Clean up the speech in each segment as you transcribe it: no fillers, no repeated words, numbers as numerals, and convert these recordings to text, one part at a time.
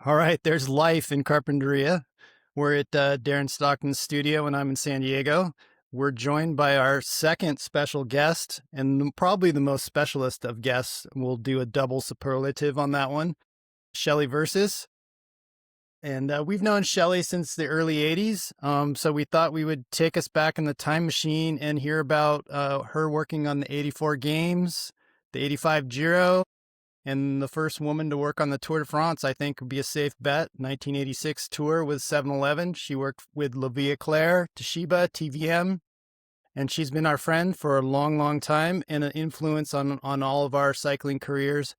All right, there's life in Carpinteria. We're at Darren Stockton's studio and I'm in San Diego. We're joined by our second special guest and probably the most specialist of guests. We'll do a double superlative on that one. Shelley Verses. And we've known Shelley since the early 80s. So we thought we would take us back in the time machine and hear about her working on the 84 games, the 85 Giro, and the first woman to work on the Tour de France, I think, would be a safe bet. 1986 tour with 7-Eleven. She worked with La Vie Claire, Toshiba, TVM, and she's been our friend for a long, long time and an influence on all of our cycling careers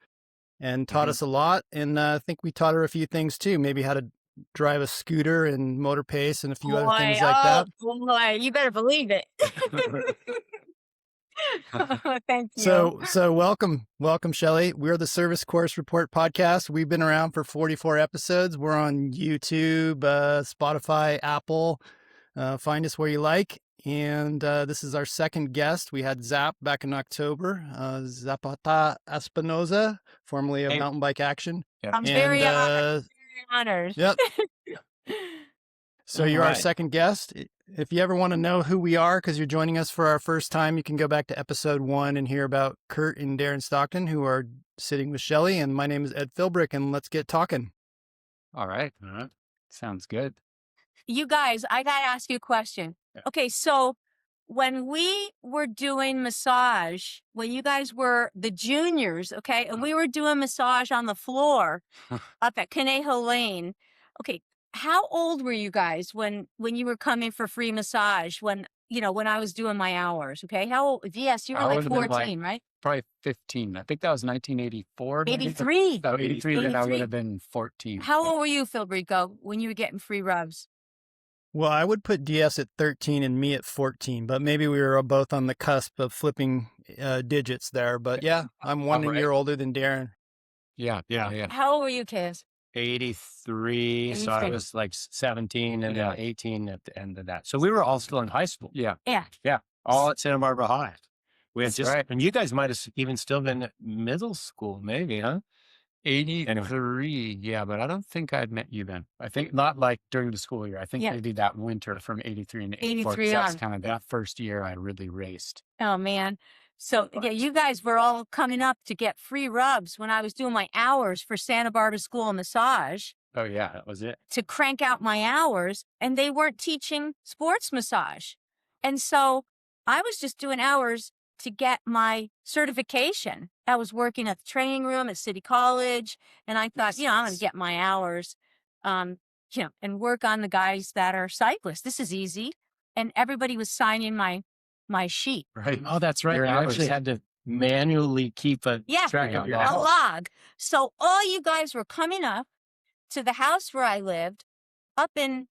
and taught us a lot. And I think we taught her a few things too, maybe how to drive a scooter and motor pace and a few other things like that. Boy, you better believe it. Thank you. So welcome, Shelley. We're the Service Course Report podcast. We've been around for 44 episodes. We're on YouTube, Spotify, Apple. Find us where you like. And this is our second guest. We had Zap back in October, Zapata Espinoza, formerly of Mountain Bike Action. Yeah. I'm very honored. Yep. So you're our second guest. If you ever want to know who we are, because you're joining us for our first time, you can go back to episode 1 and hear about Kurt and Darren Stockton, who are sitting with Shelley. And my name is Ed Philbrick, and let's get talking. All right. Sounds good. You guys, I got to ask you a question. Yeah. Okay, so when we were doing massage, when you guys were the juniors, okay, and we were doing massage on the floor up at Conejo Lane, okay, how old were you guys when you were coming for free massage? When I was doing my hours, okay? How old? Yes, you were like 14, right? Probably 15. I think that was 1984. 83. No, 83. Then I would have been 14. How old were you, Phil Brico, when you were getting free rubs? Well, I would put DS at 13 and me at 14, but maybe we were both on the cusp of flipping digits there. But yeah, I'm one year older than Darren. Yeah. How old were you, Kaz? 83. So I was like 17 and 18 at the end of that. So we were all still in high school. Yeah. All at Santa Barbara High. We had right. And you guys might have even still been at middle school, maybe, huh? 83. Yeah, but I don't think I'd met you then. I think not like during the school year. I think maybe that winter from 83 and 84. 83 that's kind of that first year I really raced. Oh, man. So, you guys were all coming up to get free rubs when I was doing my hours for Santa Barbara School of Massage. Oh, yeah, that was it. To crank out my hours, and they weren't teaching sports massage. And so I was just doing hours to get my certification. I was working at the training room at City College, and I thought, I'm going to get my hours, and work on the guys that are cyclists. This is easy. And everybody was signing my sheet. Right. Oh, that's right. You actually had to manually keep a track of your hours. A log. So all you guys were coming up to the house where I lived up in,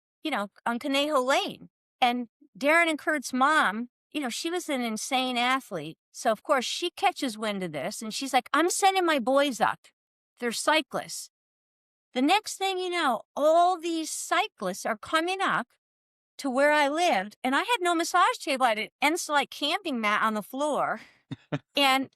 on Conejo Lane. And Darren and Kurt's mom, she was an insane athlete. So, of course, she catches wind of this and she's like, I'm sending my boys up. They're cyclists. The next thing you know, all these cyclists are coming up to where I lived, and I had no massage table. I had an Enslite camping mat on the floor and,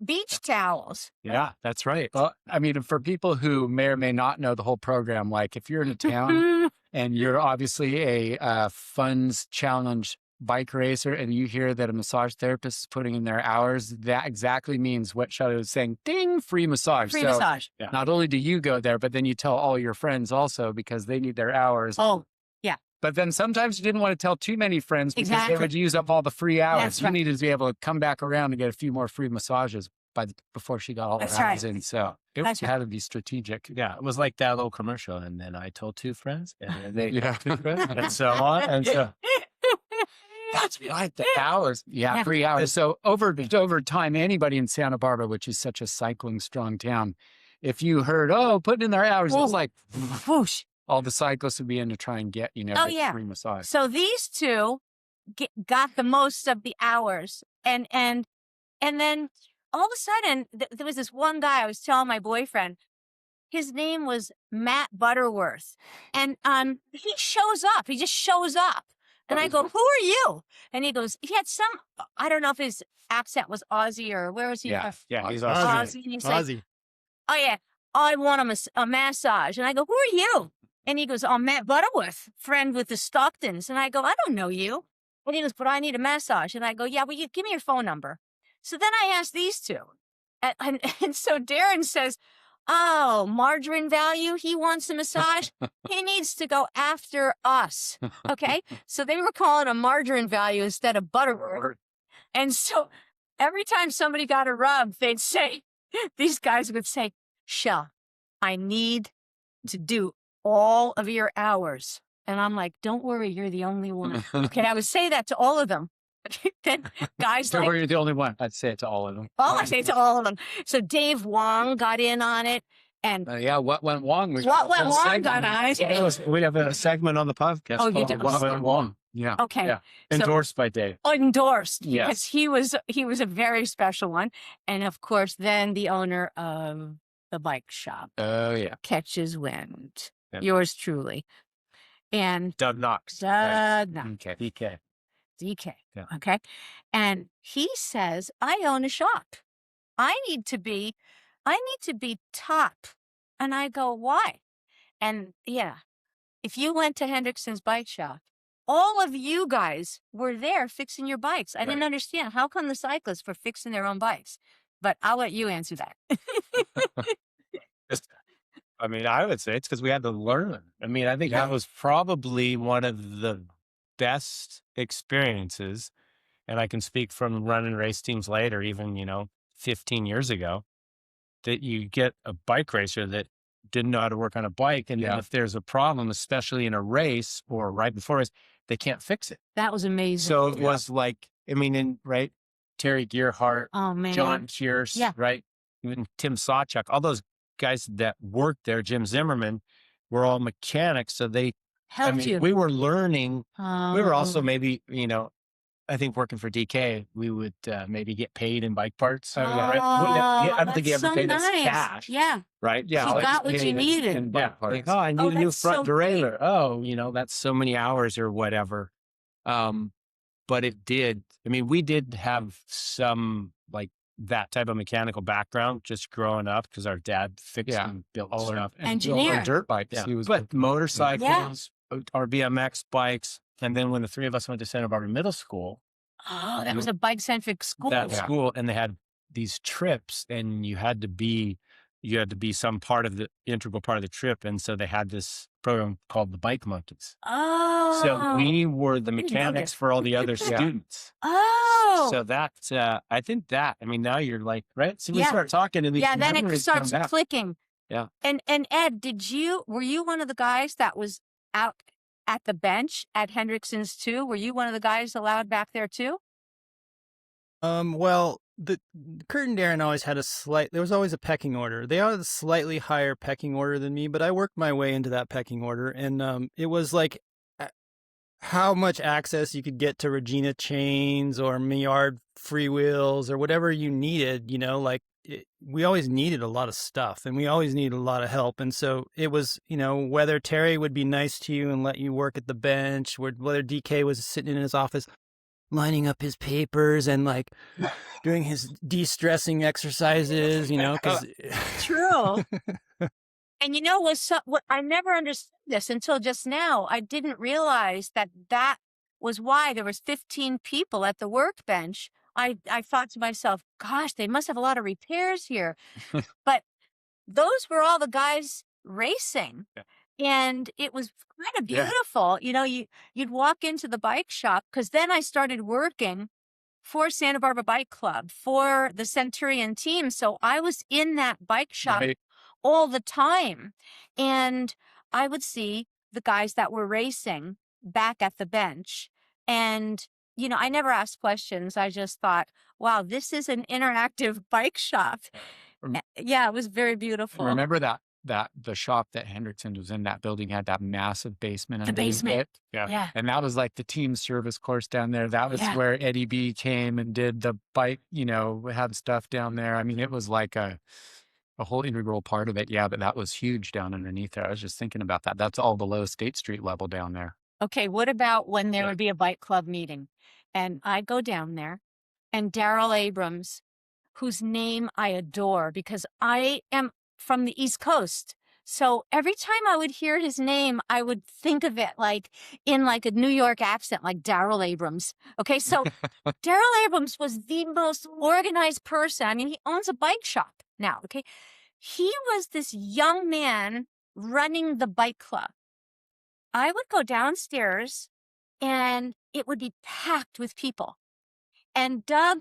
beach towels. Yeah, that's right. Well, I mean, for people who may or may not know the whole program, like if you're in a town and you're obviously a funds challenge bike racer and you hear that a massage therapist is putting in their hours, that exactly means what Shelley was saying, ding, free massage. Free massage. Not only do you go there, but then you tell all your friends also because they need their hours. Oh, yeah. But then sometimes you didn't want to tell too many friends because they would use up all the free hours. That's right. You needed to be able to come back around and get a few more free massages before she got all the hours in. So it had to be strategic. Yeah, it was like that little commercial. And then I told 2 friends, and then they told 2 friends, and so on. And so that's right, the hours. Yeah, 3 hours. So over time, anybody in Santa Barbara, which is such a cycling strong town, if you heard, putting in their hours, it was like whoosh. All the cyclists would be in to try and get, free massage. So these two got the most of the hours. And then all of a sudden, there was this one guy I was telling my boyfriend, his name was Matt Butterworth. And he shows up. He just shows up. And I go, who are you? And he goes, he had some, I don't know if his accent was Aussie or where was he? Yeah, he's Aussie. Aussie. Oh, yeah. I want a massage. And I go, who are you? And he goes, I'm Matt Butterworth, friend with the Stocktons. And I go, I don't know you. And he goes, but I need a massage. And I go, yeah, well, you give me your phone number. So then I asked these two. And so Darren says, oh, margarine value, he wants a massage. He needs to go after us. Okay. So they were calling a margarine value instead of Butterworth. And so every time somebody got a rub, they'd say, these guys would say, Shell, I need to do all of your hours. And I'm like, don't worry, you're the only one. Okay, I would say that to all of them. Then guys Don't like, worry, you're the only one. I'd say it to all of them. oh, I say it to all of them. So Dave Wong got in on it. And Yeah, what went wrong? what went wrong got on it. We have a segment on the podcast. Oh, you called do? What Went Wrong. Yeah. Okay. Yeah. So- Endorsed by Dave. Endorsed, Yes. because he was a very special one. And of course, then the owner of the bike shop Oh, yeah. catches wind. Yeah. Yours truly. And Doug Knox. no, Okay. DK. DK. Yeah. Okay. And he says, I own a shop. I need to be top. And I go, why? And yeah, if you went to Hendrickson's bike shop, all of you guys were there fixing your bikes. I didn't understand. How come the cyclists were fixing their own bikes? But I'll let you answer that. I mean, I would say it's because we had to learn. I mean, I think that was probably one of the best experiences. And I can speak from running race teams later, even, 15 years ago, that you get a bike racer that didn't know how to work on a bike. And then if there's a problem, especially in a race or right before us, they can't fix it. That was amazing. So it was like, I mean, Terry Gearhart, oh, man. John Pierce, Yeah. right? Even Tim Sawchuk, all those guys that worked there, Jim Zimmerman, were all mechanics. So Helped you. we were learning. We were also Oh. maybe, I think working for DK, we would maybe get paid in bike parts. Oh, Right? I don't think he that's ever so paid us nice. cash. Yeah. Right? Yeah. You like, got what you needed. in yeah. bike parts. Like, oh, I need a new that's front so great. derailleur. Oh, that's so many hours or whatever. But it did. I mean, we did have some like that type of mechanical background just growing up because our dad fixed and built All stuff. Engineer. on dirt bikes. Yeah. He was But motorcycles, our BMX bikes. And then when the three of us went to Santa Barbara Middle School, Oh, that was a bike-centric school. school, and they had these trips, and you had to be some part of the integral part of the trip. And so they had this program called the Bike Monkeys. Oh. So we were the didn't know mechanics this. for all the other students. Oh. So that's, I think I mean, now you're like, right? So we Yeah. start talking and these yeah, then it memories starts come back. clicking. Yeah. And Ed, were you one of the guys that was out at the bench at Hendrickson's too? Were you one of the guys allowed back there too? Well, the Kurt and Darren always had there was always a pecking order. They had a slightly higher pecking order than me, but I worked my way into that pecking order. And it was like how much access you could get to Regina chains or Miard freewheels or whatever you needed, we always needed a lot of stuff and we always needed a lot of help. And so it was, whether Terry would be nice to you and let you work at the bench, whether DK was sitting in his office lining up his papers and like doing his de-stressing exercises, because True. And what I never understood this until just now. I didn't realize that was why there was 15 people at the workbench. I thought to myself, gosh, they must have a lot of repairs here. But those were all the guys racing. Yeah. And it was kind of beautiful. You'd walk into the bike shop because then I started working for Santa Barbara Bike Club for the Centurion team. So I was in that bike shop Right. all the time. And I would see the guys that were racing back at the bench. And, I never asked questions. I just thought, wow, this is an interactive bike shop. Yeah, it was very beautiful. Remember that the shop that Hendrickson was in, that building had that massive basement. The underneath basement. it? Yeah. And that was like the team service course down there. That was Yeah. where Eddie B came and did the bike, had stuff down there. I mean, it was like a whole integral part of it. Yeah, but that was huge down underneath there. I was just thinking about that. That's all below State Street level down there. Okay, what about when there would be a bike club meeting? And I'd go down there and Daryl Abrams, whose name I adore because I am from the East Coast. So every time I would hear his name, I would think of it like in like a New York accent, like Daryl Abrams. Okay, so Daryl Abrams was the most organized person. I mean, he owns a bike shop now. Okay, he was this young man running the bike club. I would go downstairs and it would be packed with people. And Doug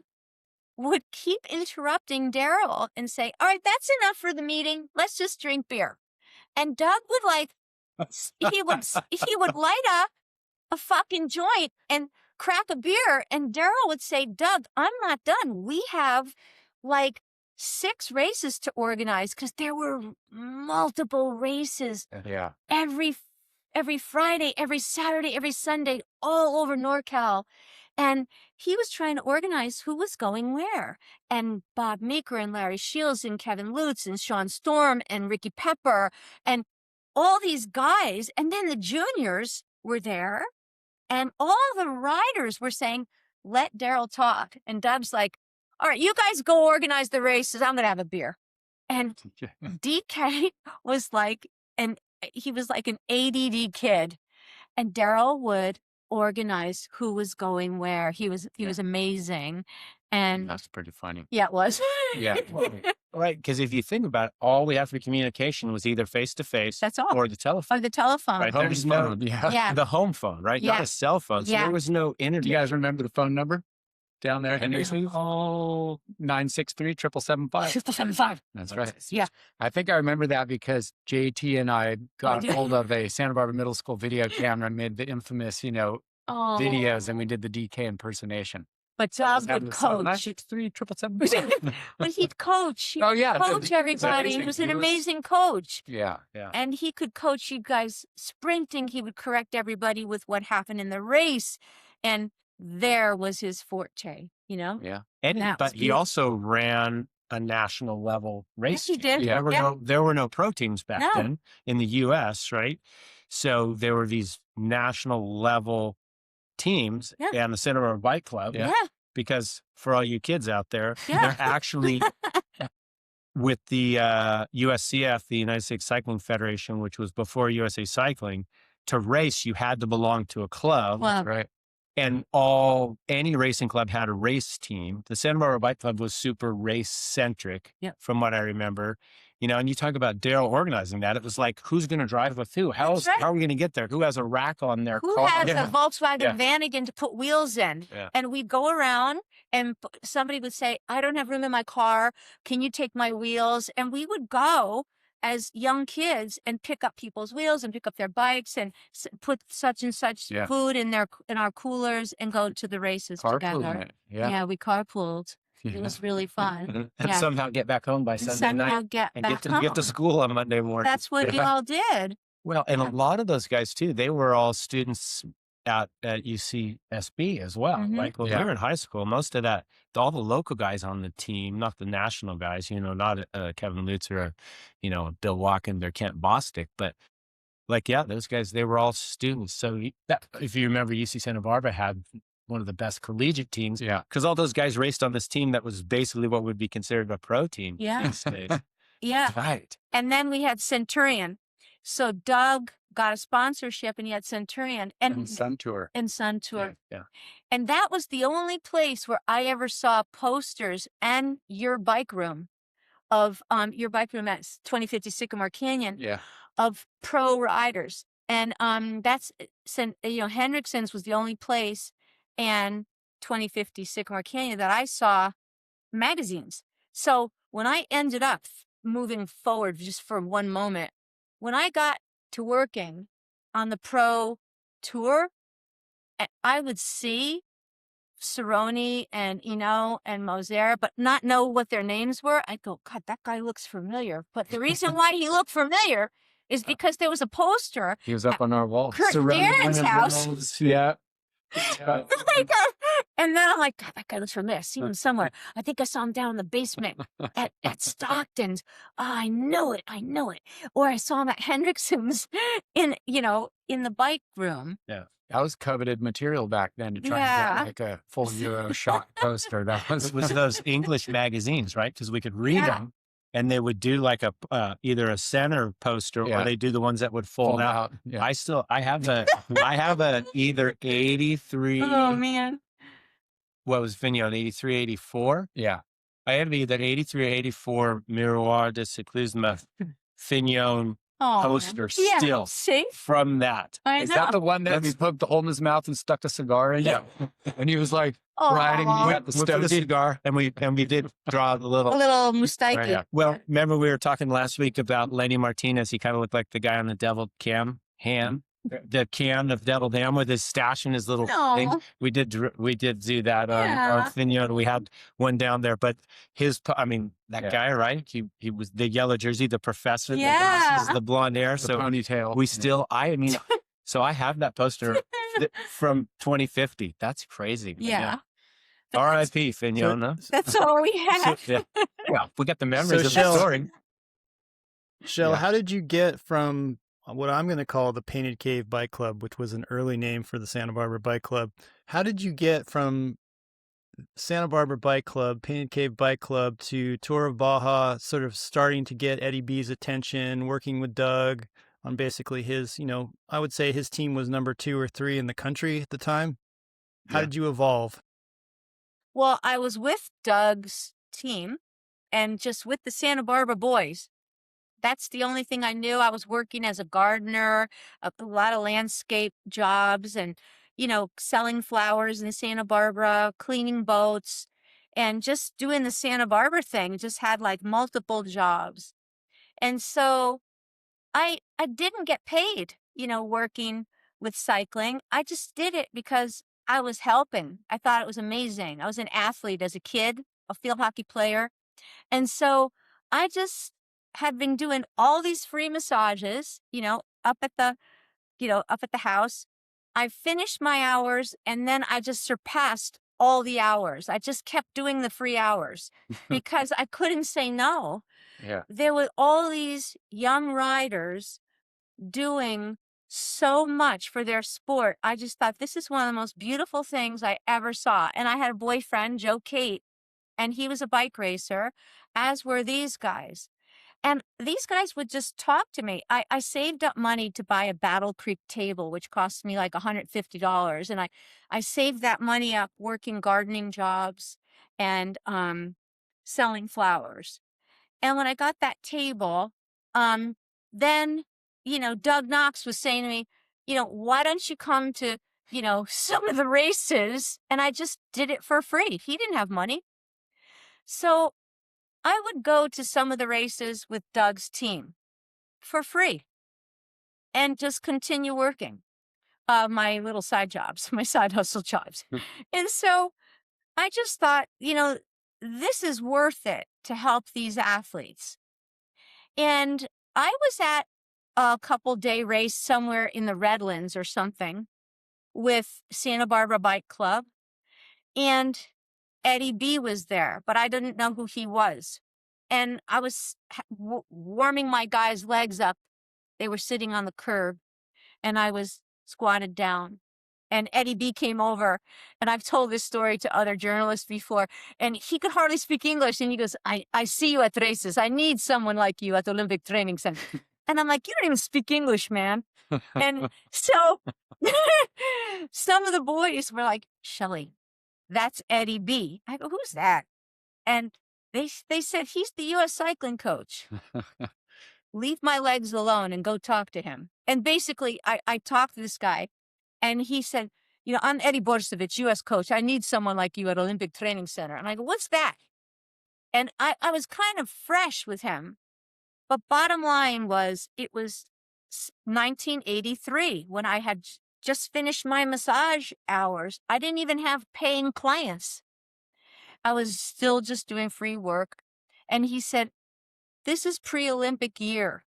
would keep interrupting Daryl and say, all right, that's enough for the meeting. Let's just drink beer. And Doug would like, he would light up a fucking joint and crack a beer. And Daryl would say, Doug, I'm not done. We have like 6 races to organize because there were multiple races Yeah. every Friday, every Saturday, every Sunday, all over NorCal. And he was trying to organize who was going where. And Bob Meeker and Larry Shields and Kevin Lutz and Sean Storm and Ricky Pepper and all these guys. And then the juniors were there. And all the riders were saying, let Daryl talk. And Doug's like, all right, you guys go organize the races. I'm going to have a beer. And DK was like, he was like an ADD kid. And Daryl would organize who was going where. He was amazing. And That's pretty funny. yeah, it was. Yeah. Right, because if you think about it, all we have for communication was either face to face That's all. or the telephone. Or the telephone. Right. Home There's no phone, yeah. Yeah. the home phone, right? Not Yeah. a cell phone. So Yeah. there was no internet. Do you guys remember the phone number down there? Henry? Oh, 963-775. 775. That's right. Yeah. I think I remember that because JT and I got did. hold of a Santa Barbara Middle School video camera and made the infamous, Oh. videos, and we did the DK impersonation. But Doug would coach. 963-775. But he'd coach. He'd Oh, yeah. coach everybody. He amazing. was an He was- amazing coach. Yeah. And he could coach you guys sprinting. He would correct everybody with what happened in the race. And there was his forte, Yeah. and That but was he beautiful. also ran a national level race. Yes, he team. did. Yeah. There were no pro teams back No. then in the U.S., right? So there were these national level teams Yeah. and the Santa Barbara Bike Club. Yeah. Yeah. Because for all you kids out there, Yeah. they're actually with the USCF, the United States Cycling Federation, which was before USA Cycling. To race, you had to belong to a club. Well, That's right. And any racing club had a race team. The Santa Barbara Bike Club was super race centric, Yep. from what I remember. And you talk about Daryl organizing that. It was like, who's going to drive with who? That's right. How are we going to get there? Who has a rack on their who car? has Yeah. a Volkswagen Yeah. Vanagon to put wheels in? Yeah. And we'd go around and somebody would say, I don't have room in my car. Can you take my wheels? And we would go as young kids and pick up people's wheels and pick up their bikes and put such and such Yeah. food in our coolers and go to the races Carpooling together. it. Yeah. We carpooled. It was really fun. And Yeah. somehow get back home by And Sunday somehow night get and back get to home. school on Monday morning. That's what we Yeah. all did. Well, and Yeah. a lot of those guys too, they were all students at UCSB as well. Mhm. Like when we Yeah. were in high school, most of that, all the local guys on the team, not the national guys, not Kevin Lutz or, Bill Watkins or Kent Bostic, but those guys, they were all students. So if you remember, UC Santa Barbara had one of the best collegiate teams. Yeah. Because all those guys raced on this team that was basically what would be considered a pro team. Yeah. these days. Yeah. Right. And then we had Centurion. So Doug got a sponsorship and he had Centurion And Sun Tour. and Sun Tour. Yeah. And that was the only place where I ever saw posters and your bike room of your bike room at 2050 Sycamore Canyon Yeah. of pro riders. And that's Hendrickson's was the only place and 2050 Sycamore Canyon that I saw magazines. So when I ended up moving forward just for one moment, when I got to working on the pro tour, I would see Cerrone and and Moser, but not know what their names were. I'd go, God, that guy looks familiar. But the reason why he looked familiar is because there was a poster. He was up on our wall. Kurt Darren's house. Yeah. And then I'm like, God, that guy looks familiar. I've seen him somewhere. I think I saw him down in the basement at Stockton's. Oh, I know it. Or I saw him at Hendrickson's in the bike room. That was coveted material back then to try Yeah. and get like a full Euro shot poster. That It was those English magazines, right? Because we could read Yeah. them and they would do like a either a center poster or they do the ones that would fold out. Yeah. I have a either 83. Oh man. What was Fignon, 83, 84? Yeah. I have either 83 or 84 Miroir de Cyclisme Fignon poster still See? from that. Is that the one that he poked the hole in his mouth and stuck a cigar in? Yeah. And he was like riding at the the cigar, and we did draw the A little. little mustache. Right, yeah. Well, remember we were talking last week about Lenny Martinez. He kind of looked like the guy on the deviled ham. The can of deviled ham with his stash and his little thing. We did do that on Fignon. We had one down there, but that guy, right? He was the yellow jersey, the professor, the glasses, the blonde hair, The ponytail. we still, so I have that poster from 2050. That's crazy. Yeah. R.I.P. Fignon. Huh? That's all we had. Well, we got the memories of Shell- the story. Shell, how did you get from what I'm going to call the Painted Cave Bike Club, which was an early name for the Santa Barbara Bike Club? How did you get from Santa Barbara Bike Club, Painted Cave Bike Club, to Tour of Baja, sort of starting to get Eddie B's attention, working with Doug on basically his, I would say his team was number 2 or 3 in the country at the time. How did you evolve? Well, I was with Doug's team and just with the Santa Barbara boys. That's the only thing I knew. I was working as a gardener, a lot of landscape jobs and, selling flowers in Santa Barbara, cleaning boats, and just doing the Santa Barbara thing. Just had like multiple jobs. And so I didn't get paid, working with cycling. I just did it because I was helping. I thought it was amazing. I was an athlete as a kid, a field hockey player. And so I just had been doing all these free massages, up at the house. I finished my hours and then I just surpassed all the hours. I just kept doing the free hours because I couldn't say no. Yeah. There were all these young riders doing so much for their sport. I just thought this is one of the most beautiful things I ever saw. And I had a boyfriend, Joe Kate, and he was a bike racer, as were these guys. And these guys would just talk to me. I saved up money to buy a Battle Creek table, which cost me like $150. And I saved that money up working gardening jobs and selling flowers. And when I got that table, then, Doug Knox was saying to me, why don't you come to, some of the races? And I just did it for free. He didn't have money. So I would go to some of the races with Doug's team for free and just continue working my little side jobs, my side hustle jobs. And so I just thought, this is worth it to help these athletes. And I was at a couple-day race somewhere in the Redlands or something with Santa Barbara Bike Club. And Eddie B was there, but I didn't know who he was. And I was warming my guys' legs up. They were sitting on the curb, and I was squatted down. And Eddie B came over, and I've told this story to other journalists before, and he could hardly speak English. And he goes, I see you at races. I need someone like you at the Olympic Training Center. And I'm like, you don't even speak English, man. And so some of the boys were like, Shelley, that's Eddie B. I go, who's that? And they said, he's the U.S. cycling coach. Leave my legs alone and go talk to him. And basically, I talked to this guy, and he said, I'm Eddie Borysewicz, U.S. coach. I need someone like you at Olympic Training Center. And I go, what's that? And I was kind of fresh with him. But bottom line was, it was 1983 when I had just finished my massage hours. I didn't even have paying clients. I was still just doing free work. And he said, this is pre-Olympic year,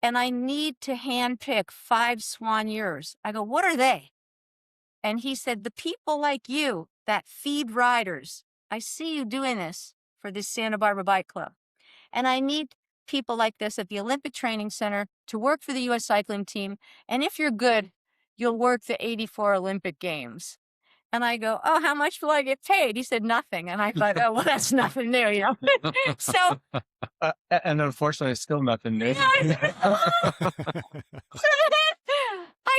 and I need to handpick 5 soigneurs. I go, what are they? And he said, the people like you that feed riders. I see you doing this for this Santa Barbara Bike Club. And I need people like this at the Olympic Training Center to work for the U.S. cycling team. And if you're good, you'll work the '84 Olympic Games. And I go, oh, how much will I get paid? He said, nothing. And I thought, oh, well, that's nothing new, you know? So, And unfortunately, it's still nothing new. I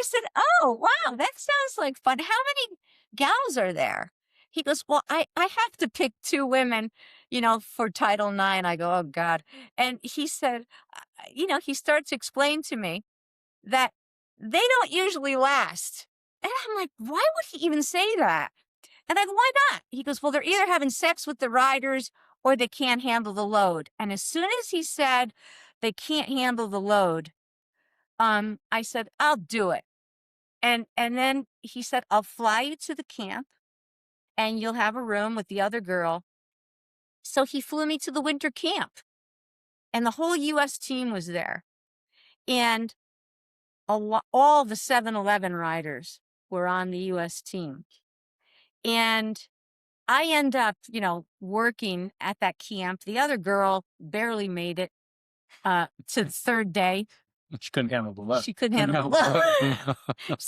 said, oh, wow, that sounds like fun. How many gals are there? He goes, well, I have to pick 2 women, you know, for Title IX. I go, oh, God. And he said, you know, he starts to explain to me that they don't usually last. And I'm like, why would he even say that? And I go, why not? He goes, well, they're either having sex with the riders or they can't handle the load. And as soon as he said they can't handle the load, I said, I'll do it. And then he said, I'll fly you to the camp and you'll have a room with the other girl. So he flew me to the winter camp and the whole U.S. team was there. And all the 7-Eleven riders were on the U.S. team. And I end up, you know, working at that camp. The other girl barely made it to the 3rd day. She couldn't handle the load. She couldn't handle the load.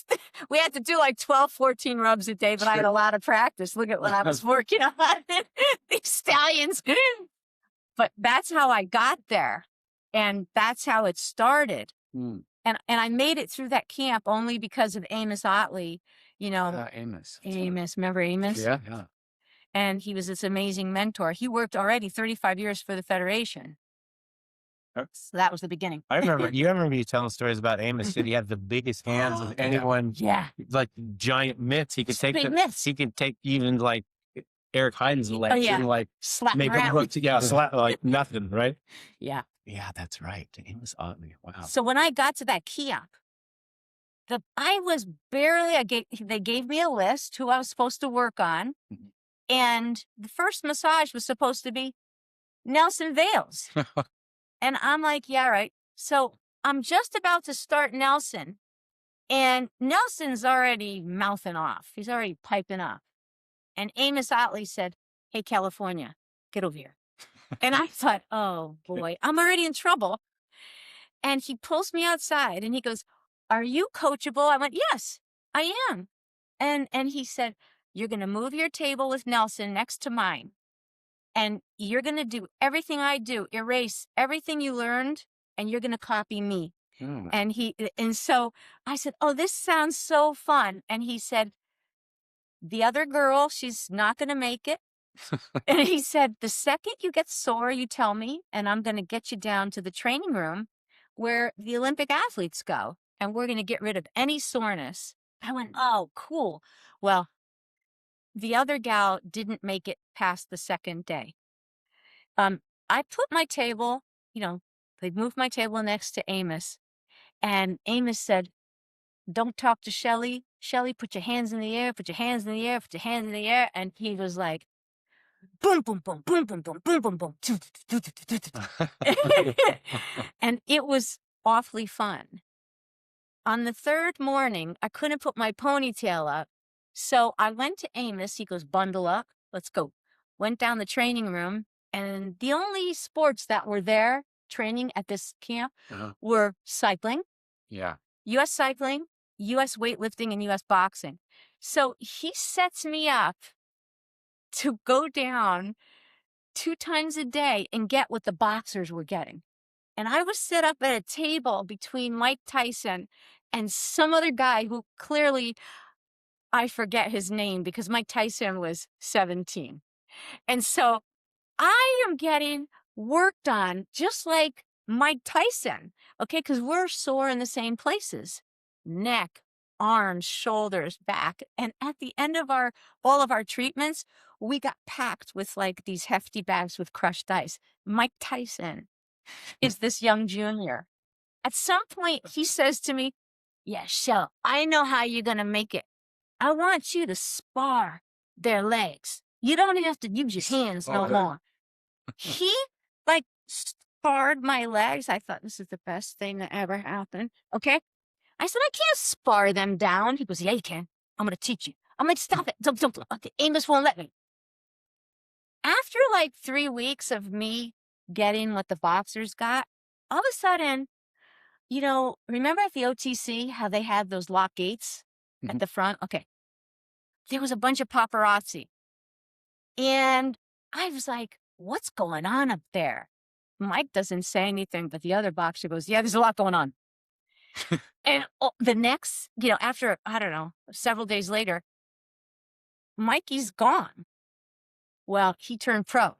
We had to do like 12, 14 rubs a day, but I had a lot of practice. Look at what I was working on. These stallions. But that's how I got there. And that's how it started. Mm. And I made it through that camp only because of Amos Otley, you know. Amos. Amos, remember Amos? Yeah. And he was this amazing mentor. He worked already 35 years for the Federation. So that was the beginning. I remember you telling stories about Amos. That he had the biggest hands of anyone. Yeah. Like giant mitts. He could take Big mitts. He could take even like Eric Heiden's legs and like slap make around. them look slap like nothing, right? Yeah. Yeah, that's right. Amos Otley. Wow. So when I got to that camp, I was barely, they gave me a list who I was supposed to work on. Mhm. And the first massage was supposed to be Nelson Vales. And I'm like, yeah, right. So I'm just about to start Nelson. And Nelson's already mouthing off. He's already piping up. And Amos Otley said, hey, California, get over here. And I thought, oh, boy, I'm already in trouble. And he pulls me outside and he goes, are you coachable? I went, yes, I am. And he said, you're going to move your table with Nelson next to mine. And you're going to do everything I do, erase everything you learned, and you're going to copy me. Mm. And so I said, oh, this sounds so fun. And he said, the other girl, she's not going to make it. And he said, the second you get sore, you tell me, and I'm going to get you down to the training room where the Olympic athletes go, and we're going to get rid of any soreness. I went, oh, cool. Well, the other gal didn't make it past the 2nd day. I put my table, you know, they moved my table next to Amos, and Amos said, don't talk to Shelley. Shelley, put your hands in the air, put your hands in the air, put your hands in the air. And he was like, boom, boom, boom, boom, boom, boom, boom, boom, boom. And it was awfully fun. On the 3rd morning, I couldn't put my ponytail up. So I went to Amos. He goes, bundle up. Let's go. Went down the training room. And the only sports that were there training at this camp were cycling. Yeah. U.S. cycling, U.S. weightlifting, and U.S. boxing. So he sets me up to go down 2 times a day and get what the boxers were getting. And I was set up at a table between Mike Tyson and some other guy who clearly, I forget his name because Mike Tyson was 17. And so I am getting worked on just like Mike Tyson, okay? Because we're sore in the same places, neck, arms, shoulders, back. And at the end of all of our treatments, we got packed with like these hefty bags with crushed ice. Mike Tyson is this young junior. At some point, he says to me, yeah, Shell, I know how you're going to make it. I want you to spar their legs. You don't have to use your hands no more. He like sparred my legs. I thought this is the best thing that ever happened. Okay. I said, I can't spar them down. He goes, yeah, you can. I'm going to teach you. I'm like, stop it. Don't. Okay, Amos won't let me. After like 3 weeks of me getting what the boxers got, all of a sudden, you know, remember at the OTC how they had those lock gates at the front? Okay. there was a bunch of paparazzi. And I was like, what's going on up there? Mike doesn't say anything, but the other boxer goes, yeah, there's a lot going on. And the next, after, I don't know, several days later, Mikey's gone. Well, he turned pro.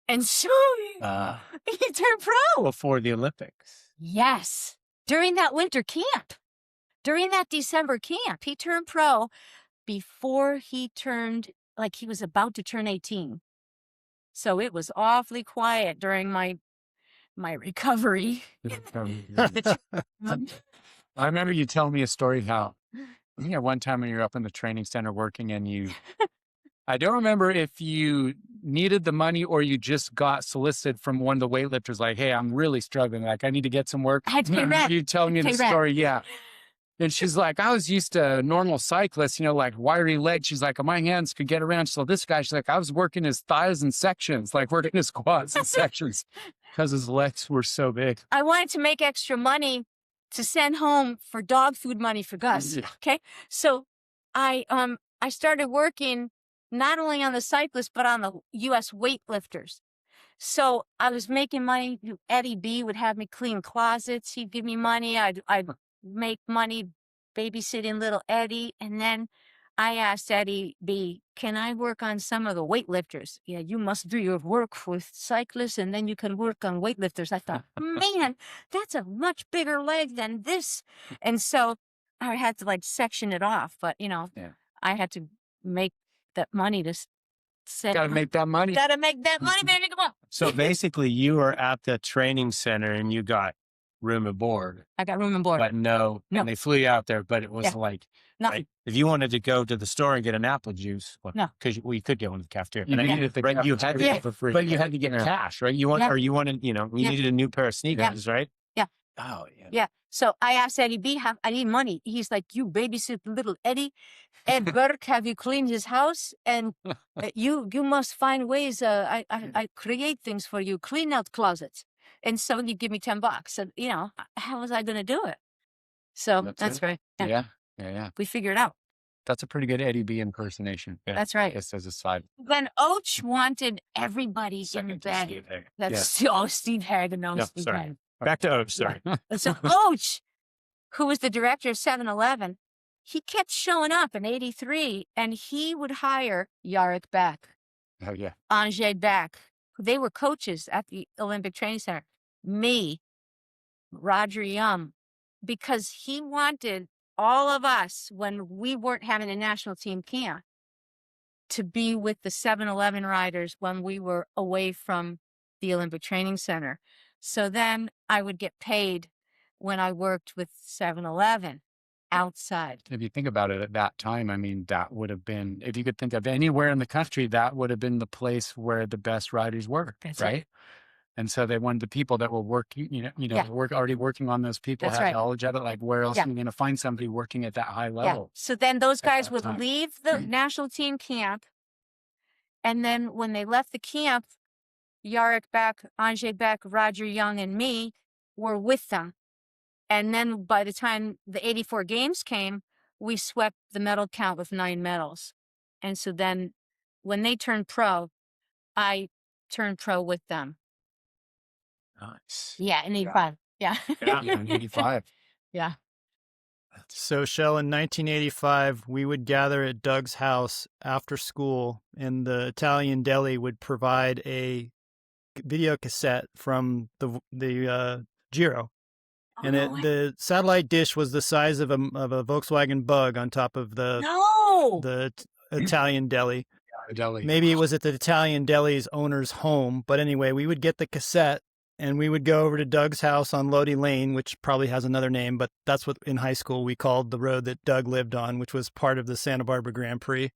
And so he turned pro. Before the Olympics. Yes. During that winter camp, during that December camp, he turned pro before he turned, like he was about to turn 18. So it was awfully quiet during my recovery. I remember you telling me a story how, one time when you were up in the training center working and I don't remember if you needed the money or you just got solicited from one of the weightlifters, like, hey, I'm really struggling. Like, I need to get some work. I had to pay rent. You telling me the story. Yeah. And she's like, I was used to a normal cyclist, like wiry legs. She's like, my hands could get around. So this guy, she's like, I was working his thighs in sections, like working his quads in sections because his legs were so big. I wanted to make extra money to send home for dog food money for Gus. Yeah. Okay. So I started working not only on the cyclists, but on the U.S. weightlifters. So I was making money. Eddie B would have me clean closets. He'd give me money. I'd make money babysitting little Eddie. And then I asked Eddie B, can I work on some of the weightlifters? Yeah, you must do your work with cyclists and then you can work on weightlifters. I thought, man, that's a much bigger leg than this. And so I had to section it off. But, I had to make that money to say. Got to make that money. Got to make that money, baby. Come on. So basically you were at the training center and you got room and board. I got room and board. But no. And they flew you out there, but it was nothing. If you wanted to go to the store and get an apple juice, no, because you could get one at the cafeteria. You needed the right? You had to get for free. But you had to get cash, right? You wanted, you needed a new pair of sneakers, right? Yeah. Oh, yeah. Yeah. So I asked Eddie B, I need money. He's like, you babysit little Eddie. Ed Burke, have you cleaned his house? And you must find ways. I create things for you. Clean out closets. And so you give me $10. And, how was I going to do it? So that's right. Yeah. We figured it out. That's a pretty good Eddie B impersonation. Yeah. That's right. Just as a side. When Oach wanted everybody in bed. That's Steve Hagen. No, Steve Hagen. Back to Oach, sorry. So Oach, who was the director of 7-Eleven, he kept showing up in 83 and he would hire Yarrick Beck. Oh, yeah. Ange Beck. They were coaches at the Olympic Training Center. Me, Roger Young, because he wanted all of us, when we weren't having a national team camp, to be with the 7-Eleven riders when we were away from the Olympic Training Center. So then I would get paid when I worked with 7-Eleven outside. If you think about it at that time, I mean, that would have been, if you could think of anywhere in the country, that would have been the place where the best riders were, right? And so they wanted the people that were working, already working on those people, had knowledge of it. Like, where else are you going to find somebody working at that high level? Yeah. So then those guys would leave the national team camp. And then when they left the camp, Yarrick Beck, Ange Beck, Roger Young, and me were with them. And then by the time the 84 games came, we swept the medal count with 9 medals. And so then when they turned pro, I turned pro with them. Nice. Yeah, in 85. Yeah. In 85. Yeah. So, Shell, in 1985, we would gather at Doug's house after school, and the Italian deli would provide a video cassette from the Giro. And the satellite dish was the size of a Volkswagen Bug on top of the Italian deli. Maybe it was at the Italian deli's owner's home. But anyway, we would get the cassette and we would go over to Doug's house on Lodi Lane, which probably has another name, but that's what in high school we called the road that Doug lived on, which was part of the Santa Barbara Grand Prix.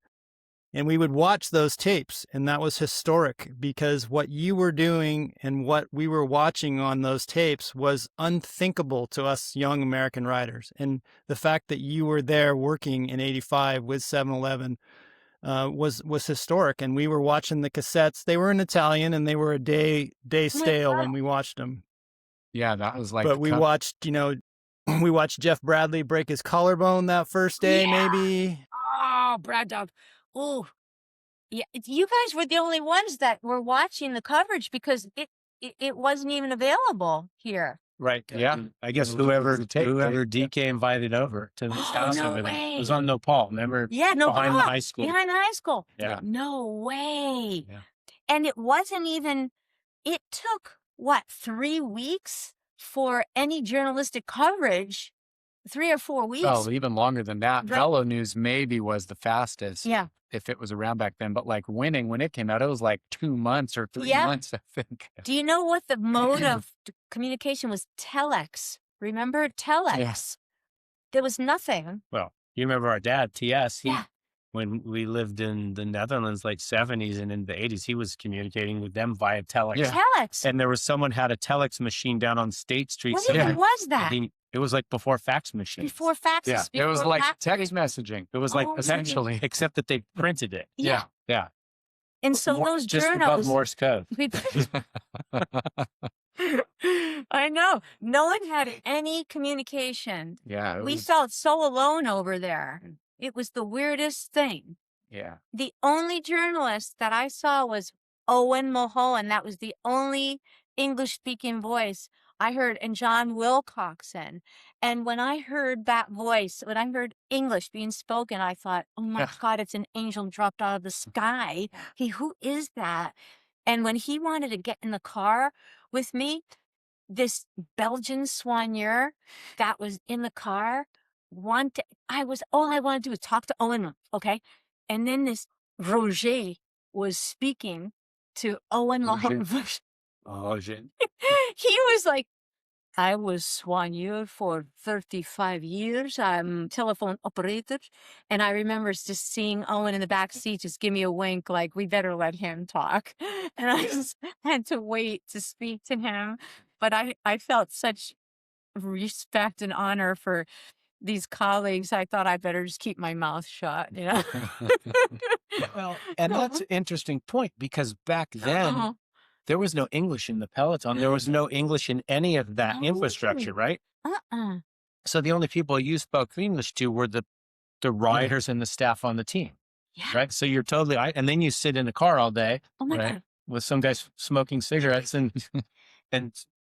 And we would watch those tapes, and that was historic because what you were doing and what we were watching on those tapes was unthinkable to us young American riders. And the fact that you were there working in 85 with 7-Eleven was historic. And we were watching the cassettes. They were in Italian, and they were a day stale when we watched them. Yeah, that was like. But we watched, we watched Jeff Bradley break his collarbone that first day, maybe. Oh oh, Brad Dog. Oh, yeah. You guys were the only ones that were watching the coverage because it wasn't even available here. Right. Yeah. I guess It was whoever a tape. DK invited over to this house no over there. way. It was on Nopal. Remember? Yeah, no, Behind the high school. Behind the high school. Yeah. No way. Yeah. And it wasn't even, it took, what, 3 weeks for any journalistic coverage? 3 or 4 weeks? Oh, even longer than that. Right. Velo News maybe was the fastest. Yeah. If it was around back then. But like Winning, when it came out, it was like 2 months or 3 months, I think. Do you know what the mode of communication was? Telex. Remember telex? Yes. There was nothing. Well, you remember our dad, TS, Yeah. when we lived in the Netherlands, like 70s and in the 80s, he was communicating with them via telex. Yeah. Telex. And there was someone had a telex machine down on State Street. What somewhere. even was that? It was like before fax machines. Before faxes. Yeah. It was before like fax- text messaging. It was like Oh, essentially. except that they printed it. Yeah. Yeah. And so those Just above journals. Morse code. I know. No one had any communication. Yeah. We felt so alone over there. It was the weirdest thing. Yeah. The only journalist that I saw was Owen Mulholland. That was the only English-speaking voice I heard, and John Wilcoxon. And when I heard that voice, when I heard English being spoken, I thought, oh my God, it's an angel dropped out of the sky. Who is that? And when he wanted to get in the car with me, this Belgian soigneur that was in the car, all I wanted to do was talk to Owen, okay? And then this Roger was speaking to Owen Mulholland. Oh, shit. He was like, I was soigneur for 35 years. I'm telephone operator. And I remember just seeing Owen in the back seat, just give me a wink, like, we better let him talk. And I just had to wait to speak to him. But I felt such respect and honor for these colleagues. I thought I better just keep my mouth shut, you know? Well, and that's an interesting point because back then, there was no English in the peloton. There was no English in any of that infrastructure, right? So the only people you spoke English to were the riders and the staff on the team, right? So you're totally, and then you sit in the car all day, Oh my right, God. with some guys smoking cigarettes and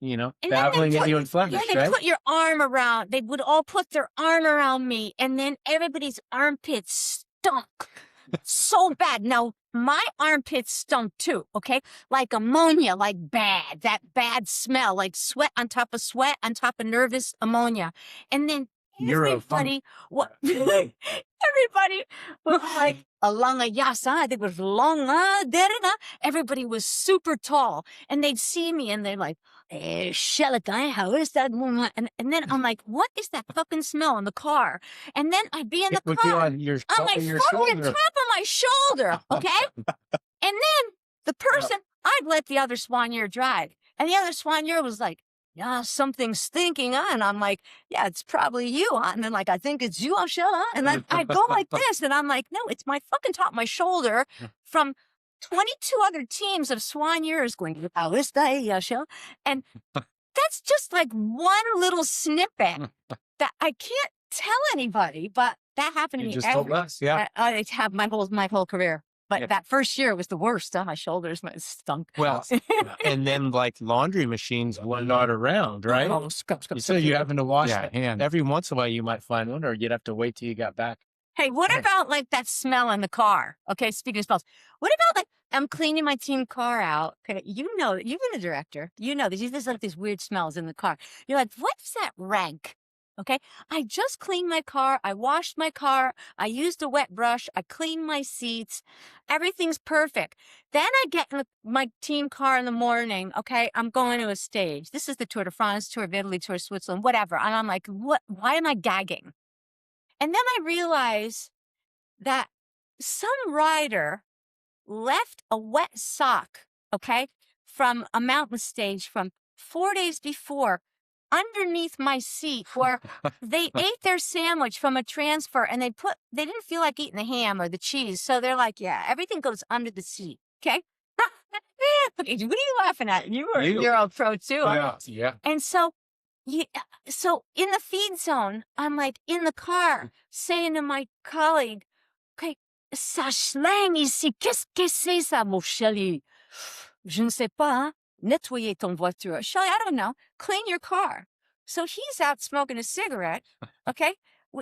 you know, And then babbling at you in Flemish, they right? put your arm around. They would all put their arm around me, and then everybody's armpits stunk so bad. Now my armpits stunk too. Okay, like ammonia, like bad. That bad smell, like sweat on top of nervous ammonia, and then everybody, everybody was like alanga yasa. They was longa derina. Everybody was super tall, and they'd see me, and they're like, Shelley, how is that? And then I'm like, what is that fucking smell in the car? And then I'd be in the It would be car on your fucking shoulder. top of my shoulder, okay? And then the person, I'd let the other soigneur drive. And the other soigneur was like, yeah, something's stinking on. I'm like, yeah, it's probably you. And then like, I think it's you, Shelley. And then I'd go like this. And I'm like, no, it's my fucking top of my shoulder from 22 other teams of soigneurs going, Wildest, and that's just like one little snippet that I can't tell anybody, but that happened to You me. just told us, yeah. I have my whole career. But that first year was the worst. My shoulders stunk. Well, and then like laundry machines were not around, right? Oh, So you having to wash it. hand. Every once in a while you might find one, or you'd have to wait till you got back. Hey, what about like that smell in the car? Okay, speaking of smells, what about like I'm cleaning my team car out? Okay, you know, you've been a director. You know, there's like these weird smells in the car. You're like, what's that rank? Okay, I just cleaned my car. I washed my car. I used a wet brush. I cleaned my seats. Everything's perfect. Then I get in my team car in the morning. Okay, I'm going to a stage. This is the Tour de France, Tour of Italy, Tour of Switzerland, whatever. And I'm like, what? Why am I gagging? And then I realize that some rider left a wet sock, okay, from a mountain stage from 4 days before underneath my seat where they ate their sandwich from a transfer and they didn't feel like eating the ham or the cheese. So they're like, yeah, everything goes under the seat. Okay. What are you laughing at? You're a pro too. Yeah. And so in the feed zone, I'm like in the car saying to my colleague, okay, ça schlingue ici. Qu'est-ce que c'est ça, mon Shelley? Je ne sais pas, hein? Nettoyer ton voiture. Shelley, I don't know. Clean your car. So he's out smoking a cigarette, okay,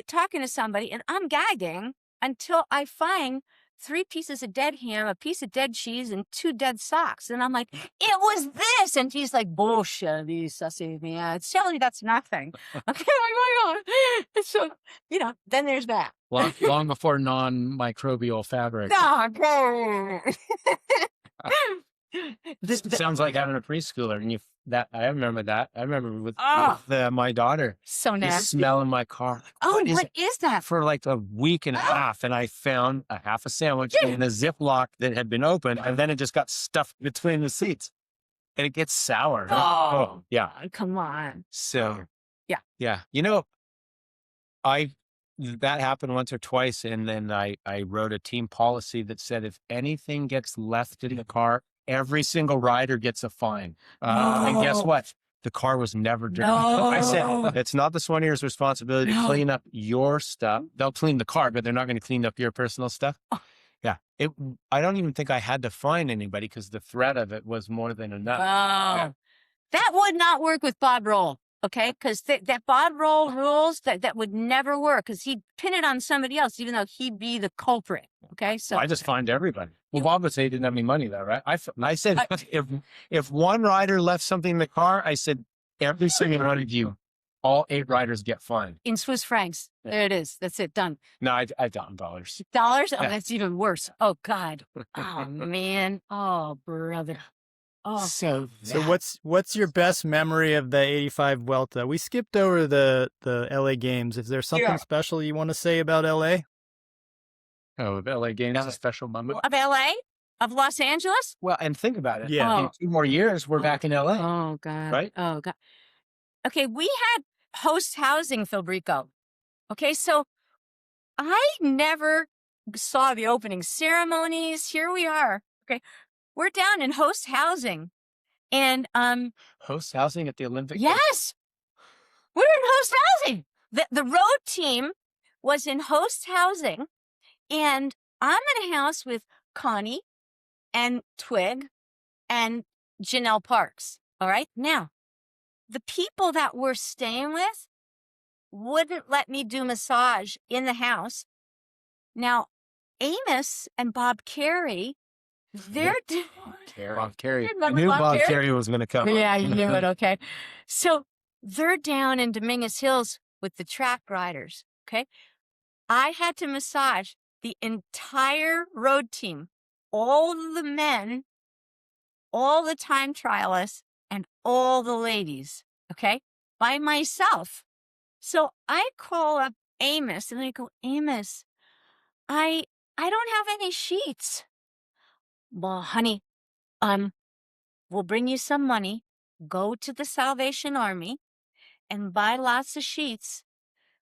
talking to somebody, and I'm gagging until I find 3 pieces of dead ham, a piece of dead cheese, and 2 dead socks. And I'm like, it was this. And he's like, bullshit, ça c'est bien. Shelley, that's nothing. Okay, oh my God. So, then there's that. Long before non-microbial fabric. Oh, okay. This sounds like having a preschooler, and I remember that. I remember with my daughter. So The nasty. smell in my car. Oh, What what is that? For like a week and a half, and I found a half a sandwich in a Ziploc that had been opened, and then it just got stuffed between the seats, and it gets sour. Oh, yeah. come on. So Yeah. that happened once or twice, and then I wrote a team policy that said if anything gets left in the car, every single rider gets a fine. And guess what? The car was never driven. No. I said, it's not the soigneur's responsibility to clean up your stuff. They'll clean the car, but they're not going to clean up your personal stuff. Yeah. I don't even think I had to fine anybody because the threat of it was more than enough. Oh, that would not work with Bob Roll. Okay, because that Bob Roll rules, that would never work because he'd pin it on somebody else, even though he'd be the culprit. Okay, so I just fined everybody. Well, Bob would say he didn't have any money though, right? I said, if one rider left something in the car, I said, every single one of you, all 8 riders get fined. in Swiss francs, there it is. That's it, done. No, I done dollars. Dollars? Oh, Yeah. that's even worse. Oh God. Oh man. Oh brother. Oh, So what's your best memory of the 85 Vuelta? We skipped over the LA games. Is there something special you want to say about LA? Oh, the LA Games is a special moment. of LA, of Los Angeles. well, and think about it. Yeah. In 2 more years, we're back in LA. Oh God. Right? Oh God. Okay, we had host housing, Philbrico. Okay, so I never saw the opening ceremonies. Here we are. Okay, we're down in host housing, and Host housing at the Olympic. yes, we're in host housing. The road team was in host housing, and I'm in a house with Connie and Twig and Janelle Parks. All right, now the people that we're staying with wouldn't let me do massage in the house. Now, Amos and Bob Carey, they're Bob Carey. I knew Bob Carey was going to come. Yeah, you knew it. Okay. So they're down in Dominguez Hills with the track riders. Okay. I had to massage the entire road team, all the men, all the time trialists, and all the ladies. Okay. By myself. So I call up Amos and I go, Amos, I don't have any sheets. Well, honey, we'll bring you some money. Go to the Salvation Army and buy lots of sheets.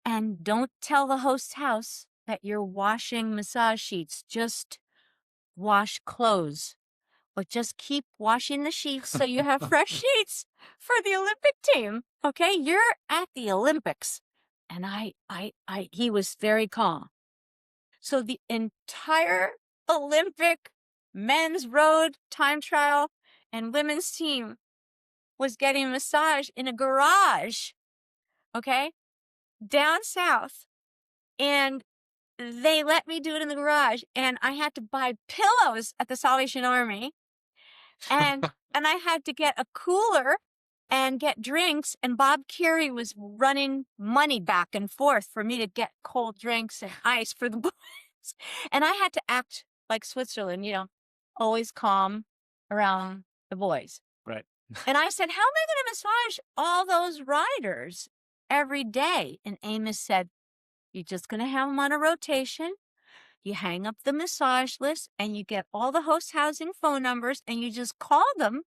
And don't tell the host house that you're washing massage sheets. Just wash clothes. But just keep washing the sheets so you have fresh sheets for the Olympic team. Okay, you're at the Olympics. And he was very calm. So the entire Olympic men's road time trial and women's team was getting massage in a garage, okay, down south. And they let me do it in the garage. And I had to buy pillows at the Salvation Army. And I had to get a cooler and get drinks. And Bob Carey was running money back and forth for me to get cold drinks and ice for the boys. And I had to act like Switzerland, always calm around the boys. Right. And I said, how am I going to massage all those riders every day? And Amos said, you're just going to have them on a rotation. You hang up the massage list and you get all the host housing phone numbers and you just call them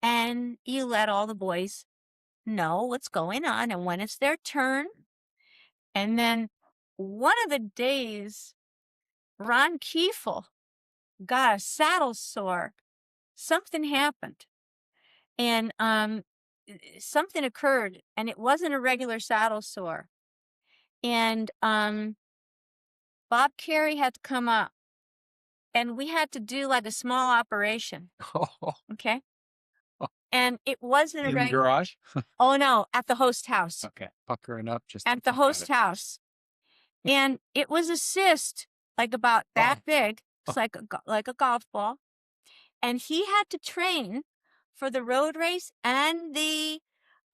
and you let all the boys know what's going on and when it's their turn. And then one of the days, Ron Kiefel got a saddle sore. Something happened. And something occurred and it wasn't a regular saddle sore. And Bob Carey had to come up, and we had to do like a small operation. Okay. And it wasn't a In the regular. garage? Oh no, at the host house. Okay. Puckering up just At the host house. And it was a cyst, like about that big. It's like a golf ball. And he had to train for the road race and the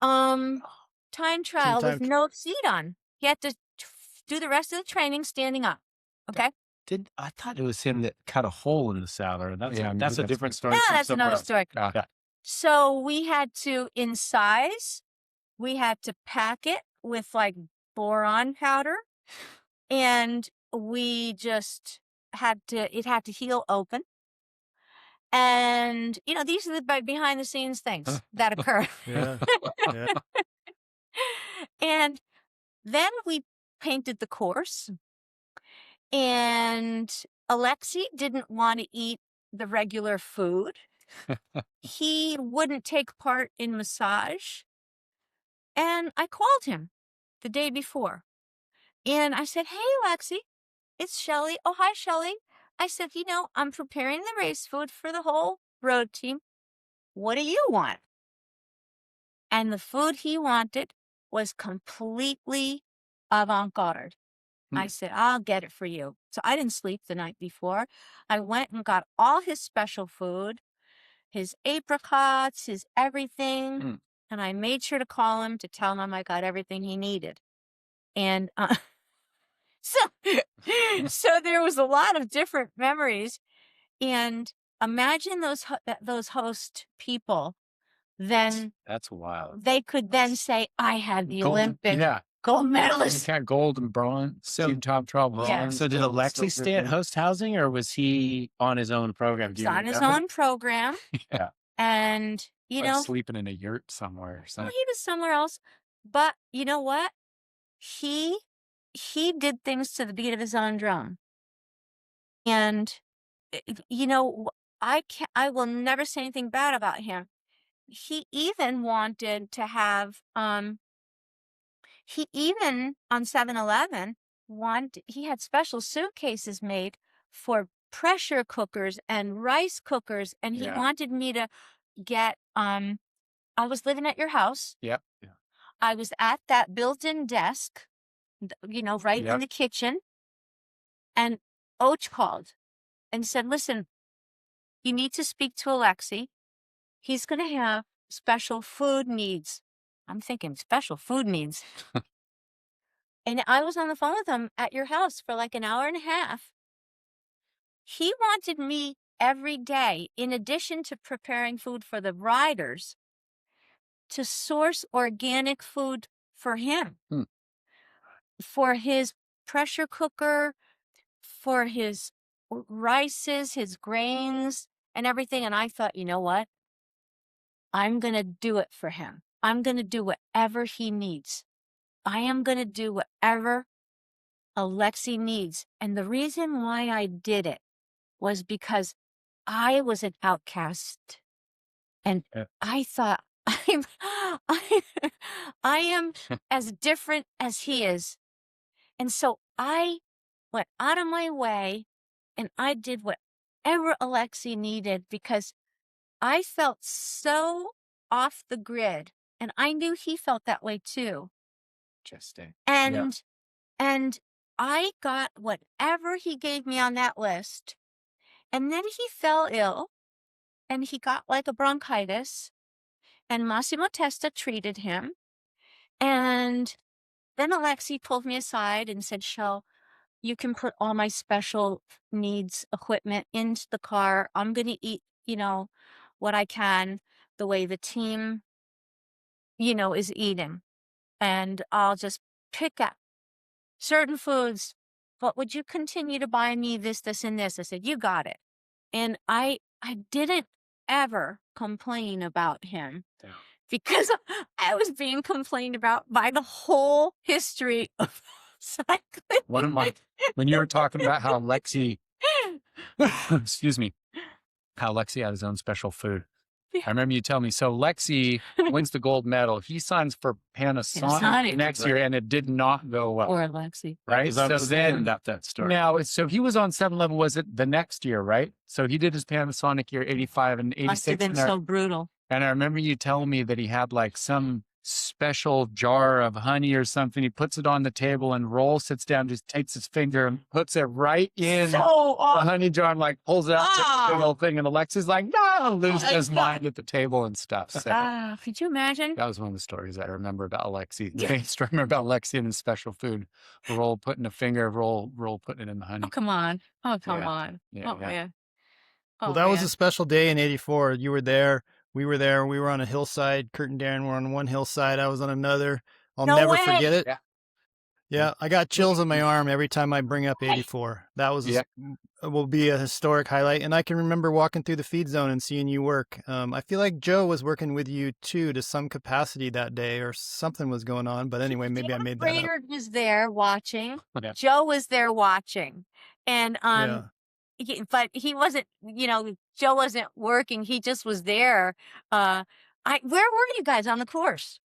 time trial with no seat on. He had to do the rest of the training standing up. Okay. I thought it was him that cut a hole in the saddle. That's a different story. No, from that's somewhere another else. story. Yeah. So we had to, in size, we had to pack it with like boron powder, and we just it had to heal open. And, you know, these are the behind the scenes things that occur. Yeah. Yeah. And then we painted the course, and Alexi didn't want to eat the regular food. He wouldn't take part in massage. And I called him the day before. And I said, hey, Alexi, it's Shelley. Oh, hi, Shelley. I said, you know, I'm preparing the race food for the whole road team. What do you want? And the food he wanted was completely avant-garde. I said, I'll get it for you. So I didn't sleep the night before. I went and got all his special food, his apricots, his everything. And I made sure to call him to tell him I got everything he needed. And so there was a lot of different memories. And imagine those host people. Then That's wild. they could then say, I had the Olympic gold medalist. Got gold and bronze. Team top 12 bronze. Yeah. So did Alexi stay at host housing, or was he on his own program? He's on his own program. Yeah. And, you know, sleeping in a yurt somewhere or well, something. he was somewhere else. But you know what? He did things to the beat of his own drum. And, you know, I will never say anything bad about him. He even wanted to have, he even on 7-Eleven he had special suitcases made for pressure cookers and rice cookers. And he wanted me to get, I was living at your house. Yep. Yeah. I was at that built-in desk, you know, right in the kitchen. And Och called and said, listen, you need to speak to Alexi. He's going to have special food needs. I'm thinking special food needs. And I was on the phone with him at your house for like an hour and a half. He wanted me every day, in addition to preparing food for the riders, to source organic food for him, for his pressure cooker, for his rices, his grains, and everything. And I thought, you know what? I'm going to do it for him. I'm going to do whatever he needs. I am going to do whatever Alexi needs. And the reason why I did it was because I was an outcast. And I thought, I am as different as he is. And so I went out of my way and I did whatever Alexi needed, because I felt so off the grid, and I knew he felt that way too. Interesting. And I got whatever he gave me on that list. And then he fell ill and he got like a bronchitis, and Massimo Testa treated him. And then Alexi pulled me aside and said, Shell, you can put all my special needs equipment into the car. I'm going to eat, you know, what I can the way the team, you know, is eating. And I'll just pick up certain foods. But would you continue to buy me this, and this? I said, you got it. And I didn't ever complain about him, because I was being complained about by the whole history of cycling. One of my, when you were talking about how Alexi, excuse me, how Alexi had his own special food. I remember you telling me. So Lexi wins the gold medal. He signs for Panasonic next year, and it did not go well. Or Alexi. Right. So then that story. now, so he was on 7-Level. Was it the next year? Right. So he did his Panasonic year 85 and 86. Must have been so brutal. And I remember you telling me that he had like some special jar of honey or something. He puts it on the table and Roll sits down, just takes his finger and puts it right in the honey jar and like pulls it out the whole thing. And Alexi's like, no, losing his mind at the table and stuff. So could you imagine? that was one of the stories I remember about Alexi. I remember about Alexi and his special food. Roll putting a finger, Roll putting it in the honey. Oh, come on. Oh, come on. Yeah, Oh, man. Oh, Well, that was man. a special day in '84. You were there. We were there. We were on a hillside. Kurt and Darren were on one hillside. I was on another. I'll No never way. forget it. Yeah. Yeah, I got chills on my arm every time I bring up '84. That was will be a historic highlight. And I can remember walking through the feed zone and seeing you work. I feel like Joe was working with you too to some capacity that day, or something was going on. But anyway, maybe I made that up. Brainerd was there watching. Yeah. Wjoe was there watching, and Yeah. but he wasn't. Wjoe wasn't working. He just was there. Where were you guys on the course?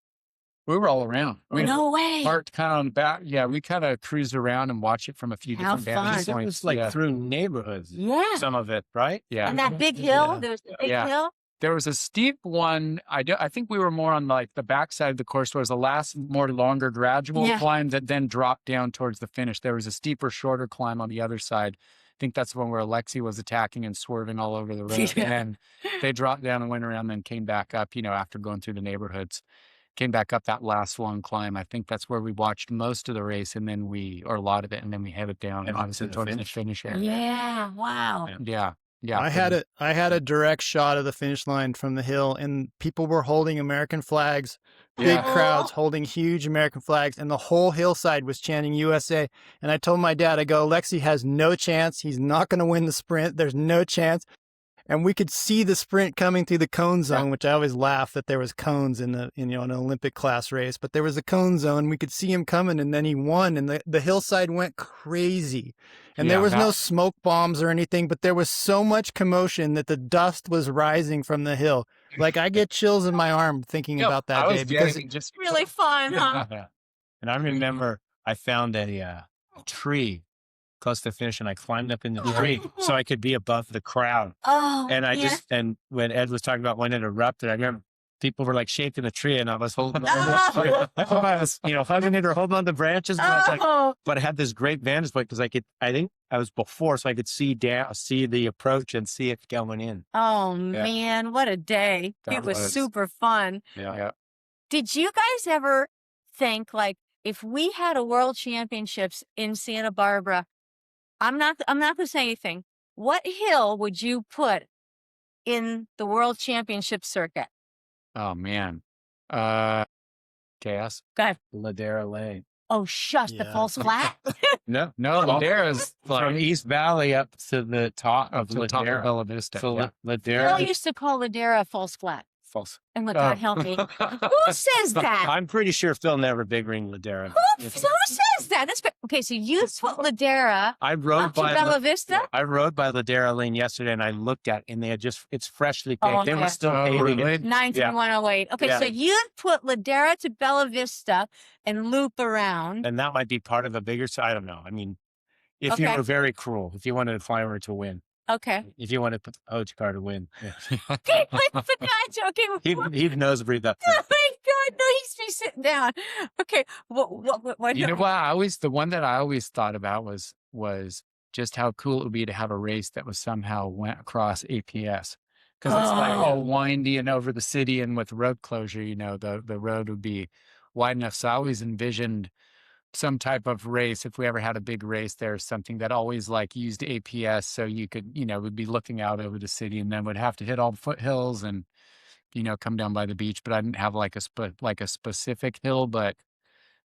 We were all around. We No way. parked kind of on the back. Yeah, we kind of cruised around and watched it from a few How different vantage fun. It points. was like through neighborhoods. Yeah. Some of it, right? Yeah. And that big hill. Yeah. There was the big Yeah. hill. There was a steep one. I think we were more on like the backside of the course. Where it was the last more longer gradual climb that then dropped down towards the finish. There was a steeper, shorter climb on the other side. I think that's the one where Alexi was attacking and swerving all over the road. Yeah. And then they dropped down and went around, then came back up, after going through the neighborhoods. Came back up that last long climb. I think that's where we watched most of the race, and then or a lot of it, and then we headed down And obviously to the towards the finish. finish area. Yeah. Wow. Yeah. I had a direct shot of the finish line from the hill, and people were holding American flags, big crowds holding huge American flags, and the whole hillside was chanting USA. And I told my dad, I go, Alexi has no chance. He's not going to win the sprint. There's no chance. And we could see the sprint coming through the cone zone, which I always laugh that there was cones in an Olympic class race, but there was a cone zone. We could see him coming, and then he won, and the hillside went crazy. And there was no smoke bombs or anything, but there was so much commotion that the dust was rising from the hill. Like, I get chills in my arm thinking about that day because just Really fun, huh? Yeah. And I remember I found a tree close to the finish, and I climbed up in the tree so I could be above the crowd. Oh. And yeah. and when Ed was talking about when it erupted, I remember people were like shaking the tree, and I was holding Oh. I was, hugging it or holding on the branches. But, I was like, Oh. but I had this great vantage point because I think I was before, so I could see the approach and see it going in. Oh, man, what a day. That It was was. super fun. Yeah. Did you guys ever think, like, if we had a world championships in Santa Barbara, I'm not going to say anything. What hill would you put in the world championship circuit? Oh man. Gas. Go ahead. Ladera Lane. Oh, shush, the Yeah. false flat. No, Ladera's from East Valley up to the top of to the top of Ladera. Bella Vista. So yeah. Ladera. Phil used to call Ladera false flat. False. And let God help me. Who says that? I'm pretty sure Phil never big ring Ladera. Who says that? Okay, so you put Ladera I up rode to by Bella Vista? I rode by Ladera Lane yesterday, and I looked at it, and they had it's freshly paved. Oh, They were okay. still Oh, paving really? it. 93108. Okay, Yeah. so you'd put Ladera to Bella Vista and loop around. And that might be part of a bigger I don't know. I mean, if you Okay. were very cruel, if you wanted a climber to win, Okay. if you wanted to put the Hoge car to win, Okay, what's the guy joking? he knows breathe up. Oh my God, no, he's be sitting down. Okay, what You know what? The one that I always thought about was just how cool it would be to have a race that was somehow went across APS. Because it's like all windy and over the city, and with road closure, the road would be wide enough. So I always envisioned some type of race, if we ever had a big race there, something that always like used APS, so you could, would be looking out over the city, and then would have to hit all the foothills and, come down by the beach. But I didn't have like a specific hill, but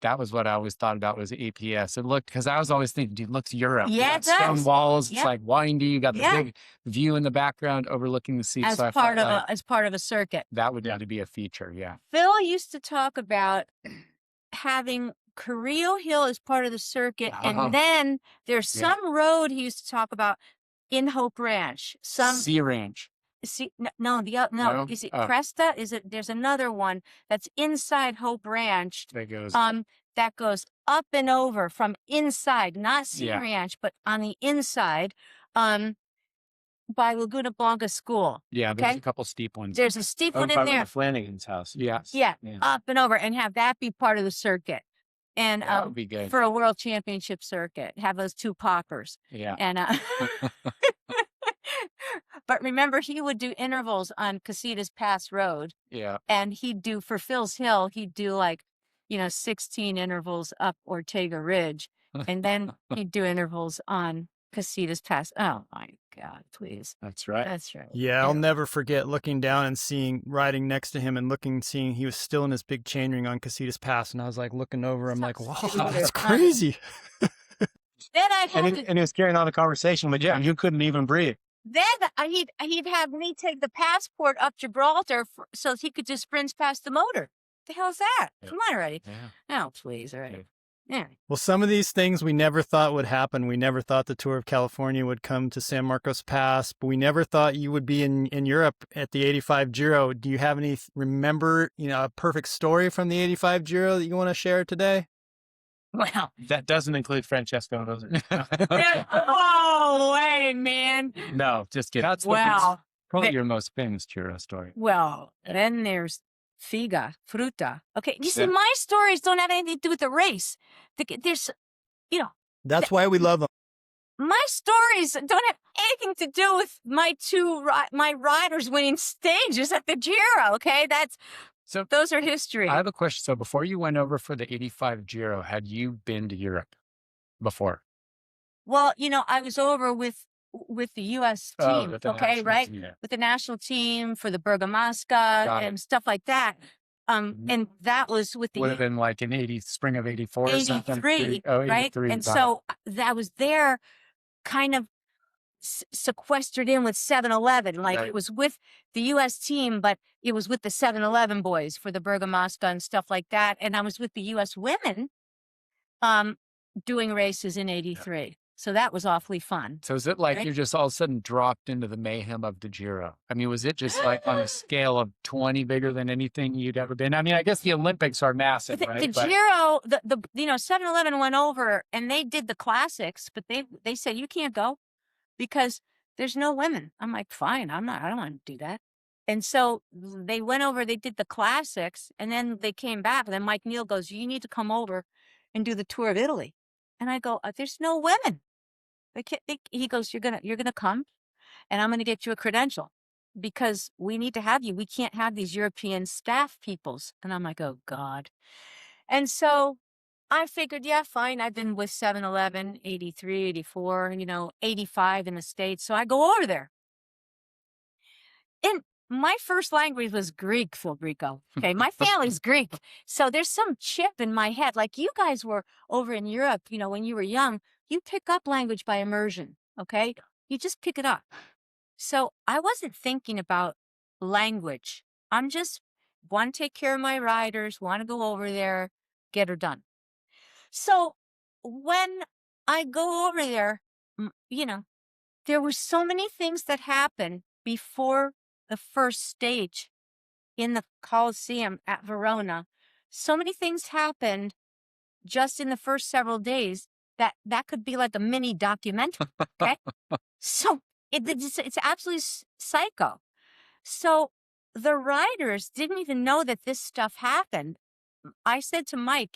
that was what I always thought about was APS. It looked, because I was always thinking, dude, looks Europe. Yeah, You it got stone does. walls. Yeah. It's like windy. You got the Yeah. big view in the background overlooking the sea. as So I part felt of like as part of a circuit. that would need to be a feature. Yeah. Phil used to talk about having Carrillo Hill as part of the circuit, and then there's some road he used to talk about in Hope Ranch. Sea Ranch. See, no, no. No? Is it Oh. Cresta? Is it? There's another one that's inside Hope Ranch. That goes. That goes up and over from inside, not Cedar Ranch, but on the inside, by Laguna Blanca School. Yeah, there's Okay, a couple steep ones. there's a steep one in By there. Flanagan's house. Yeah. Yeah, up and over, and have that be part of the circuit, and That would be good. for a world championship circuit, have those two poppers. Yeah. And but remember, he would do intervals on Casitas Pass Road, Yeah. and he'd do for Phil's Hill, he'd do like, 16 intervals up Ortega Ridge, and then he'd do intervals on Casitas Pass. Oh my God, please. That's right. That's right. Yeah, I'll never forget looking down and riding next to him and seeing he was still in his big chainring on Casitas Pass. And I was like looking over, I'm like, wow, that's crazy. Then I'd have to, And he was carrying on a conversation with you, and you couldn't even breathe. then he'd have me take the passport up Gibraltar so he could just sprint past the motor. The hell's that? Yeah. Come on already. Yeah. Oh, please. All right. Yeah. Well, some of these things we never thought would happen. We never thought the Tour of California would come to San Marcos Pass, but we never thought you would be in Europe at the 85 Giro. Do you have remember, a perfect story from the 85 Giro that you want to share today? Well, That doesn't include Francesco, does it? oh, hey, man. No, just kidding. That's probably your most famous Giro story. Well, then there's figa, fruta. Okay, you see, Yeah. my stories don't have anything to do with the race. There's, That's why we love them. my stories don't have anything to do with my my riders winning stages at the Giro. Okay, So those are history. I have a question. So before you went over for the 85 Giro, had you been to Europe before? Well, I was over with the U.S. team. with the Okay, national right. team, yeah. With the national team for the Bergamasca Got and stuff like that. And that was with the Would have been like in spring of 84 or something. 83, Oh, right? 83, And got it. so that was there kind of sequestered in with 7-Eleven. Like Right. it was with the U.S. team, but it was with the 7-Eleven boys for the Bergamasca and stuff like that. And I was with the U.S. women doing races in 83. So that was awfully fun. So is it like Right? you're just all of a sudden dropped into the mayhem of the Giro? I mean, was it just like on a scale of 20 bigger than anything you'd ever been? I mean, I guess the Olympics are massive, The right? Giro, the 7-Eleven went over and they did the classics, but they said, you can't go because there's no women. I'm like, fine, I don't want to do that. And so they went over, they did the classics, and then they came back. And then Mike Neal goes, you need to come over and do the Tour of Italy. And I go, there's no women. He goes, you're gonna come, and I'm gonna get you a credential because we need to have you. We can't have these European staff peoples. And I'm like, oh God. And so I figured, yeah, fine. I've been with 7-Eleven, 83, 84, 85 in the States. So I go over there. And my first language was Greek, Fulbrico. Okay, my family's Greek. So there's some chip in my head. Like you guys were over in Europe, when you were young, you pick up language by immersion, okay? You just pick it up. So I wasn't thinking about language. I'm just want to take care of my riders, want to go over there, get her done. So when I go over there, there were so many things that happened before the first stage in the Coliseum at Verona. So many things happened just in the first several days that could be like a mini documentary. Okay. So it's absolutely psycho. So the riders didn't even know that this stuff happened. I said to Mike,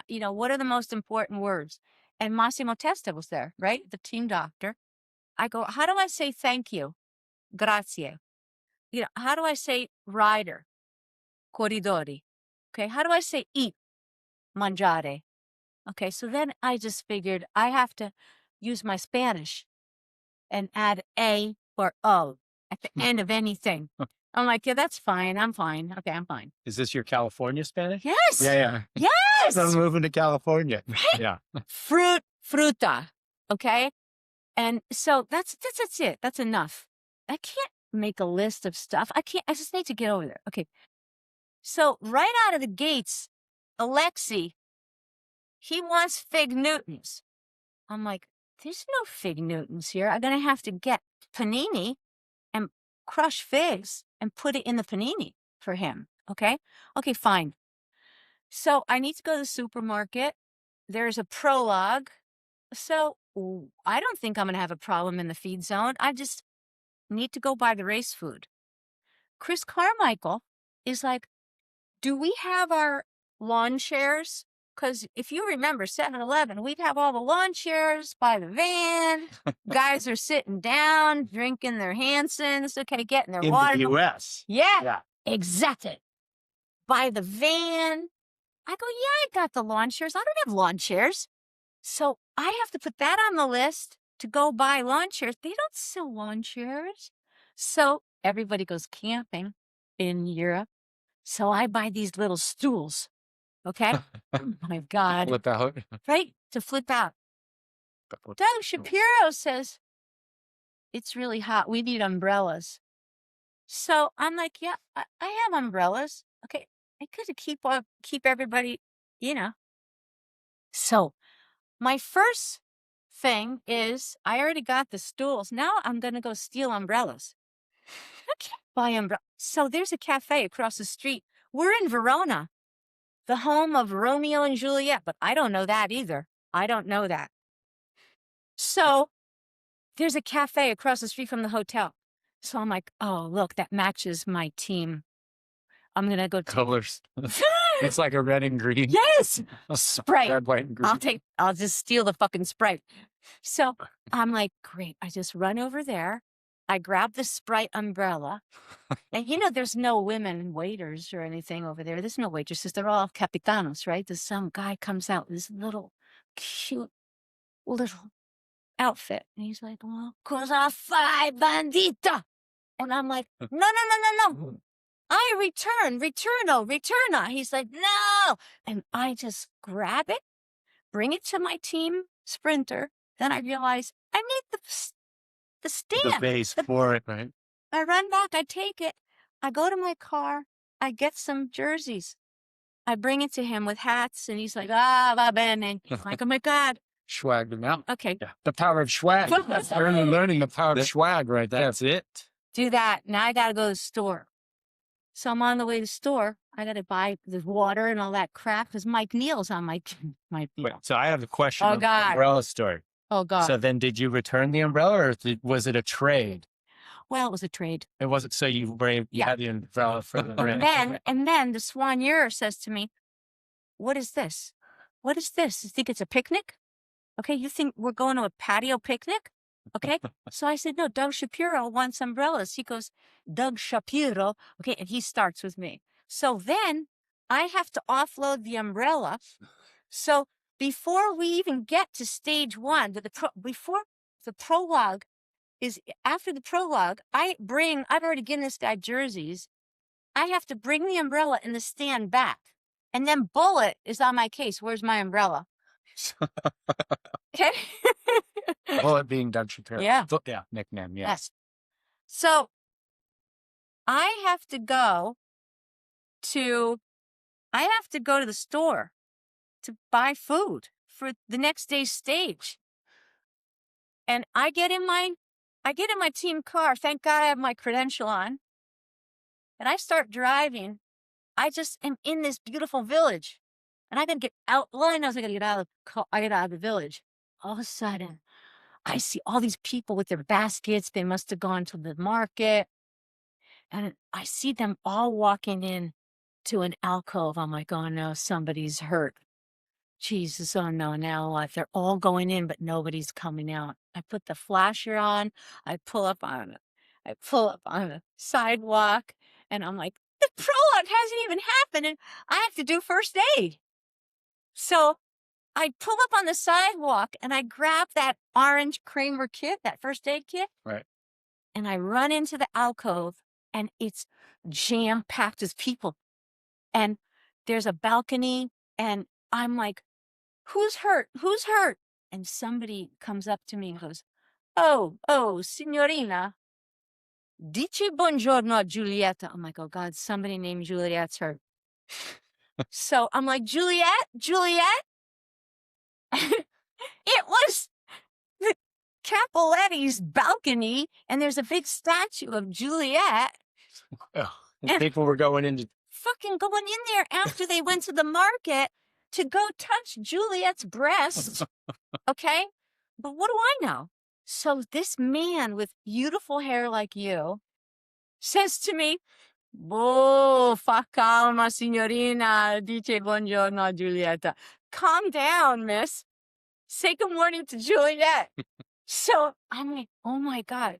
what are the most important words? And Massimo Testa was there, right? The team doctor. I go, how do I say thank you? Grazie. How do I say rider? Corridori. Okay. How do I say eat? Mangiare. Okay. So then I just figured I have to use my Spanish and add A or O at the end of anything. I'm like, yeah, that's fine. I'm fine. Okay, I'm fine. Is this your California Spanish? Yes. Yeah. Yes. I'm moving to California. Right? Yeah. Fruta. Okay. And so that's it. That's enough. I can't make a list of stuff. I just need to get over there. Okay. So right out of the gates, Alexi, he wants fig Newtons. I'm like, there's no fig Newtons here. I'm going to have to get panini and crush figs and put it in the panini for him. Okay. Okay, fine. So I need to go to the supermarket. There's a prologue. So I don't think I'm going to have a problem in the feed zone. I just need to go buy the race food. Chris Carmichael is like, do we have our lawn chairs? Because if you remember 7-Eleven, we'd have all the lawn chairs by the van. Guys are sitting down, drinking their Hansons, okay, getting their In water. the U.S. Yeah, exactly. By the van. I go, yeah, I got the lawn chairs. I don't have lawn chairs. So I have to put that on the list to go buy lawn chairs. They don't sell lawn chairs. So everybody goes camping in Europe. So I buy these little stools. Okay. Oh my God. Flip out. Right? To flip out. Doug Shapiro says, it's really hot. We need umbrellas. So I'm like, yeah, I have umbrellas. Okay. I could keep everybody, So my first thing is I already got the stools. Now I'm going to go steal umbrellas. I can't buy umbrellas. So there's a cafe across the street. We're in Verona, the home of Romeo and Juliet, but I don't know that either. I don't know that. So there's a cafe across the street from the hotel. So I'm like, oh, look, that matches my team. I'm going to go Colors. It's like a red and green. Yes. Sprite. Red, white, and green. I'll just steal the fucking Sprite. So I'm like, great. I just run over there. I grab the Sprite umbrella. And there's no women waiters or anything over there. There's no waitresses. They're all capitanos, right? There's some guy comes out with this little cute little outfit. And he's like, well, cosa fai, bandita? And I'm like, no. I returno. He's like, no. And I just grab it, bring it to my team sprinter. Then I realize I need the stand. The base for it, right? I run back, I take it. I go to my car. I get some jerseys. I bring it to him with hats. And he's like, va bene. I'm like, oh my God. Swag them out. Okay. Yeah. The power of swag. You're learning the power of swag right there. That's it. Do that. Now I got to go to the store. So I'm on the way to the store. I got to buy the water and all that crap because Mike Neal's on my Wait, so I have a question. Oh, on the God. umbrella story. Oh, God. So then did you return the umbrella or was it a trade? Well, it was a trade. It wasn't. So you had the umbrella for the brand. And then the soigneur says to me, what is this? What is this? You think it's a picnic? Okay, you think we're going to a patio picnic? Okay. So I said, no, Doug Shapiro wants umbrellas. He goes, Doug Shapiro. Okay. And he starts with me. So then I have to offload the umbrella. So before we even get to stage one, before the prologue after the prologue, I've already given this guy jerseys. I have to bring the umbrella and the stand back. And then Bullet is on my case. Where's my umbrella? Okay. Bullet being Doug Shapiro. Yeah. Yeah. Nickname. Yeah. Yes. So I have to go to the store to buy food for the next day's stage. And I get in my team car. Thank God I have my credential on. And I start driving. I just am in this beautiful village. And I got to get out. All I know is I got to get out of the village. All of a sudden, I see all these people with their baskets. They must have gone to the market. And I see them all walking in to an alcove. I'm like, oh no, somebody's hurt. Jesus, oh no, now what? They're all going in, but nobody's coming out. I put the flasher on. I pull up on a sidewalk, and I'm like, the prologue hasn't even happened, and I have to do first aid. So I pull up on the sidewalk, and I grab that orange Kramer kit, that first aid kit. Right. And I run into the alcove, and it's jam-packed with people. And there's a balcony, and I'm like, who's hurt? Who's hurt? And somebody comes up to me and goes, oh, signorina, dici buongiorno a Giulietta. I'm like, oh God, somebody named Juliet's hurt. So I'm like, Juliet? It was the Cappelletti's balcony, and there's a big statue of Juliet. And people were going into fucking going in there after they went to the market to go touch Juliet's breast. Okay? But what do I know? So this man with beautiful hair like you says to me, "Oh, fa calma, signorina, dice buongiorno a Giulietta." Calm down, miss. Say good morning to Juliet. So I'm like, oh my God.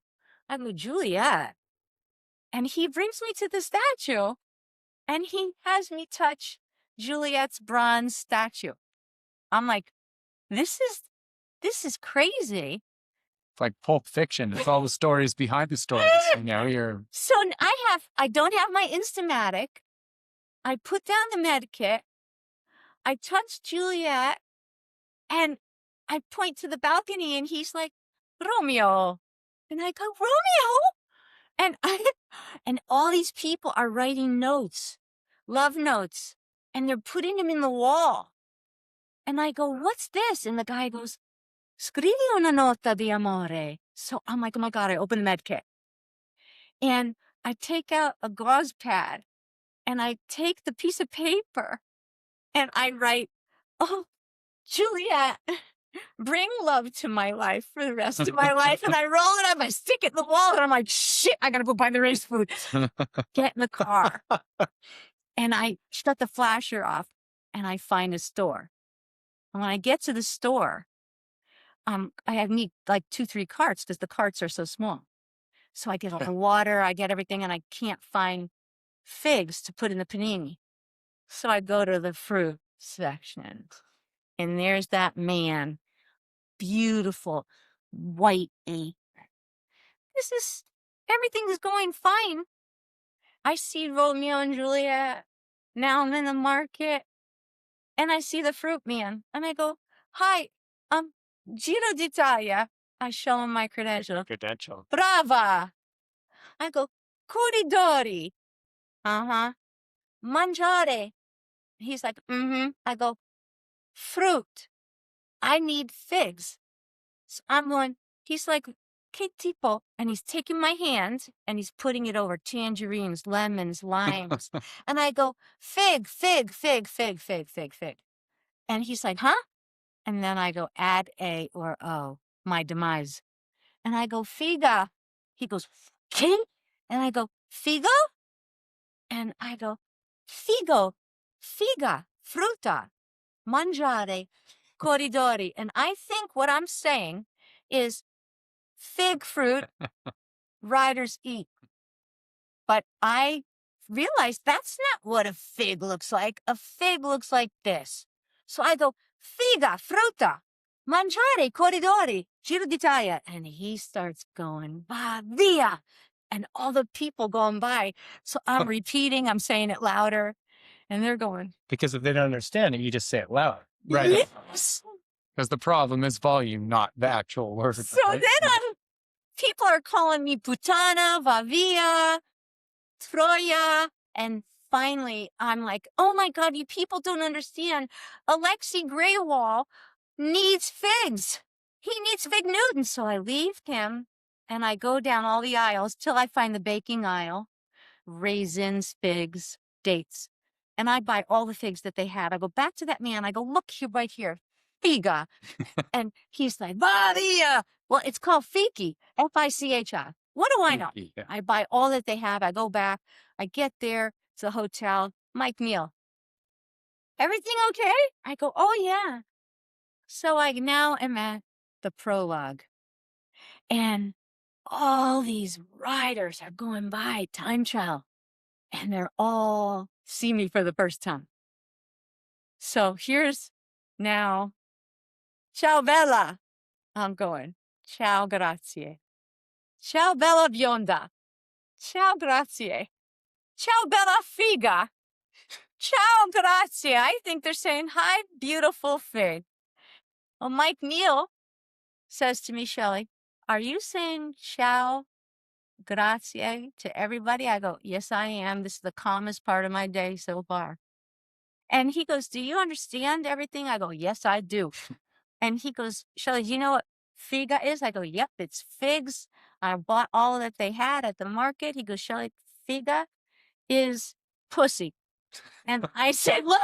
I go, Juliet. And he brings me to the statue and he has me touch Juliet's bronze statue. I'm like, this is crazy. It's like Pulp Fiction. It's all the stories behind the stories. You know, you're So I don't have my Instamatic. I put down the med kit. I touch Juliet and I point to the balcony and he's like, Romeo. And I go, Romeo. And all these people are writing notes, love notes, and they're putting them in the wall. And I go, what's this? And the guy goes, scrivi una nota di amore. So I'm like, oh my God, I open the med kit. And I take out a gauze pad and I take the piece of paper and I write, oh, Juliet, bring love to my life for the rest of my life. And I roll it up, I stick it in the wall, and I'm like, shit, I gotta go buy the race food. Get in the car. And I shut the flasher off and I find a store. And when I get to the store, I need like 2-3 carts because the carts are so small. So I get all the water, I get everything, and I can't find figs to put in the panini. So I go to the fruit section. And there's that man, beautiful white apron. Everything is going fine. I see Romeo and Juliet. Now I'm in the market and I see the fruit man and I go, hi, Giro d'Italia. I show him my credential. Brava. I go, corridori. Mangiare. He's like, I go, fruit. I need figs. So I'm going, he's like, che tipo? And he's taking my hand and he's putting it over tangerines, lemons, limes. And I go, fig. And he's like, huh? And then I go, add A or O, my demise. And I go, figa. He goes, che? And I go, figo? And I go, figo, figa, fruta, mangiare, corridori. And I think what I'm saying is fig fruit, riders eat. But I realized that's not what a fig looks like. A fig looks like this. So I go, figa, fruta, mangiare, corridori, Giro d'Italia. And he starts going, va via. And all the people going by. So I'm repeating, I'm saying it louder. And they're going. Because if they don't understand it, you just say it loud. right. Yes. Because the problem is volume, not the actual word. So right? then people are calling me putana, va via, Troya. And finally, I'm like, oh my God, you people don't understand. Alexi Grewal needs figs. He needs fig Newtons. So I leave him and I go down all the aisles till I find the baking aisle. Raisins, figs, dates. And I buy all the figs that they had. I go back to that man. I go, look here, right here, figa. And he's like, Vadia. Well, it's called fiki, F-I-C-H-I. What do I know? Yeah. I buy all that they have. I go back. I get there to the hotel. Mike Neal, everything okay? I go, oh, yeah. So I now am at the prologue. And all these riders are going by, time trial. And they're all see me for the first time. So here's now, ciao bella. I'm going, ciao grazie. Ciao bella bionda. Ciao grazie. Ciao bella figa. Ciao grazie. I think they're saying, hi, beautiful fig. Well, Mike Neal says to me, Shelley, are you saying ciao grazie to everybody? I go, yes, I am. This is the calmest part of my day so far. And he goes, do you understand everything? I go, yes, I do. And he goes, Shelley, do you know what figa is? I go, yep, it's figs. I bought all that they had at the market. He goes, Shelley, figa is pussy. And I said, look.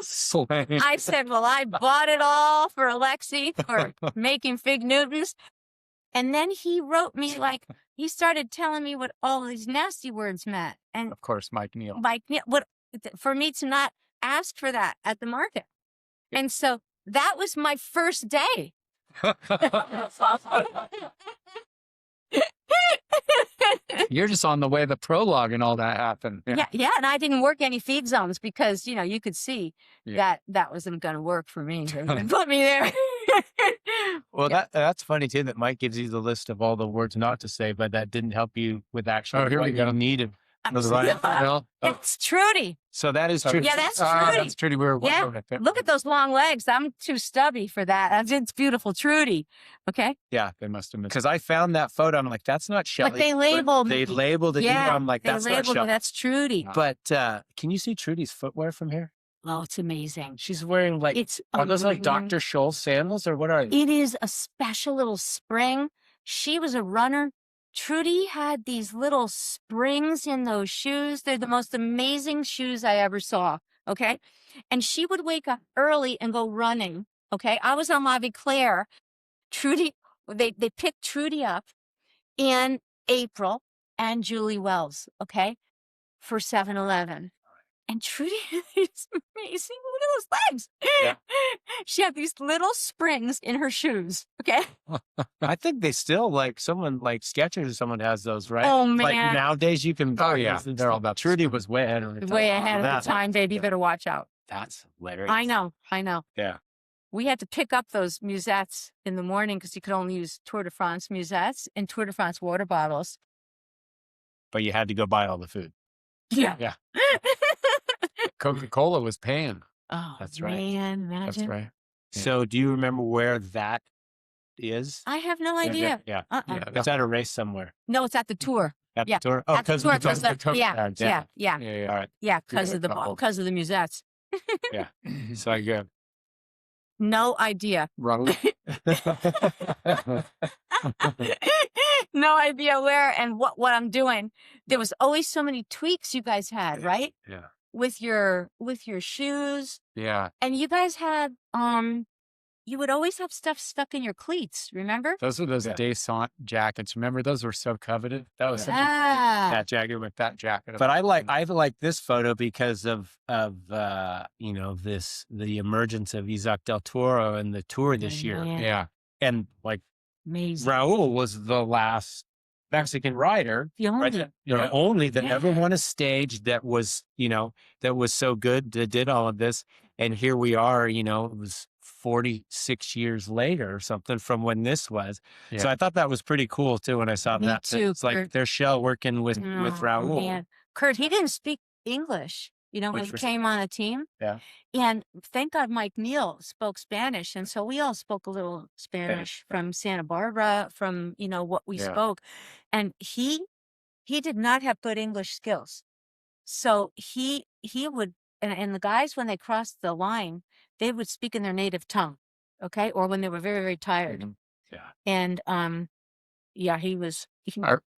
So I said, well, I bought it all for Alexi for making fig Newtons. And then he wrote me like, he started telling me what all these nasty words meant. And Of course, Mike Neal. what for me to not ask for that at the market. And so that was my first day. You're just on the way the prologue and all that happened. Yeah. And I didn't work any feed zones because, you could see that wasn't going to work for me. They wouldn't put me there. Well, that's funny too, that Mike gives you the list of all the words not to say, but that didn't help you with actually here what we go. you needed. It's Trudy. So that is true. Yeah, that's Trudy. That's Trudy. We were Yeah. wondering if it- Look at those long legs. I'm too stubby for that. It's beautiful. Trudy. Okay. Yeah. They must have missed. Because I found that photo. I'm like, that's not Shelley. But they labeled They me. labeled it. Yeah. I'm like, They that's not labeled me. Shelley. That's Trudy. But can you see Trudy's footwear from here? Oh, it's amazing. She's wearing like, It's are those like amazing. Dr. Scholl's sandals or what are they? It is a special little spring. She was a runner. Trudy had these little springs in those shoes. They're the most amazing shoes I ever saw. Okay. And she would wake up early and go running. Okay. I was on La Claire. Trudy, they picked Trudy up in April and Julie Wells. Okay. For 7-Eleven. And Trudy had these amazing, look at those legs. Yeah. She had these little springs in her shoes. Okay. I think they still like someone like Skechers or someone has those, right? Oh, Like man. nowadays you can. Oh, yeah. They're all about Trudy was way ahead of her time. Way ahead of That- the time, baby. You better watch out. That's hilarious. I know. Yeah. We had to pick up those musettes in the morning because you could only use Tour de France musettes and Tour de France water bottles. But you had to go buy all the food. Yeah. Yeah. Coca-Cola was paying. Oh, That's right. man, That's imagine. right. Yeah. So do you remember where that is? I have no idea. Yeah. Uh-uh. Yeah. It's at a race somewhere. No, it's at the tour. At Yeah. the tour? Oh, At the because tour, of the 'cause the Coke yeah, bags, yeah, yeah. yeah, All right. yeah, because of the couple. because of the musettes. Yeah. So I go. No idea. Raul. No idea where and what I'm doing. There was always so many tweaks you guys had, right? Yeah. With your shoes. Yeah. And you guys had you would always have stuff stuck in your cleats, remember? Those were those Yeah. Descent jackets. Remember, those were so coveted. That was such a Ah. That jacket with that jacket. But I like this photo because of the emergence of Isaac Del Toro and the tour this year. man. Yeah. And like Amazing. Raul was the last Mexican rider, The only- right? Yeah. Only that Yeah. ever won a stage that was, that was so good that did all of this. And here we are, it was 46 years later or something from when this was. Yeah. So I thought that was pretty cool too when I saw Me that. too, It's like Kurt. their Shell working with Oh, Raul. man. Kurt, he didn't speak English, when Which he was- came on a team. Yeah. And thank God Mike Neal spoke Spanish. And so we all spoke a little Spanish from Santa Barbara, from, what we Yeah. spoke. And he did not have good English skills. So he would, and the guys, when they crossed the line, they would speak in their native tongue. Okay. Or when they were very, very tired. Mhm. Yeah. And,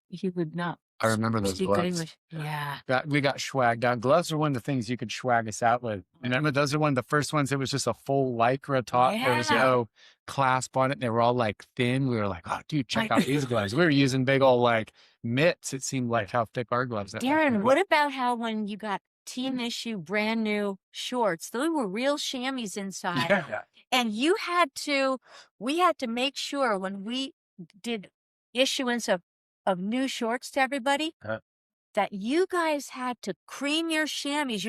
he would not I remember those speak good gloves. English. Yeah. We got swagged out. Gloves are one of the things you could swag us out with. And remember, those are one of the first ones. It was just a full Lycra top. There was Yeah. no clasp on it. They were all like thin. We were like, oh, dude, check out these gloves. We were using big old like mitts. It seemed like how thick our gloves are. Darren, what about how when you got team issue brand new shorts, those were real chamois inside. Yeah. And we had to make sure when we did issuance of new shorts to everybody, that you guys had to cream your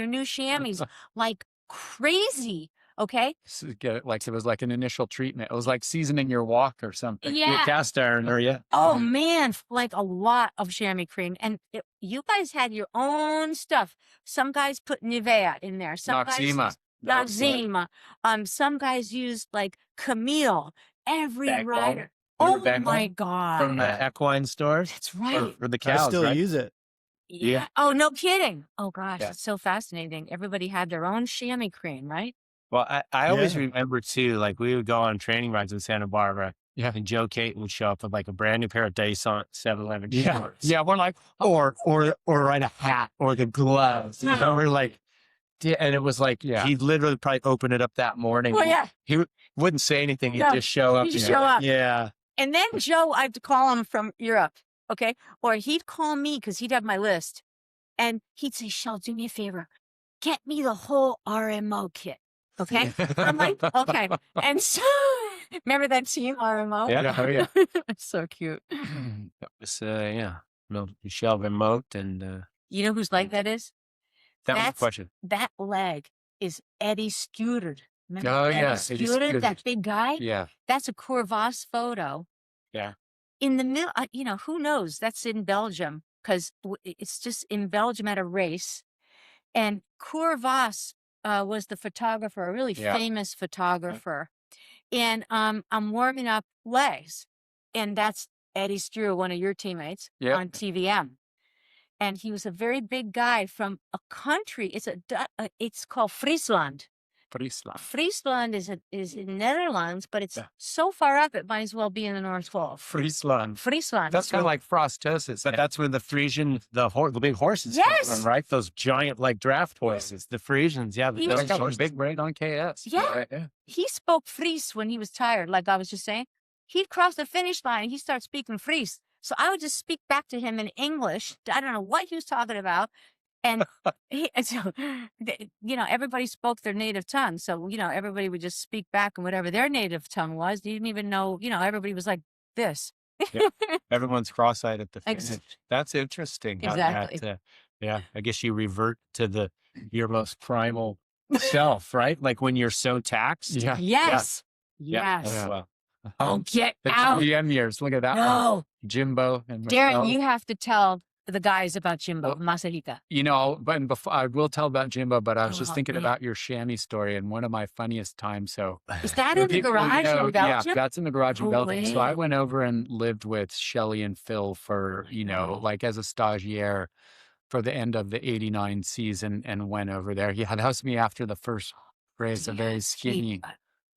new chamois like crazy. Okay. So get it like it was like an initial treatment. It was like seasoning your walk or something. Your Yeah. cast iron, or yeah. Oh man, like a lot of chamois cream. And you guys had your own stuff. Some guys put Nivea in there. Some Noxzema. guys Noxzema. Some guys used like Camille. Every Backbone. rider. Remember Oh Backbone? my God. From the equine stores. That's right. For the I cows, still right? use it. Yeah. Oh, no kidding. Oh gosh, Yeah. it's so fascinating. Everybody had their own chamois cream, right? Well, I always Yeah. remember too, like we would go on training rides in Santa Barbara. Yeah. And Joe Caton would show up with like a brand new pair of Descent 711 Yeah. shorts. Yeah. We're like, or right, a hat or the gloves. You know, we're like, yeah, and it was like, he'd literally probably open it up that morning. Oh, yeah. He wouldn't say anything. He'd No, just show up. he'd just show up. Yeah. And then Joe, I have to call him from Europe, okay? Or he'd call me because he'd have my list. And he'd say, Shell, do me a favor. Get me the whole RMO kit, okay? I'm like, okay. And so, remember that scene, RMO? Yeah. Oh, yeah. So cute. That was, Michelle Vermont and You know whose leg that is? that was the question. That leg is Eddie Scooter. Remember Oh, Eddie yeah. Scooter, that big guy? Yeah. That's a Corvas photo. Yeah. In the middle, who knows? That's in Belgium because it's just in Belgium at a race. And Corvas was the photographer, a really famous photographer. And I'm warming up legs. And that's Eddie Screw, one of your teammates on TVM. And he was a very big guy from a country. It's called Friesland. Friesland is in Netherlands, but it's so far up it might as well be in the North Pole. Friesland. That's where like frostosis. But that's where the Friesian, the big horses come from, right? Those giant like draft horses, the Friesians. Yeah. He was got a big braid on KS. Yeah. He spoke Fries when he was tired, like I was just saying. He'd cross the finish line and he'd start speaking Fries. So I would just speak back to him in English. I don't know what he was talking about. And everybody spoke their native tongue. So, everybody would just speak back in whatever their native tongue was. You didn't even know, everybody was like this. Everyone's cross-eyed at the finish. Exactly. That's interesting. Exactly. I guess you revert to your most primal self, right? Like when you're so taxed. Yeah. Yes. Yeah. Yes. Well, Oh, get The out. TVM years. Look at that one. No. Jimbo and Darren, Michelle. you have to tell the guys about Jimbo, Masahika. But before I will tell about Jimbo, but I was just thinking man. about your chamois story and one of my funniest times. So Is that in the garage in Belgium? Yeah, that's in the garage in No Belgium. way. So I went over and lived with Shelley and Phil for, like as a stagiaire for the end of the 89 season and went over there. He had housed me after the first race, a very skinny,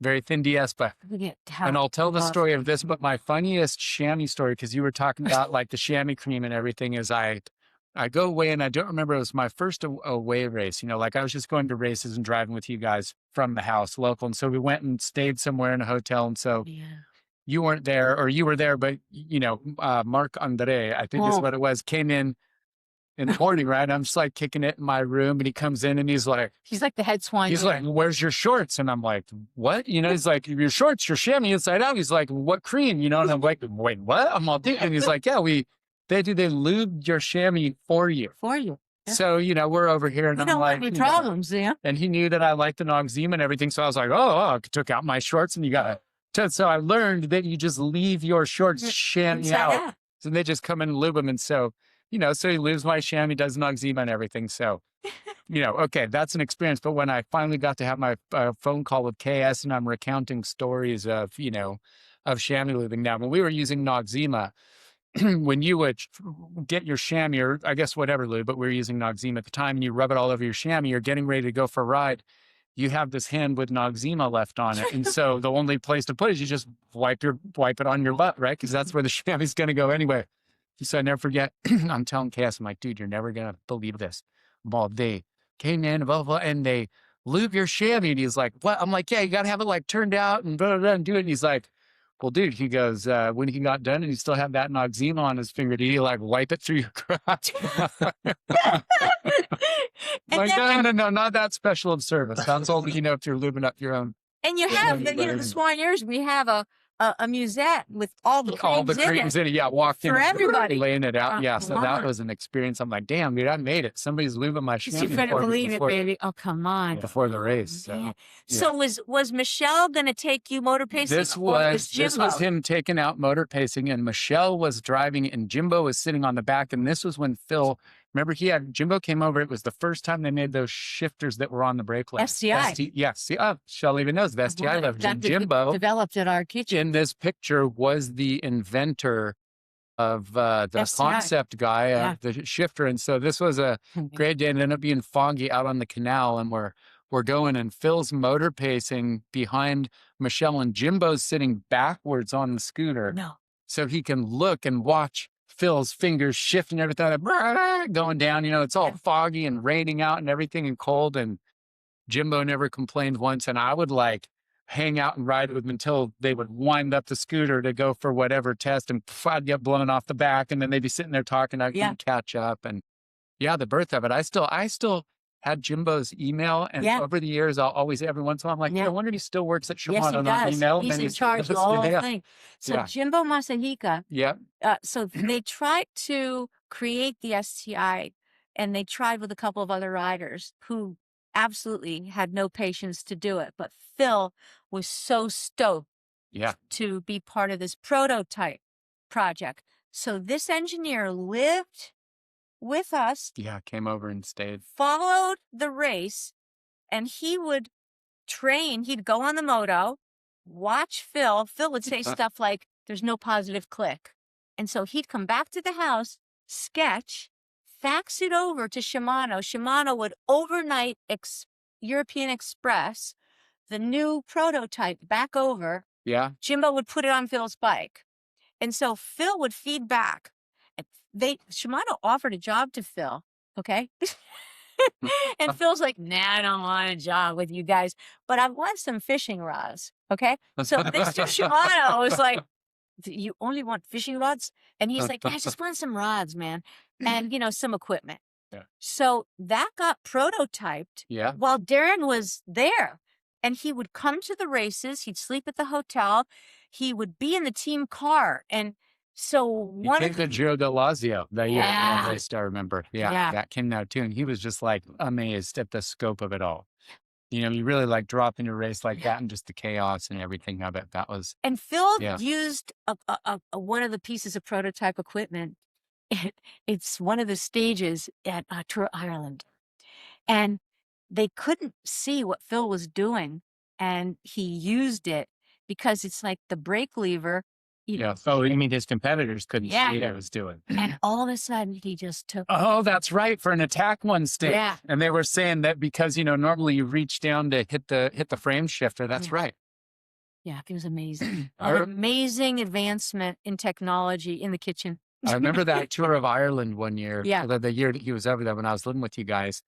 very thin DS, but and I'll tell the story of this, but my funniest chamois story, because you were talking about like the chamois cream and everything, is I go away and I don't remember, it was my first away race, like I was just going to races and driving with you guys from the house local. And so we went and stayed somewhere in a hotel. And so you weren't there, or you were there, but Marc Andre, I think is what it was, came in the morning, right? I'm just like kicking it in my room and he comes in and he's like the head swine. He's like, where's your shorts? And I'm like, what? He's like, your shorts, your chamois inside out. He's like, what cream? And I'm like, wait, what? I'm all, and he's like, yeah, they lube your chamois for you. Yeah. So, we're over here and you I'm don't like, want any problems, and he knew that I liked the Noxzema and everything. So I was like, I took out my shorts and you got it. So I learned that you just leave your shorts chamois out. So they just come and lube them. And so, so he lubes my chamois, does Noxzema and everything. So, okay, that's an experience. But when I finally got to have my phone call with KS and I'm recounting stories of, of chamois lubing. Now, when we were using Noxzema, when you would get your chamois, or I guess whatever lube, but we were using Noxzema at the time, and you rub it all over your chamois, you're getting ready to go for a ride, you have this hand with Noxzema left on it. And so the only place to put it is you just wipe it on your butt, right? Because that's where the chamois is going to go anyway. So I never forget, I'm telling KS, I'm like, dude, you're never going to believe this. Well, they came in, blah, blah, blah, and they lube your chamois. And he's like, what? I'm like, yeah, you got to have it like turned out and blah, blah, blah, and do it. And he's like, well, dude, he goes, when he got done and he still had that Noxzema on his finger, did he like wipe it through your crotch? Like, no, not that special of service. That's all if you're lubing up your own. And you have the soigneurs, we have a musette with all the creams in it. Yeah, walked in for everybody, laying it out. Yeah, so that was an experience. I'm like, damn, dude, I made it. Somebody's lubing my chamois. You couldn't believe it, baby. Oh, come on. Before the race. So was Michelle going to take you motor pacing? This was him taking out motor pacing, and Michelle was driving, and Jimbo was sitting on the back. And this was when Phil. Remember, Jimbo came over. It was the first time they made those shifters that were on the brake light. STI. Yes. Shelley even knows the STI levers. And Jimbo developed at our kitchen. In this picture was the inventor of the STI. concept guy of the shifter. And so this was a great day. It ended up being foggy out on the canal, and we're we're going and Phil's motor pacing behind Michelle and Jimbo's sitting backwards on the scooter. No. So he can look and watch Phil's fingers shifting everything going down. You know, it's all foggy and raining out and everything and cold. And Jimbo never complained once. And I would like hang out and ride with them until they would wind up the scooter to go for whatever test. And I'd get blown off the back. And then they'd be sitting there talking. I couldn't catch up. And yeah, the birth of it. I still had Jimbo's email, and over the years, I'll always, every once in a while, I'm like, I wonder if he still works at Shimano. Yes, he does. Email. He's in charge of the whole thing. So Jimbo Masahika, so they tried to create the STI, and they tried with a couple of other riders who absolutely had no patience to do it. But Phil was so stoked to be part of this prototype project. So this engineer lived with us. Yeah, came over and stayed. Followed the race, and he would train. He'd go on the moto, watch Phil. Phil would say stuff like, there's no positive click. And so he'd come back to the house, sketch, fax it over to Shimano. Shimano would overnight European Express the new prototype back over. Yeah. Jimbo would put it on Phil's bike. And so Phil would feed back. Shimano offered a job to Phil, okay? And Phil's like, nah, I don't want a job with you guys, but I want some fishing rods, okay? So Mr. Shimano was like, you only want fishing rods? And he's like, I just want some rods, man. And, you know, some equipment. Yeah. So that got prototyped while Darren was there. And he would come to the races. He'd sleep at the hotel. He would be in the team car. And so one of the Giro de Lazio that year, I still remember. That came out too. And he was just like amazed at the scope of it all. You know, you really like dropping a race like that and just the chaos and everything of it. That was. And Phil used one of the pieces of prototype equipment. It's one of the stages at Tour Ireland. And they couldn't see what Phil was doing. And he used it because it's like the brake lever. Oh, you mean his competitors couldn't see what I was doing. And all of a sudden he just took. Oh, that's right. For an attack one stick. Yeah. And they were saying that because, you know, normally you reach down to hit the frame shifter. That's right. Yeah, it was amazing. Amazing advancement in technology in the kitchen. I remember that tour of Ireland one year. Yeah. The year that he was over there when I was living with you guys.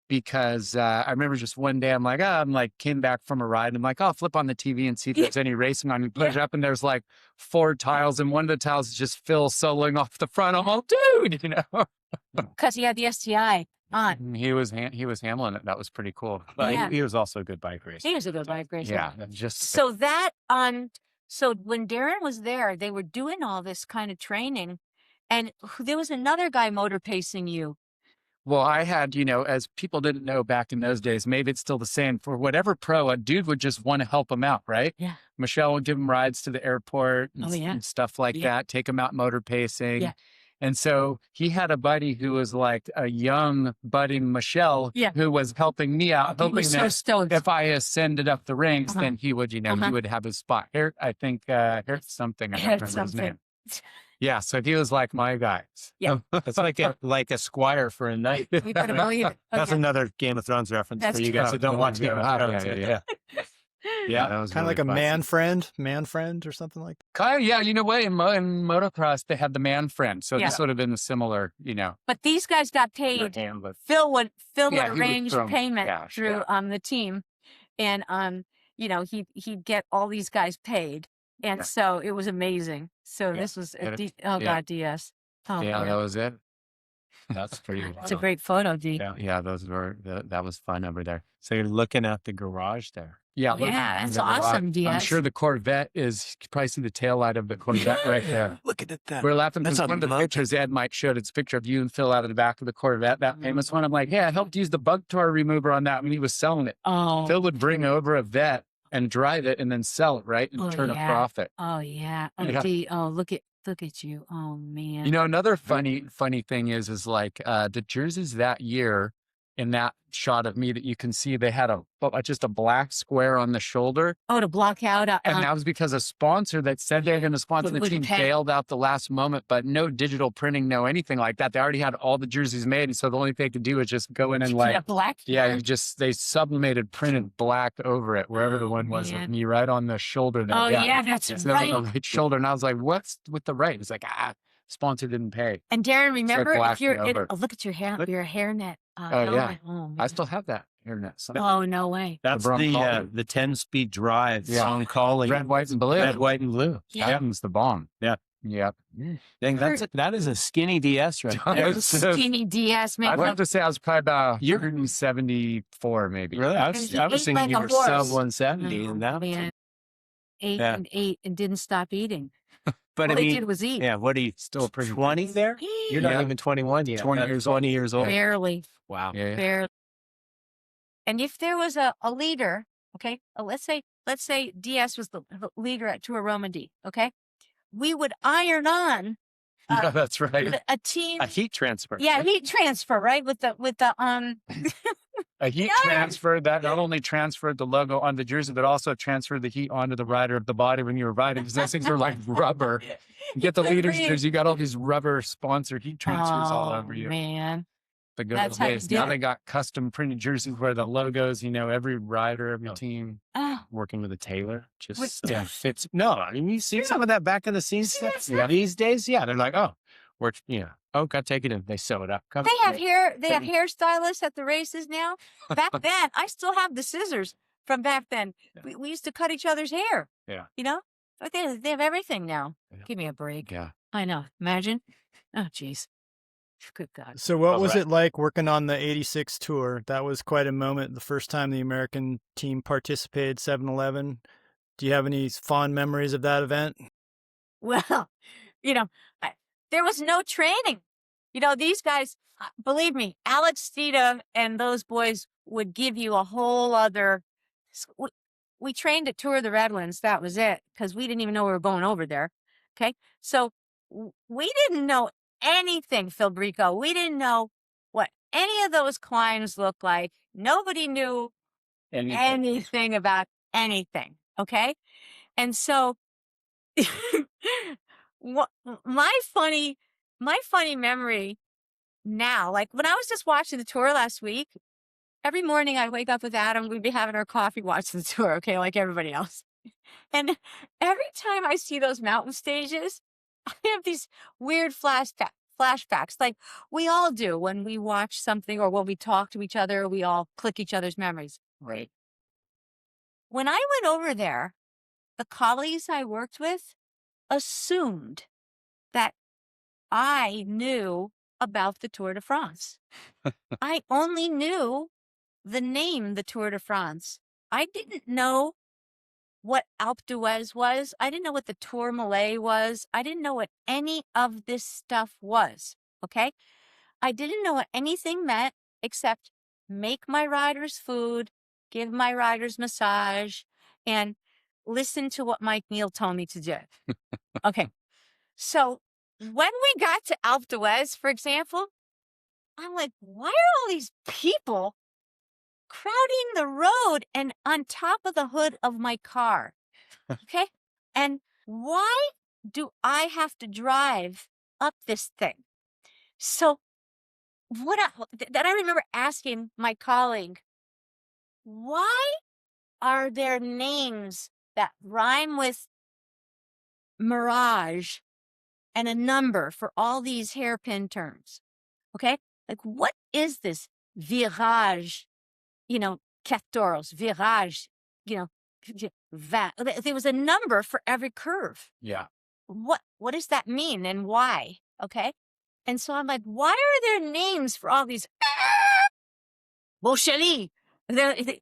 Because I remember just one day I'm like, came back from a ride. And I'm like, I'll flip on the TV and see if there's any racing on. You put it up and there's like 4 tiles. And one of the tiles is just Phil soloing off the front. I'm all, dude, you know. Because he had the STI on. He was handling it. That was pretty cool. But he was also a good bike racer. He was a good bike racer. Yeah. So so when Darren was there, they were doing all this kind of training. And there was another guy motor pacing you. Well, I had, you know, as people didn't know back in those days, maybe it's still the same. For whatever pro, a dude would just want to help him out, right? Yeah. Michelle would give him rides to the airport and stuff like that, take him out motor pacing. Yeah. And so he had a buddy who was like a young budding Michelle who was helping me out, hoping that if I ascended up the ranks, then he would, you know, he would have his spot. Here, I think, here's something. I don't remember his name. Yeah, so he was like my guy. Yeah, it's like a squire for a knight. We better believe it. That's another Game of Thrones reference for you guys who don't watch Game of Thrones. Yeah, that was kind of like a man friend or something like that. Kind of, yeah. You know what? In motocross, they had the man friend, so this would have been a similar, you know. But these guys got paid. Phil would arrange payment through the team, and you know, he'd get all these guys paid. And so it was amazing. So this was, God, DS. Oh, yeah, that was it. That's pretty wild. It's a great photo, D. Yeah, that was fun over there. So you're looking at the garage there. Yeah, that's awesome, DS. I'm sure the Corvette is probably see the taillight of the Corvette right there. Look at that. We're laughing because one of the pictures Ed Mike showed, it's a picture of you and Phil out of the back of the Corvette, that famous one. I'm like, I helped use the bug tar remover on that when he was selling it. Oh. Phil would bring over a Vet and drive it and then sell it, right? And turn a profit. Oh, yeah. Look at you. Oh, man. You know, another funny thing is like the jerseys that year in that shot of me that you can see they had just a black square on the shoulder. Oh, to block out. And that was because a sponsor that said they're going to sponsor the team bailed out the last moment, but no digital printing, no anything like that. They already had all the jerseys made. And so the only thing they could do is just go in and black. Yeah, they sublimated printed black over it, wherever the one was of me right on the shoulder. There. Oh, yeah, that's right. On the right shoulder. And I was like, what's with the right? It's like, sponsor didn't pay. And Darren, remember, if you're, look at your hairnet. Yeah. I still have that hairnet. Oh, no way. That's the 10-speed drive song calling. Red, white, and blue. Red, white, and blue. Yeah. That was the bomb. Yeah. Yeah. Dang, that is a skinny DS right there. Skinny DS, man. I'd have to say I was probably about 174, maybe. Really? I was thinking you were sub 170 and that. Man. Ate and didn't stop eating. But all I mean, they did was eat. Yeah, what are you still pretty 20 there? You're not even 21 yet. 20 years old. Barely. Wow. Yeah. Barely. And if there was a leader, okay, let's say DS was the leader at Tour Romandie, okay, we would iron on. That's right. A team. A heat transfer. Yeah, heat transfer, right? With the A heat transfer that not only transferred the logo on the jersey, but also transferred the heat onto the rider of the body when you were riding, because those things are like rubber. You get the leaders jersey, you got all these rubber sponsored heat transfers all over you. Man. The good old days. Now they got custom printed jerseys where the logos, every rider, every team. Working with a tailor just fits. No, I mean, you see some of that back in the scenes stuff. These days, they're like, gotta take it in. They sew it up. They have hairstylists at the races now. Back then, I still have the scissors from back then. Yeah. We used to cut each other's hair. Yeah. But they have everything now. Yeah. Give me a break. Yeah. I know. Imagine. Oh, geez. Good God. So what was it like working on the 86 tour? That was quite a moment. The first time the American team participated, 7-Eleven. Do you have any fond memories of that event? Well, there was no training. These guys, believe me, Alex and those boys would give you a whole other. We trained at Tour of the Redlands. That was it, because we didn't even know we were going over there. Okay. So we didn't know anything, Phil Brico. We didn't know what any of those climbs looked like. Nobody knew anything about anything. Okay. And so my funny memory now, like when I was just watching the tour last week, every morning I'd wake up with Adam. We'd be having our coffee, watching the tour. Okay. Like everybody else. And every time I see those mountain stages, I have these weird flashbacks, like we all do when we watch something or when we talk to each other, we all click each other's memories. Right. When I went over there, the colleagues I worked with assumed that I knew about the Tour de France. I only knew the name, the Tour de France. I didn't know what Alpe d'Huez was. I didn't know what the Tourmalet was. I didn't know what any of this stuff was, okay? I didn't know what anything meant except make my riders food, give my riders massage, and listen to what Mike Neal told me to do. Okay, so when we got to Alpe d'Huez, for example, I'm like, why are all these people crowding the road and on top of the hood of my car? Okay. And why do I have to drive up this thing? So then I remember asking my colleague, why are there names that rhyme with mirage and a number for all these hairpin terms? Okay. Like, what is this virage? 14, virage, there was a number for every curve. Yeah. What does that mean and why? Okay. And so I'm like, why are there names for all these? Well, Shelley,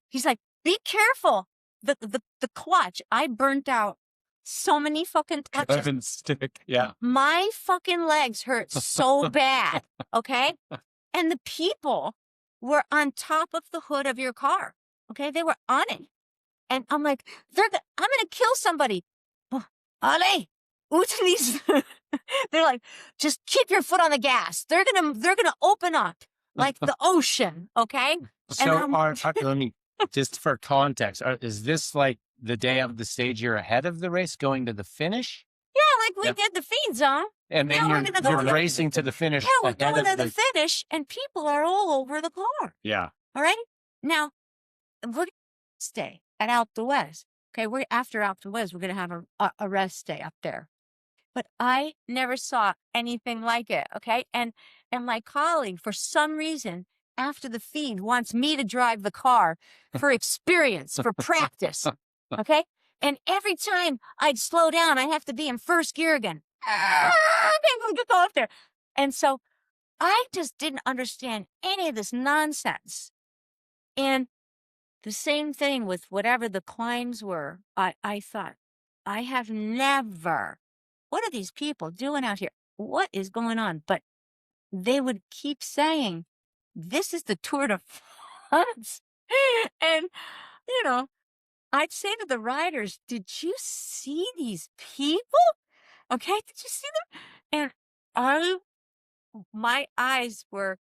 he's like, be careful. The clutch. I burnt out so many fucking clutches. Stick. Yeah. My fucking legs hurt so bad. Okay. And the people were on top of the hood of your car. Okay. They were on it. And I'm like, I'm going to kill somebody. Allez, utilise. They're like, just keep your foot on the gas. They're going to open up. like the ocean. Okay. So, I'm- let me, just for context, is this like the day of the stage you're ahead of the race going to the finish? Yeah, like we did the feed zone. And then Now we're you're, gonna go you're racing to the finish. Yeah, we're ahead going to of the finish, and people are all over the car. Yeah. All right. Now, we're going to stay at Alpe d'Huez. Okay. We're after Alpe d'Huez, we're going to have a rest day up there. But I never saw anything like it. Okay. And my colleague, for some reason, after the feed, wants me to drive the car for experience, for practice. Okay. And every time I'd slow down, I have to be in first gear again. Go up there. And so I just didn't understand any of this nonsense. And the same thing with whatever the climbs were. I thought, I have never, what are these people doing out here? What is going on? But they would keep saying, this is the Tour de France. And, you know, I'd say to the riders, did you see these people? Okay, did you see them? And my eyes were,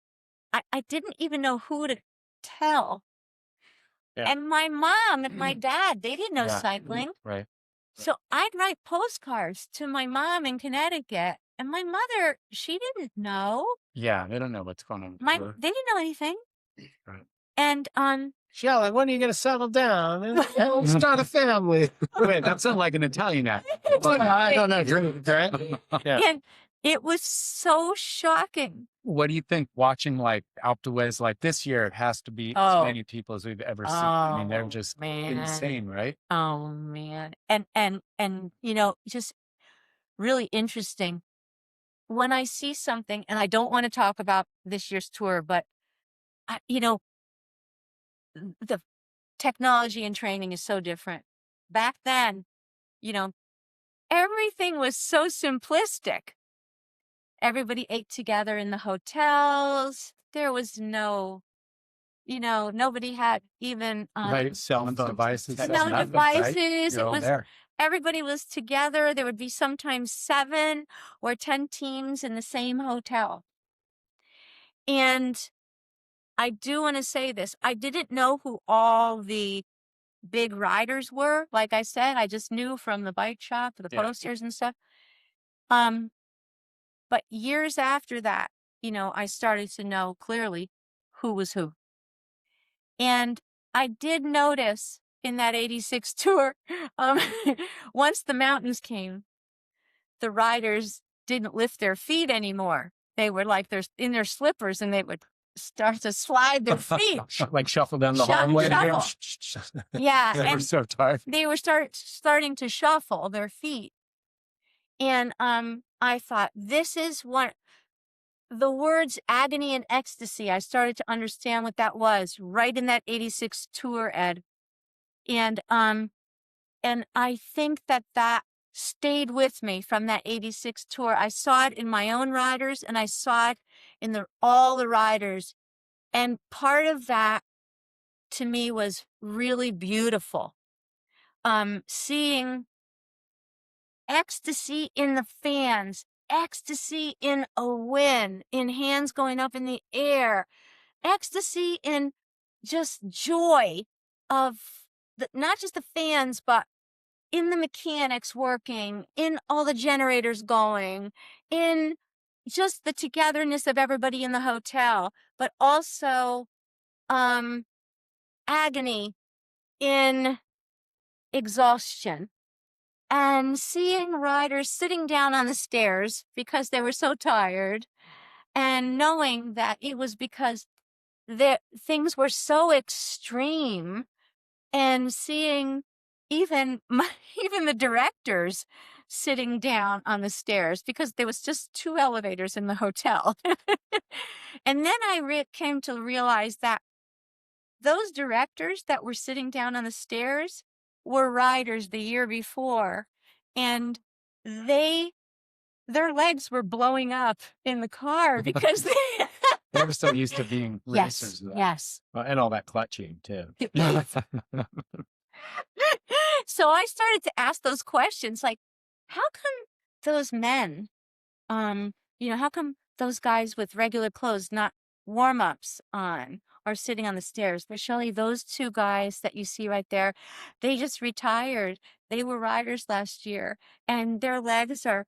I didn't even know who to tell. Yeah. And my mom and my dad, they didn't know Yeah. cycling. Right. So I'd write postcards to my mom in Connecticut. And my mother, she didn't know. Yeah, they don't know what's going on. They didn't know anything. Right. And Shelley, when are you going to settle down and start a family? Wait, that sounds like an Italian act. I don't know. Right? Yeah. and it was so shocking. What do you think watching like Alpe d'Huez like this year? It has to be Oh. as many people as we've ever seen. I mean, they're Oh, just man. insane, right? Oh man. And you know, just really interesting. When I see something, and I don't want to talk about this year's tour, but you know, the technology and training is so different. Back then, you know, everything was so simplistic. Everybody ate together in the hotels. There was no, you know, nobody had even Right. Cell devices. cell nothing, right? devices. You're It all was there. everybody was together. There would be sometimes 7 or 10 teams in the same hotel. And I do want to say this. I didn't know who all the big riders were. Like I said, I just knew from the bike shop, the Yeah. posters and stuff. But years after that, you know, I started to know clearly who was who. And I did notice in that 86 tour, once the mountains came, the riders didn't lift their feet anymore. They were like they're in their slippers and they would start to slide their feet. Like shuffle down the Shuffle. hallway. Yeah. They were And so tired. they were starting to shuffle their feet. And I thought, this is what the words agony and ecstasy, I started to understand what that was right in that 86 tour, Ed. And I think that stayed with me from that 86 tour. I saw it in my own riders and I saw it in all the riders. And part of that to me was really beautiful. Seeing ecstasy in the fans, ecstasy in a win, in hands going up in the air, ecstasy in just joy of not just the fans, but in the mechanics working, in all the generators going, in just the togetherness of everybody in the hotel, but also agony in exhaustion. And seeing riders sitting down on the stairs because they were so tired, and knowing that it was because things were so extreme, and seeing even the directors sitting down on the stairs because there was just 2 elevators in the hotel. And then I came to realize that those directors that were sitting down on the stairs were riders the year before, and their legs were blowing up in the car because They were so used to being racers. yes. And all that clutching too. So I started to ask those questions, like, how come those men, how come those guys with regular clothes not warm-ups on or sitting on the stairs. But Shelley, those two guys that you see right there, they just retired. They were riders last year, and their legs are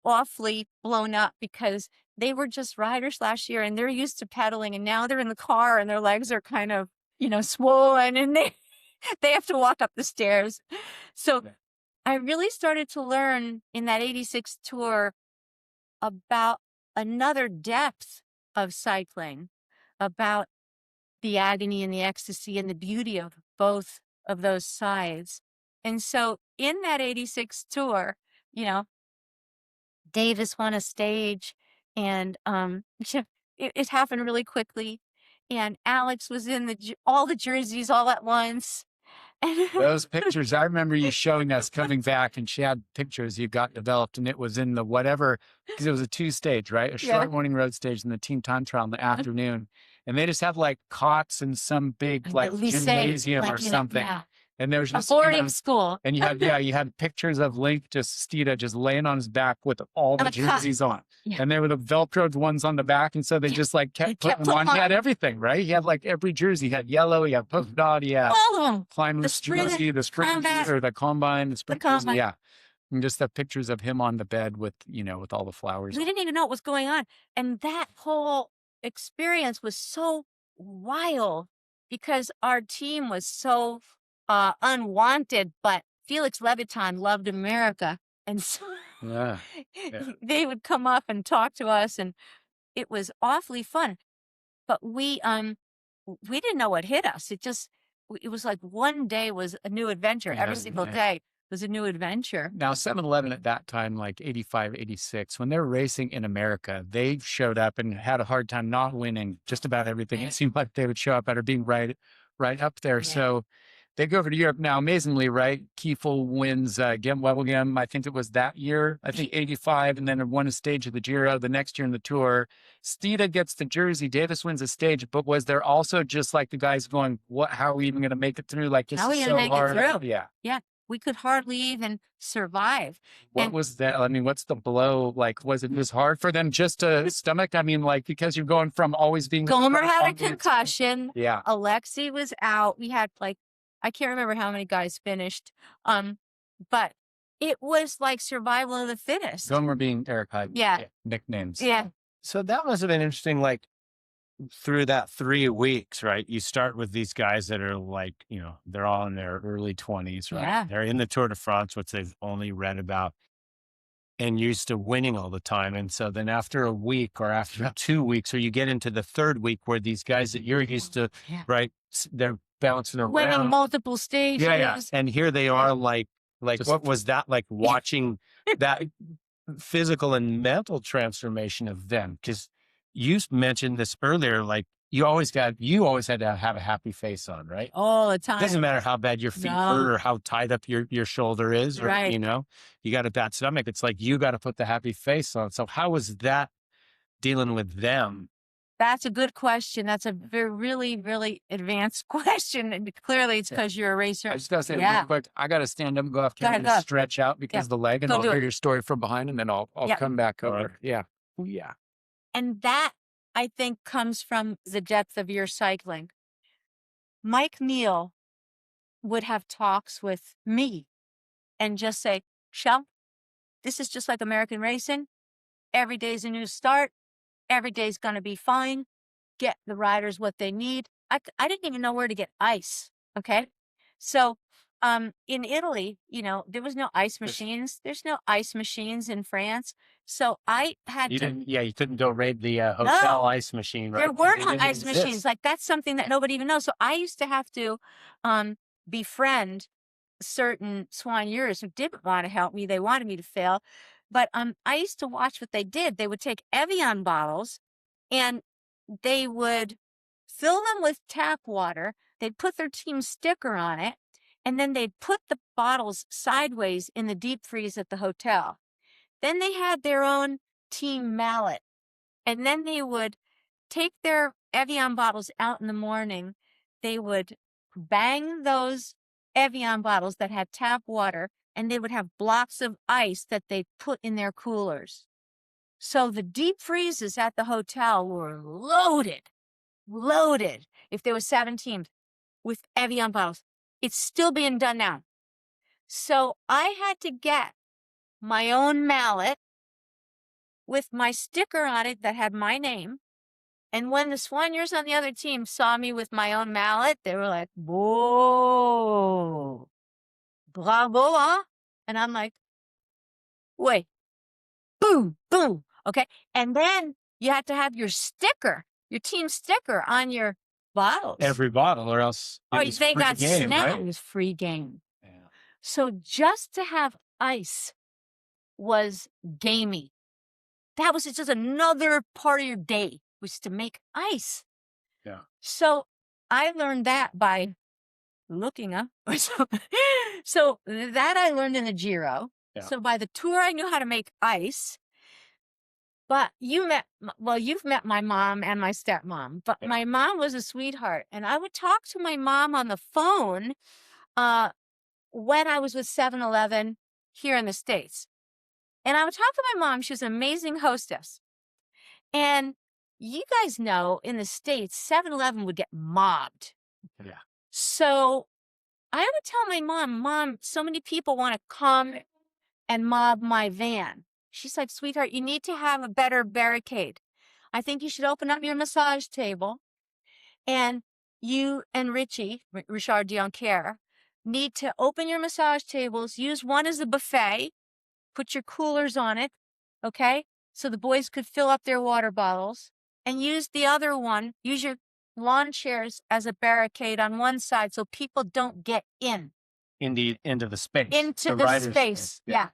awfully blown up because they were just riders last year and they're used to pedaling, and now they're in the car and their legs are kind of, swollen, and they have to walk up the stairs. So I really started to learn in that 86 tour about another depth of cycling, about the agony and the ecstasy and the beauty of both of those sides. And so in that 86 tour, Davis won a stage, and it happened really quickly. And Alex was in all the jerseys all at once. Those pictures, I remember you showing us coming back, and she had pictures you got developed, and it was in the whatever, because it was a 2-stage, right? A short morning road stage and the team time trial in the afternoon. And they just have like cots in some big like gymnasium or something. Yeah. And there was A just boarding school. And you had pictures of Link Steeda just laying on his back with all the jerseys on. Yeah. And there were the Velcroed ones on the back. And so they just like kept putting them on. He had everything, right? He had like every jersey. He had yellow, he had polka dot, he had climbers jersey, the sprint or the combine, the sprint jersey. Yeah. And just the pictures of him on the bed with, with all the flowers. We didn't even know what was going on. And that whole experience was so wild because our team was so unwanted, but Felix Leviton loved America, and so they would come up and talk to us, and it was awfully fun. But we didn't know what hit us. It was like one day was a new adventure. Every single day was a new adventure. Now 7-Eleven at that time, like 85, 86, when they were racing in America, they showed up and had a hard time not winning just about everything. It seemed like they would show up at or being right up there. Yeah. So they go over to Europe now, amazingly, right? Kiefel wins Wevelgem, I think it was that year, I think 85, and then won a stage of the Giro the next year in the Tour. Steeda gets the jersey, Davis wins a stage, but was there also just like the guys going, how are we even going to make it through? Like, this is so hard. Yeah. Yeah. We could hardly even survive. What was that? I mean, what's the blow? Like, was it just hard for them just to stomach? I mean, like, because you're going from always being... Gomer had a concussion. Yeah. Alexi was out. We had I can't remember how many guys finished, but it was like survival of the fittest. Gomer being Eric Hyde. Yeah. Nicknames. Yeah. So that must have been interesting, like, through that 3 weeks, right? You start with these guys that are like, they're all in their early 20s, right? Yeah. They're in the Tour de France, which they've only read about, and used to winning all the time. And so then after a week or after 2 weeks, or you get into the third week where these guys that you're used to, right, they're bouncing around. Winning multiple stages. Yeah. And here they are like what was that like watching that physical and mental transformation of them? Because you mentioned this earlier, like you always had to have a happy face on, right? All the time. It doesn't matter how bad your feet hurt or how tied up your shoulder is, or, right. You got a bad stomach. It's like, you got to put the happy face on. So how was that dealing with them? That's a good question. That's a really, really advanced question. And clearly it's because you're a racer. I just got to say real quick, I got to stand up and go off camera and stretch out because of the leg, and I'll hear your story from behind, and then I'll come back over. Right. Yeah. Yeah. And that, I think, comes from the depth of your cycling. Mike Neal would have talks with me and just say, Shell, this is just like American racing. Every day's a new start. Every day's going to be fine. Get the riders what they need. I didn't even know where to get ice. Okay. So in Italy, there was no ice machines. There's no ice machines in France. So I had you couldn't go raid the hotel ice machine, right? There weren't ice machines. Like, that's something that nobody even knows. So I used to have to befriend certain soigneurs who didn't want to help me. They wanted me to fail. But I used to watch what they did. They would take Evian bottles and they would fill them with tap water. They'd put their team sticker on it, and then they'd put the bottles sideways in the deep freeze at the hotel. Then they had their own team mallet, and then they would take their Evian bottles out in the morning. They would bang those Evian bottles that had tap water, and they would have blocks of ice that they put in their coolers. So the deep freezes at the hotel were loaded loaded, if there was 7 teams, with Evian bottles. It's still being done now. So I had to get my own mallet with my sticker on it that had my name. And when the soigneurs on the other team saw me with my own mallet, they were like, whoa, bravo, huh? And I'm like, wait, boom, boom. Okay. And then you have to have your sticker, your team sticker on your bottles. Every bottle, or else or was they free got game, snapped. right? It was free game. Yeah. So just to have ice was gamey. That was just another part of your day, was to make ice. Yeah. So I learned that by looking up. So that I learned in the Giro. Yeah. So by the tour, I knew how to make ice. But you've met my mom and my stepmom. But Yeah. my mom was a sweetheart. And I would talk to my mom on the phone when I was with 7-Eleven here in the States. And I would talk to my mom. She was an amazing hostess. And you guys know, in the States, 7-Eleven would get mobbed. Yeah. So I would tell my Mom, so many people want to come and mob my van. She's like, sweetheart, you need to have a better barricade. I think you should open up your massage table. And you and Richard Dioncaire, need to open your massage tables, use one as a buffet, put your coolers on it, okay? So the boys could fill up their water bottles, and use the other one, use your lawn chairs as a barricade on one side so people don't get into Into the space. the rider's space. space, yeah. Yeah.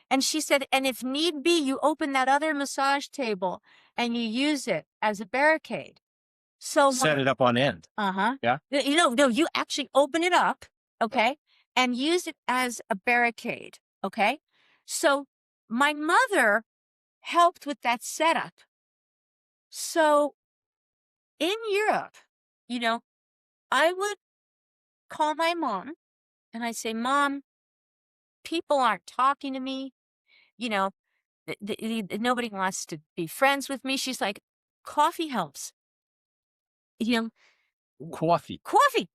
And she said, and if need be, you open that other massage table and you use it as a barricade. So Set it up on end. Yeah. No, you actually open it up, okay, and use it as a barricade, okay? So my mother helped with that setup. So in Europe, I would call my mom and I'd say, Mom, people aren't talking to me. Nobody wants to be friends with me. She's like, coffee helps. Coffee. Coffee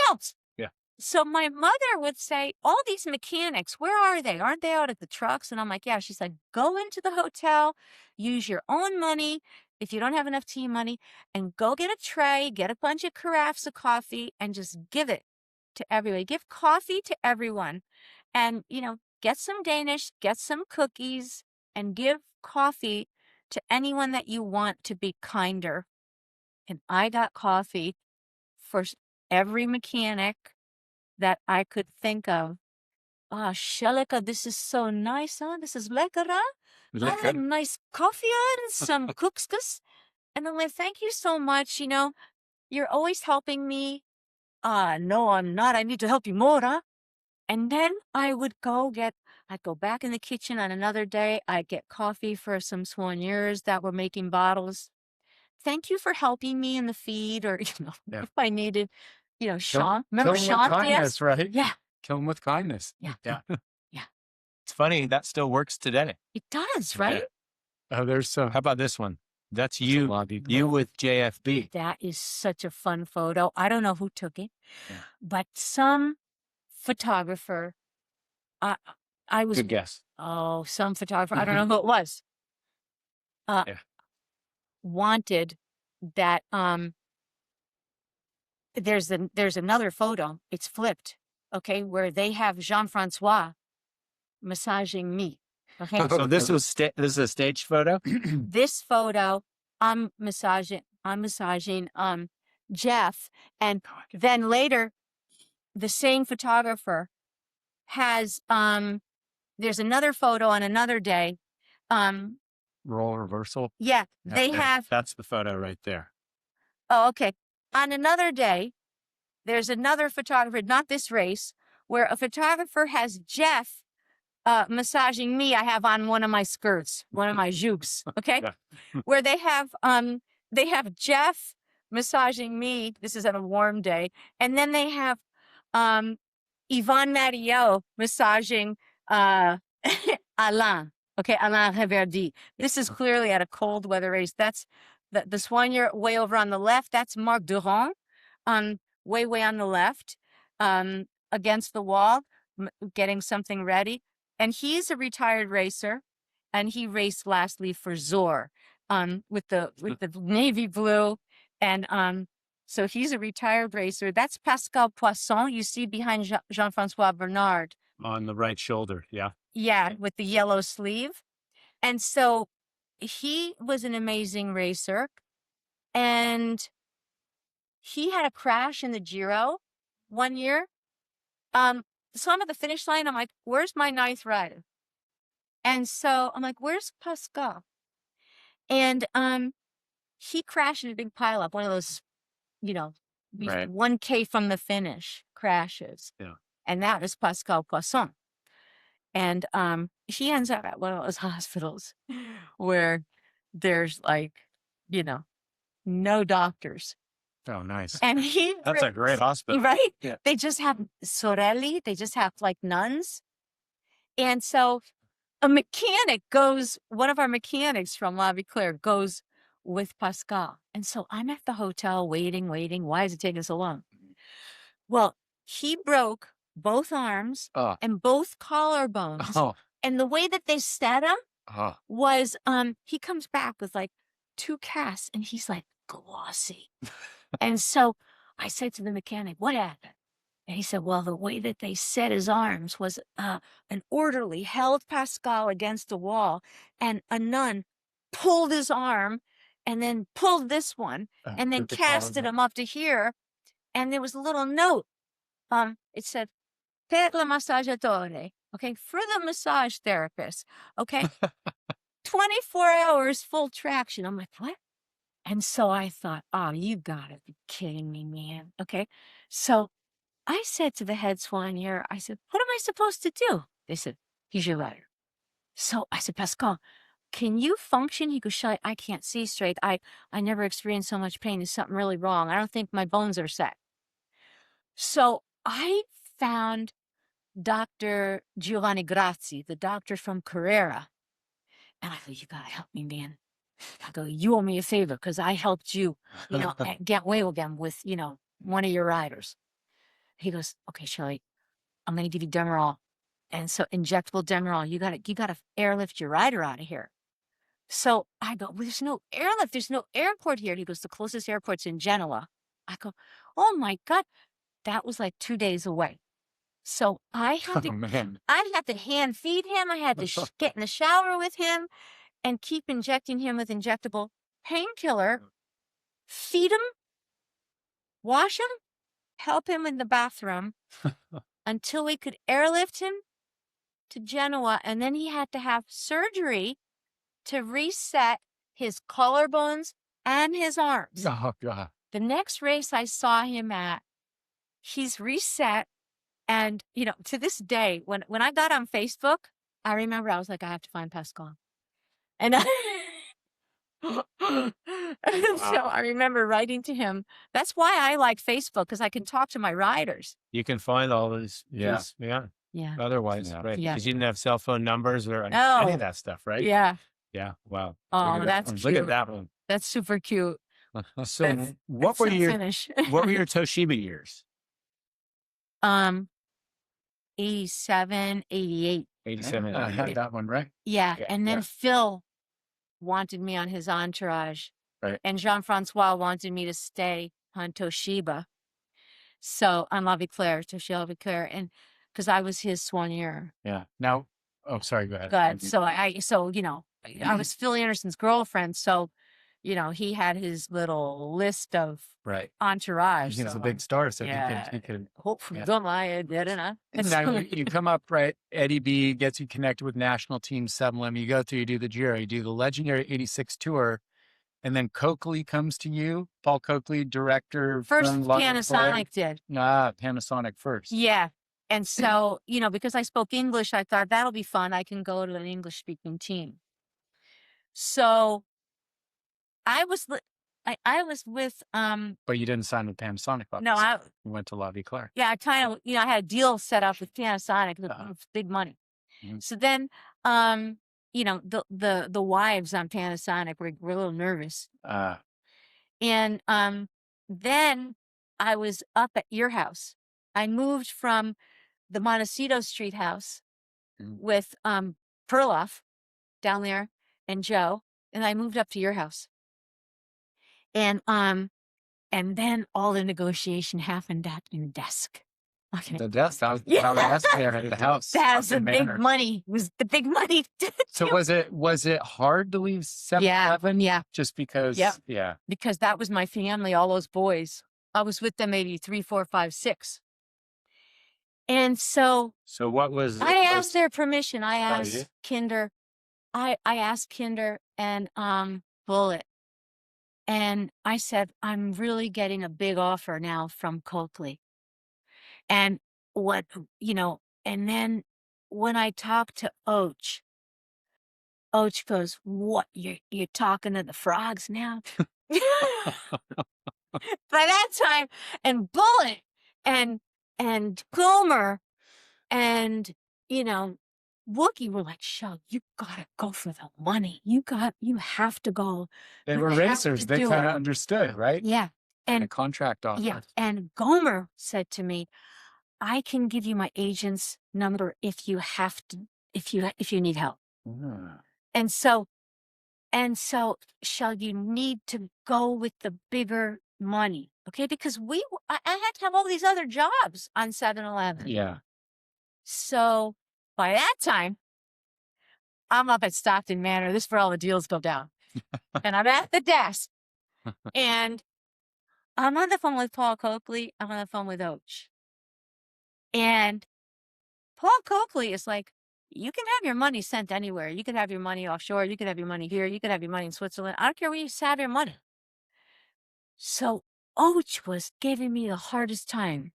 helps. Yeah. So my mother would say, all these mechanics, where are they? Aren't they out at the trucks? And I'm like, yeah. She's like, go into the hotel, use your own money if you don't have enough team money, and go get a tray, get a bunch of carafes of coffee, and just give it to everybody. Give coffee to everyone. And, get some Danish, get some cookies, and give coffee to anyone that you want to be kinder. And I got coffee for every mechanic that I could think of. Shelika, this is so nice, huh? This is lekker, huh? I had nice coffee and some cookskus. And I'm like, thank you so much. You're always helping me. No, I'm not. I need to help you more, huh? And then I'd go back in the kitchen on another day. I'd get coffee for some soigneurs that were making bottles. Thank you for helping me in the feed, or, Yeah. if I needed, Sean. Kill Remember 'em Sean? with kindness, right? Yeah. Kill them with kindness. Yeah. Yeah. It's funny, that still works today. It does, right? Oh, there's some. How about this one? That's a you. lot of people. You with JFB. That is such a fun photo. I don't know who took it, Yeah. but some photographer, I was, Good guess. some photographer, I don't know who it was, Yeah. wanted that, there's another photo, it's flipped, okay, where they have Jean-Francois massaging me, okay? So this is a stage photo? This photo, I'm massaging Jeff, and then later, the same photographer has, there's another photo on another day. Role reversal. Yeah, they have, That's the photo right there. oh, okay. On another day, there's another photographer, not this race, where a photographer has Jeff massaging me. I have on one of my skirts, one of my jupes, okay? Yeah. Where they have Jeff massaging me. This is on a warm day. And then they have Yvonne Mario massaging Alain. Okay, Alain Reverdy. This is clearly at a cold weather race. That's the soigneur way over on the left, that's Marc Durand, way on the left, against the wall, getting something ready. And he's a retired racer, and he raced lastly for Zor, with the navy blue, and so he's a retired racer. That's Pascal Poisson. You see behind Jean-Francois Bernard On the right shoulder. Yeah. yeah, with the yellow sleeve. And so he was an amazing racer, and he had a crash in the Giro one year. So I'm at the finish line. I'm like, where's my ninth rider? And so I'm like, where's Pascal? And he crashed in a big pileup, one of those, Right. 1K from the finish crashes. Yeah. And that was Pascal Poisson. And he ends up at one of those hospitals where there's like, no doctors. Oh, nice. And he That's a great hospital. right? Yeah. They just have sorelli, they just have like nuns. And so one of our mechanics from La Viclaire goes with Pascal. And so I'm at the hotel waiting. Why is it taking so long? Well, he broke both arms and both collarbones. Oh. And the way that they set him Oh. was he comes back with like 2 casts and he's like glossy. And so I said to the mechanic, what happened? And he said, well, the way that they set his arms was an orderly held Pascal against a wall, and a nun pulled his arm and then pulled this one and then casted him up to here. And there was a little note. It said, per la massaggiatore, okay, for the massage therapist, okay, 24 hours full traction. I'm like, what? And so I thought, oh, you gotta be kidding me, man. Okay. So I said to the head soigneur, I said, what am I supposed to do? They said, he's your rider. So I said, Pascal, can you function? He goes, Shelley, I can't see straight. I never experienced so much pain. There's something really wrong. I don't think my bones are set. So I found Dr. Giovanni Grazzi, the doctor from Carrera. And I go, you gotta help me, man. I go, you owe me a favor because I helped you, get well again with, one of your riders. He goes, okay, Shelley, I'm going to give you Demerol. And so injectable Demerol, you got to airlift your rider out of here. So I go, well, there's no airlift. There's no airport here. He goes, the closest airport's in Genoa. I go, oh my God. That was like 2 days away. So I had to hand feed him. I had to get in the shower with him and keep injecting him with injectable painkiller, feed him, wash him, help him in the bathroom until we could airlift him to Genoa. And then he had to have surgery to reset his collarbones and his arms. Oh, God. The next race I saw him at, he's reset. And, to this day, when I got on Facebook, I remember I was like, I have to find Pascal. And so I remember writing to him. That's why I like Facebook, because I can talk to my riders. You can find all these. Yeah. Yeah. Yeah. Otherwise, Yeah. right? Yeah. Because you didn't have cell phone numbers or any Oh. of that stuff, right? Yeah. Yeah. Wow. Oh, Look at that's that. cute. Look at that one. That's super cute. So, That's- what That's were a your finish. what were your Toshiba years? 87, 88. 87. I had that one, right? Yeah. Yeah, And then yeah. Phil wanted me on his entourage. Right. And Jean-Francois wanted me to stay on Toshiba. So on La Viclaire, Toshiba Viclaire. And because I was his soigneur. Yeah. Now, sorry, go ahead. Good. So I was Phil Anderson's girlfriend. So, he had his little list of Right. entourage. He's so a big star, so yeah. he could. Hopefully, Yeah. don't lie, didn't I? And now you come up, right? Eddie B gets you connected with national team Semlem. You go through, you do the Giro, you do the legendary 86 tour, and then Coakley comes to you. Paul Coakley, director. First, from La Viclaire. Panasonic did. Panasonic first. Yeah. And so, because I spoke English, I thought that'll be fun. I can go to an English speaking team. So I was with, But you didn't sign with Panasonic. no, obviously. You went to La Viclaire. I kind of, I had a deal set up with Panasonic, with big money. Mhm. So then, the wives on Panasonic were a little nervous. And then I was up at your house. I moved from the Montecito Street house with Perloff down there and Joe, and I moved up to your house. And then all the negotiation happened at your desk. Okay. The desk, that was the desk there at the house. That's the big money. Was the big money. So was it hard to leave 7-Eleven? Yeah. Just because? Yeah. Yeah. Because that was my family, all those boys. I was with them maybe 3, 4, 5, 6. And so what was? I asked their permission. I asked Kinder. I asked Kinder and Bullet. And I said, I'm really getting a big offer now from Coakley. And and then when I talked to Och goes, what, you're talking to the frogs now? By that time, and Bullet and Gomer and, Wookie were like, Shell, you gotta go for the money. You have to go. They You were have racers. to They do kind of it. understood, right? Yeah. And a And contract offer. yeah. And Gomer said to me, I can give you my agent's number if you have to, if you need help. And so, Shell, you need to go with the bigger money, okay? Because I had to have all these other jobs on 7-Eleven. Yeah. So by that time, I'm up at Stockton Manor. This is where all the deals go down. And I'm at the desk. And I'm on the phone with Paul Coakley. I'm on the phone with Och. And Paul Coakley is like, you can have your money sent anywhere. You could have your money offshore. You could have your money here. You could have your money in Switzerland. I don't care where you have your money. So Och was giving me the hardest time,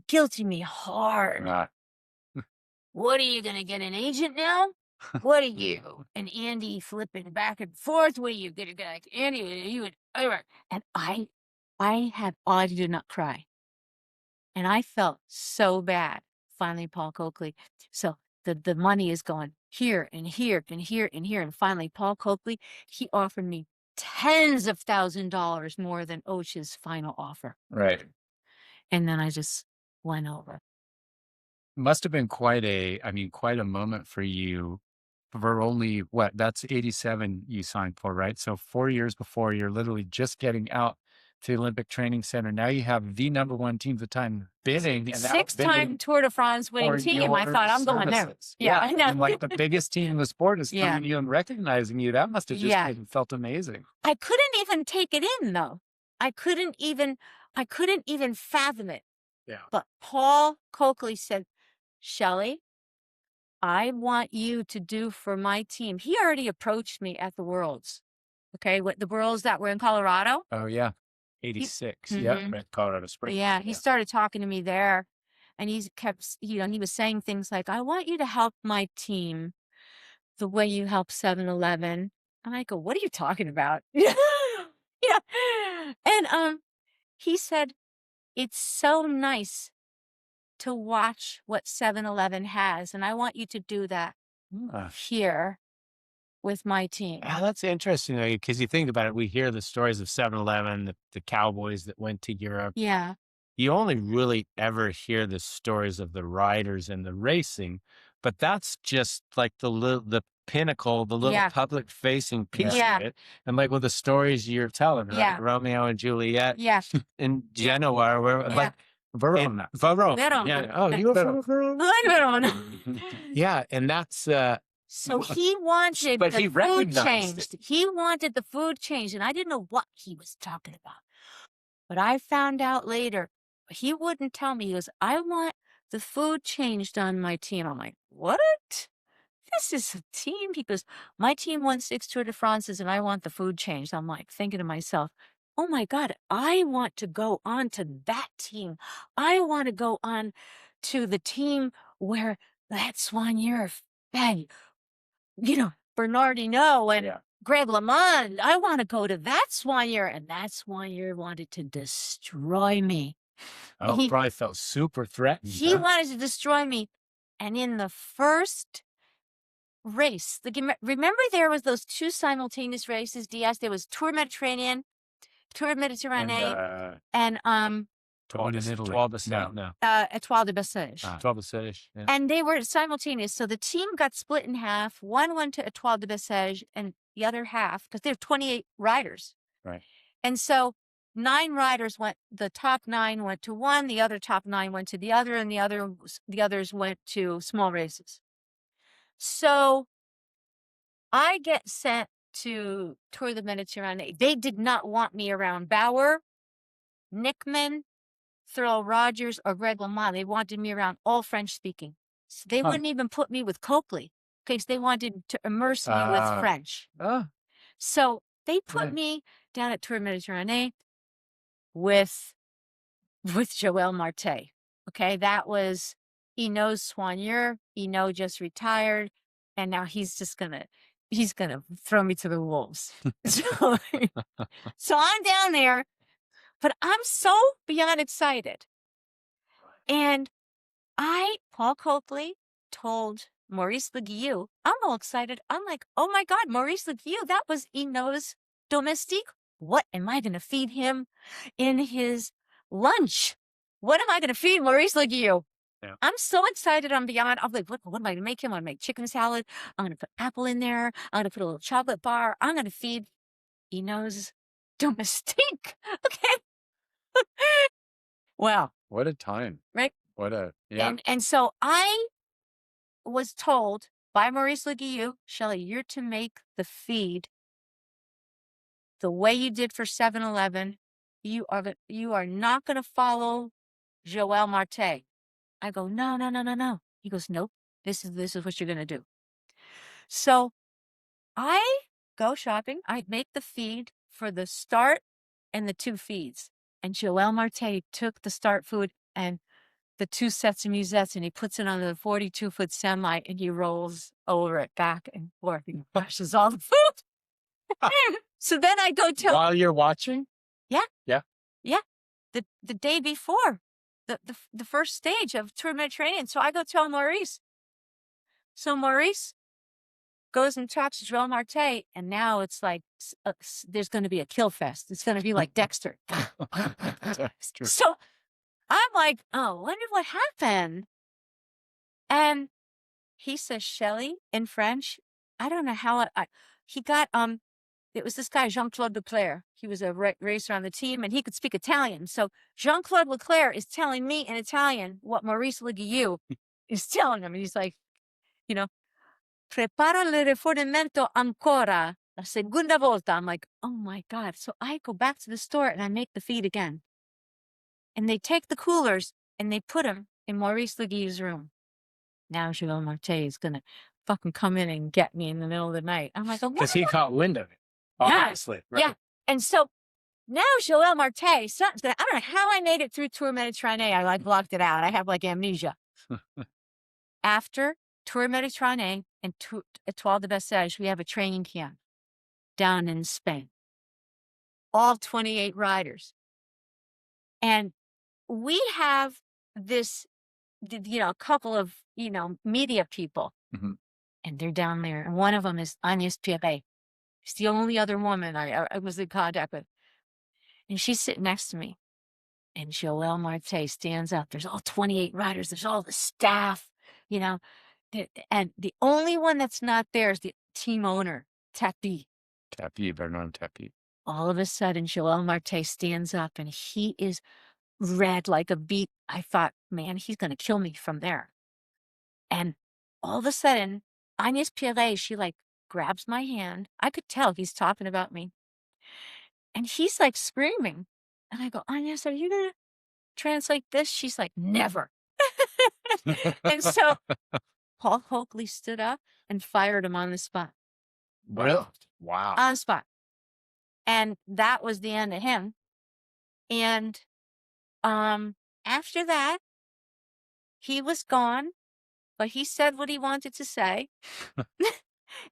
guilting me hard. Right. What are you going to get an agent now? What are you? And Andy flipping back and forth. What are you going to get? Like, Andy, you would. And I did not cry. And I felt so bad. Finally, Paul Coakley. So the money is going here and here and here and here. And finally, Paul Coakley, he offered me tens of $1,000s more than Och's final offer. Right. And then I just went over. Must have been quite a moment for you. For only that's 87 you signed for, right? So 4 years before, you're literally just getting out to the Olympic Training Center. Now you have the number one team at the time bidding. 6-time Tour de France winning team. I thought, I'm going there. Yeah, I know. And like the biggest team in the sport is coming to you and recognizing you. That must have just felt amazing. I couldn't even take it in, though. I couldn't even fathom it. Yeah. But Paul Coakley said, Shelley, I want you to do for my team. He already approached me at the Worlds. Okay, the Worlds that were in Colorado. Oh, yeah. 86. Yeah. Colorado Springs. Yeah, he started talking to me there. And he kept, he was saying things like, I want you to help my team the way you help 7-Eleven. And I go, what are you talking about? And he said, it's so nice to watch what 7-Eleven has. And I want you to do that here with my team. Yeah, that's interesting, because you think about it, we hear the stories of 7-Eleven, the Cowboys that went to Europe. Yeah. You only really ever hear the stories of the riders and the racing, but that's just like the pinnacle, the little public facing piece of it. And like with the stories you're telling, right? Romeo and Juliet in Genoa, where Verona. Yeah. Oh, you were from Verona. Yeah, and that's so he wanted but the he food recognized changed. He wanted the food changed, and I didn't know what he was talking about. But I found out later, he wouldn't tell me. He goes, I want the food changed on my team. I'm like, what? This is a team? He goes, my team won 6 Tour de France's, and I want the food changed. I'm like thinking to myself, oh my God, I want to go on to that team. I want to go on to the team where that soigneur fed, Bernard Hinault and Greg LeMond. I want to go to that soigneur, and that soigneur wanted to destroy me. Oh, he probably felt super threatened. He wanted to destroy me. And in the first race. Remember there was those two simultaneous races, DS? There was Tour Mediterranean, Tour Mediterranean, and one in Italy. Étoile de Bessèges. 12 Bessèges. Yeah. And they were simultaneous. So the team got split in half. One went to Étoile de Bessèges and the other half, because there are 28 riders. Right. And so 9 riders went, the top 9 went to one, the other top 9 went to the other, and the others went to small races. So I get sent to Tour de Méditerranée. They did not want me around Bauer, Nickman, Thurl Rogers, or Greg LeMond. They wanted me around all French speaking. So they wouldn't even put me with Copley because they wanted to immerse me with French. So they put me down at Tour Méditerranée with Joël Marté. Okay, that was Hinault's soigneur. Hinault just retired, and now he's gonna throw me to the wolves. So I'm down there, but I'm so beyond excited. And Paul Copley told Maurice Le Guillou, I'm all excited. I'm like, oh my God, Maurice Le Guillou, that was Hinault's domestique. What am I going to feed him in his lunch? What am I going to feed Maurice Le Guillou? Yeah. I'm so excited. I'm beyond. I'm like, what am I going to make him? I'm going to make chicken salad. I'm going to put apple in there. I'm going to put a little chocolate bar. I'm going to feed Hinault's domestique. Okay. Wow. What a time. Right? Yeah. And so I was told by Maurice Le Guillou, Shelley, you're to make the feed the way you did for 7-Eleven. You are not going to follow Joël Marté. I go, no. He goes, nope, this is what you're going to do. So I go shopping. I make the feed for the start and the 2 feeds. And Joël Marté took the start food and the 2 sets of musettes, and he puts it on the 42-foot semi, and he rolls over it back and forth. He brushes all the food. So then I go tell. While you're watching? Yeah. Yeah. Yeah. The day before the first stage of Tour Mediterranean. So I go tell Maurice. So Maurice goes and talks to Joël Marté, and now it's like there's going to be a kill fest. It's going to be like Dexter. That's true. So I'm like, oh, wonder what happened. And he says, Shelley, in French, I don't know how he got, it was this guy, Jean-Claude Leclerc. He was a racer on the team, and he could speak Italian. So Jean-Claude Leclerc is telling me in Italian what Maurice Le Guillou is telling him. And he's like, preparo il rifornimento ancora, la segunda volta. I'm like, oh my God. So I go back to the store and I make the feed again. And they take the coolers and they put them in Maurice Le Guillou's room. Now Joël Marté is going to fucking come in and get me in the middle of the night. I'm like, because he caught wind of it. Obviously. Yeah. Right? Yeah. And so now Joël Marté, something's going to, I don't know how I made it through Tour Mediterranee. I blocked it out. I have amnesia. After Tour Mediterranee and Étoile de Bessèges, we have a training camp down in Spain. All 28 riders. And we have this, a couple of, media people. Mm-hmm. And they're down there. And one of them is Agnès Pierret. She's the only other woman I was in contact with. And she's sitting next to me. And Joël Marté stands up. There's all 28 riders. There's all the staff, And the only one that's not there is the team owner, Tapie. Bernard Tapie. All of a sudden, Joël Marté stands up and he is red like a beet. I thought, man, he's going to kill me from there. And all of a sudden, Agnès Pierret, she grabs my hand. I could tell he's talking about me. And he's screaming. And I go, Agnès, are you going to translate this? She's like, never. And so Paul Copley stood up and fired him on the spot. Really? Wow. On the spot. And that was the end of him. And after that, he was gone, but he said what he wanted to say.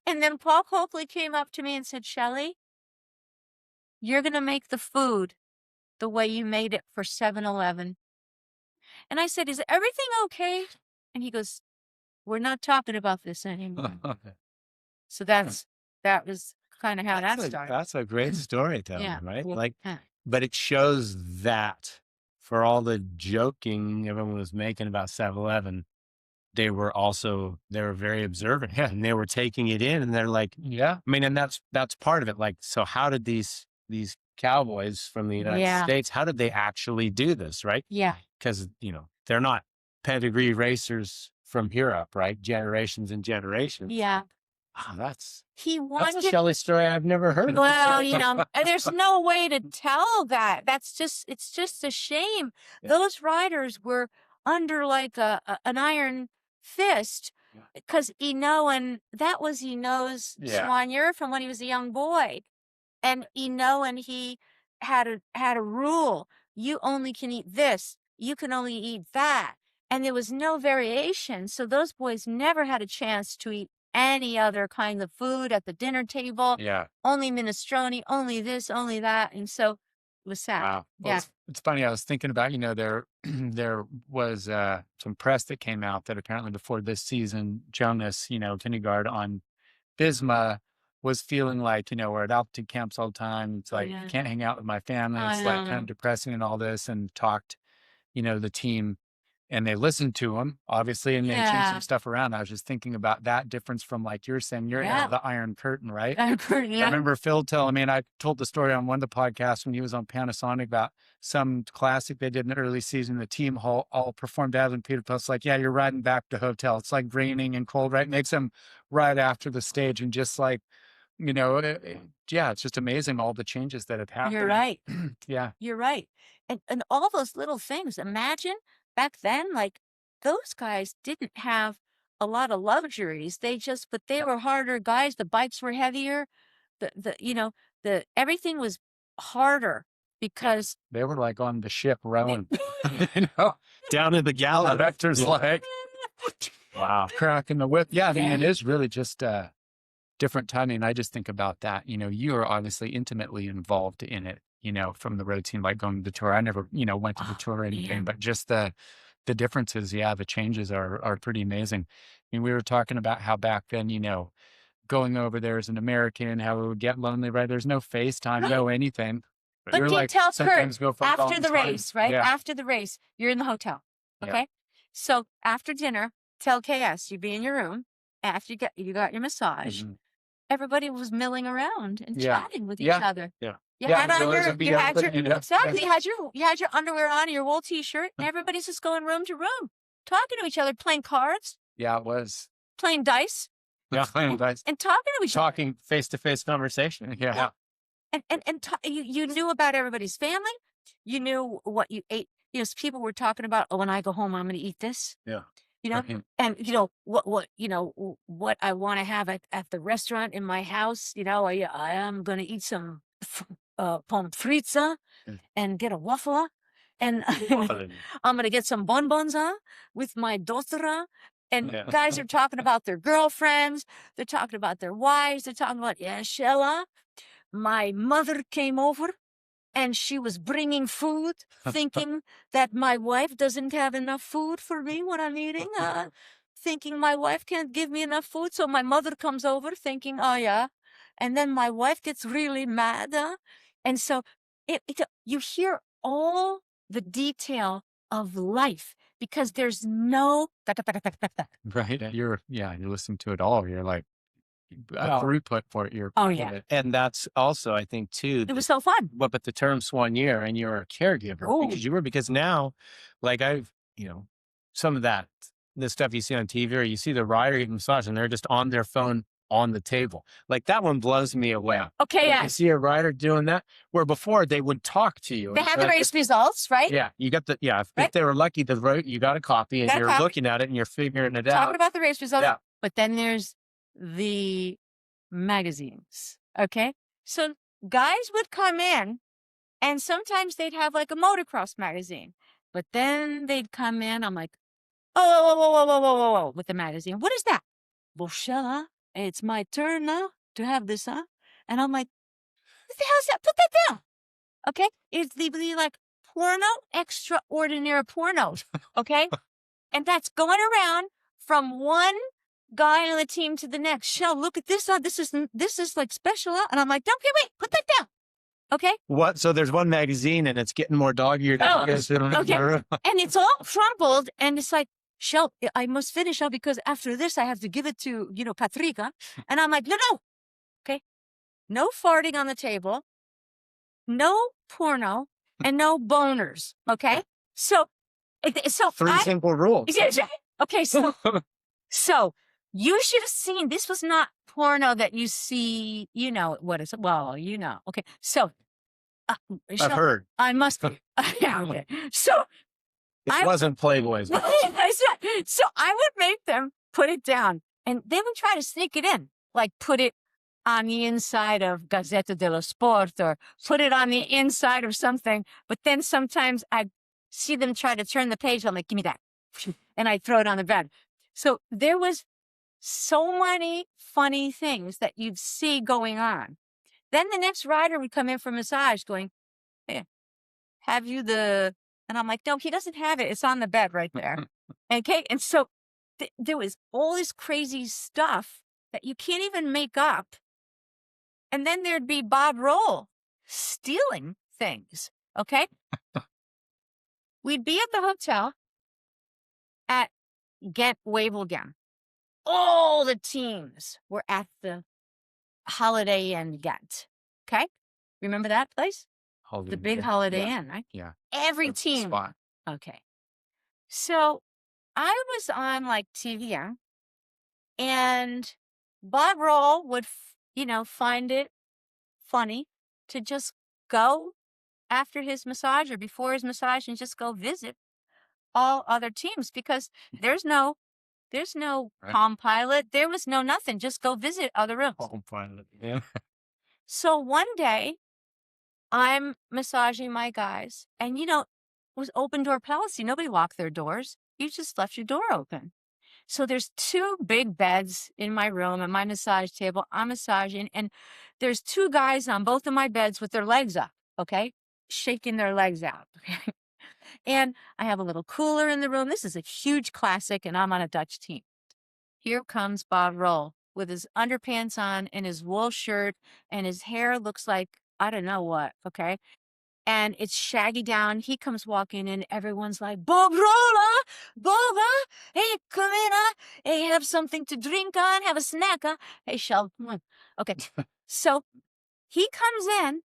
And then Paul Copley came up to me and said, Shelley, you're going to make the food the way you made it for 7-Eleven. And I said, is everything okay? And he goes, we're not talking about this anymore. So that was kind of how that started. That's a great storytelling, Yeah. right? Yeah. Like, Yeah. but it shows that for all the joking everyone was making about 7-Eleven, they were very observant, and they were taking it in, and they're like, Yeah. I mean, and that's part of it. Like, so how did these cowboys from the United Yeah. States, how did they actually do this, right? Yeah. Because, they're not pedigree racers from Europe, right? Generations and generations. Yeah. Oh, that's He a wanted. Shelley story I've never heard of. Well, there's no way to tell that. It's just a shame. Yeah. Those riders were under like an iron fist because and that was Eno's soigneur from when he was a young boy. And and he had a rule. You only can eat this. You can only eat that. And there was no variation. So those boys never had a chance to eat any other kind of food at the dinner table. Yeah. Only minestrone, only this, only that. And so it was sad. Wow. Well, Yeah. It's funny. I was thinking about, there was some press that came out that apparently before this season, Jonas, Kindergarten on Bisma was feeling like, we're at altitude camps all the time. It's like, Yeah. can't hang out with my family. It's like kind of depressing and all this, and talked, the team, and they listened to him, obviously, and they changed some stuff around. I was just thinking about that difference from, like you're saying, you're in the Iron Curtain, right? Iron Curtain, yeah. I remember Phil telling me, and I told the story on one of the podcasts when he was on Panasonic about some classic they did in the early season. The team all performed out in Peter Post, like, yeah, you're riding back to hotel. It's like raining and cold, right? Makes them right after the stage, and just like, it's just amazing all the changes that have happened. You're right. Yeah. You're right. And all those little things. Imagine back then, like those guys didn't have a lot of luxuries. But they were harder guys. The bikes were heavier. The everything was harder because They were like on the ship rowing, down in the galley. Vector's like, wow, cracking the whip. Yeah, I mean, it is really just different timing. I just think about that. You are obviously intimately involved in it, from the road team, like going to the tour. I never, went to the tour or anything, but just the differences, the changes are pretty amazing. I mean, we were talking about how back then, going over there as an American, how it would get lonely, right? There's no FaceTime, no anything. But You're you like, tell Kurt sometimes go for a after long the time. race, right? Yeah. After the race, you're in the hotel. Yeah. Okay. So after dinner, tell KS you be in your room after you got your massage. Mhm. Everybody was milling around and Yeah. chatting with each Yeah. other. Yeah. You Yeah, had on doors your would be you had open, your exactly you had your underwear on, your wool t-shirt, and everybody's just going room to room, talking to each other, playing cards, Yeah, it was. playing dice, Yeah, playing dice. and talking to each other. Talking face-to-face conversation. Yeah. You knew about everybody's family. You knew what you ate. People were talking about, oh, when I go home, I'm going to eat this. Yeah. Right. And what I want to have at the restaurant in my house. I am going to eat some pommes frites and get a waffle, and I'm going to get some bonbons with my daughter. And guys are talking about their girlfriends. They're talking about their wives. They're talking about, Shella, my mother came over and she was bringing food, thinking that my wife doesn't have enough food for me when I'm eating, thinking my wife can't give me enough food. So my mother comes over thinking, oh, yeah. And then my wife gets really mad. And so you hear all the detail of life because there's no... Right. You're listening to it all. You're like, throughput for it. And that's also, I think, too. It was so fun. But the term soigneur, and you're a caregiver because now, like some of the stuff you see on TV or you see the rider getting massage and they're just on their phone on the table. Like that one blows me away. Okay, I see a rider doing that where before they would talk to you. They had the race results, right? Yeah, you got if they were lucky, you got a copy and you're looking at it and you're figuring it out. Talking about the race results. Yeah. But then there's the magazines. Okay. So guys would come in and sometimes they'd have like a motocross magazine, but then they'd come in. I'm like, whoa, with the magazine. What is that? Well, Shella, it's my turn now to have this, huh? And I'm like, what the hell is that? Put that down. Okay. It's the like porno, extraordinary pornos. Okay. And that's going around from one guy on the team to the next. Shell, look at this. This is like special. And I'm like, don't wait, put that down. Okay. What? So there's one magazine and it's getting more dog-eared. Oh, okay. And it's all crumpled. And it's like, Shell, I must finish up because after this, I have to give it to, Patrica. And I'm like, no. Okay. No farting on the table, no porno, and no boners. Okay. So Three simple rules. Okay. So you should have seen, this was not porno that you see, what is it? Well, okay. So I've heard. I must be. Yeah, okay. So it wasn't Playboy's. So I would make them put it down and they would try to sneak it in, like put it on the inside of Gazzetta dello Sport or put it on the inside of something. But then sometimes I'd see them try to turn the page. I'm like, give me that. And I'd throw it on the bed. So there was so many funny things that you'd see going on. Then the next rider would come in for massage going, hey, have you and I'm like, no, he doesn't have it. It's on the bed right there. Okay. And so there was all this crazy stuff that you can't even make up. And then there'd be Bob Roll stealing things. Okay. We'd be at the hotel at Ghent Wevelgem. All the teams were at the Holiday Inn Ghent. Okay. Remember that place? The big Holiday Inn, right? Yeah. Every That's team. Spot. Okay. So I was on like TV and Bob Roll would, find it funny to just go after his massage or before his massage and just go visit all other teams because there's no Right. Palm Pilot. There was no nothing. Just go visit other rooms. Palm Pilot. Yeah. So one day I'm massaging my guys and, it was open door policy. Nobody locked their doors. You just left your door open. So there's 2 big beds in my room and my massage table. I'm massaging and there's 2 guys on both of my beds with their legs up, okay? Shaking their legs out. Okay? And I have a little cooler in the room. This is a huge classic and I'm on a Dutch team. Here comes Bob Roll with his underpants on and his wool shirt and his hair looks like, I don't know what, okay? And it's shaggy down. He comes walking in. Everyone's like, Bob Rolla, Bob, hey, come in, hey, have something to drink on, have a snack, hey, Shell, come on. Okay. So he comes in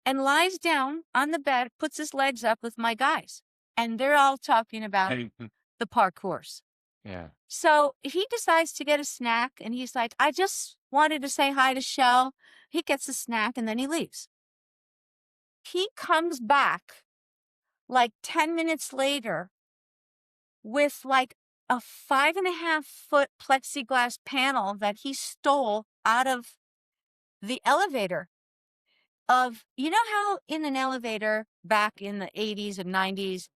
and lies down on the bed, puts his legs up with my guys. And they're all talking about the parkours. Yeah. So he decides to get a snack and he's like, I just wanted to say hi to Shell. He gets a snack and then he leaves. He comes back like 10 minutes later with like a 5.5-foot plexiglass panel that he stole out of the elevator how in an elevator back in the 80s and 90s,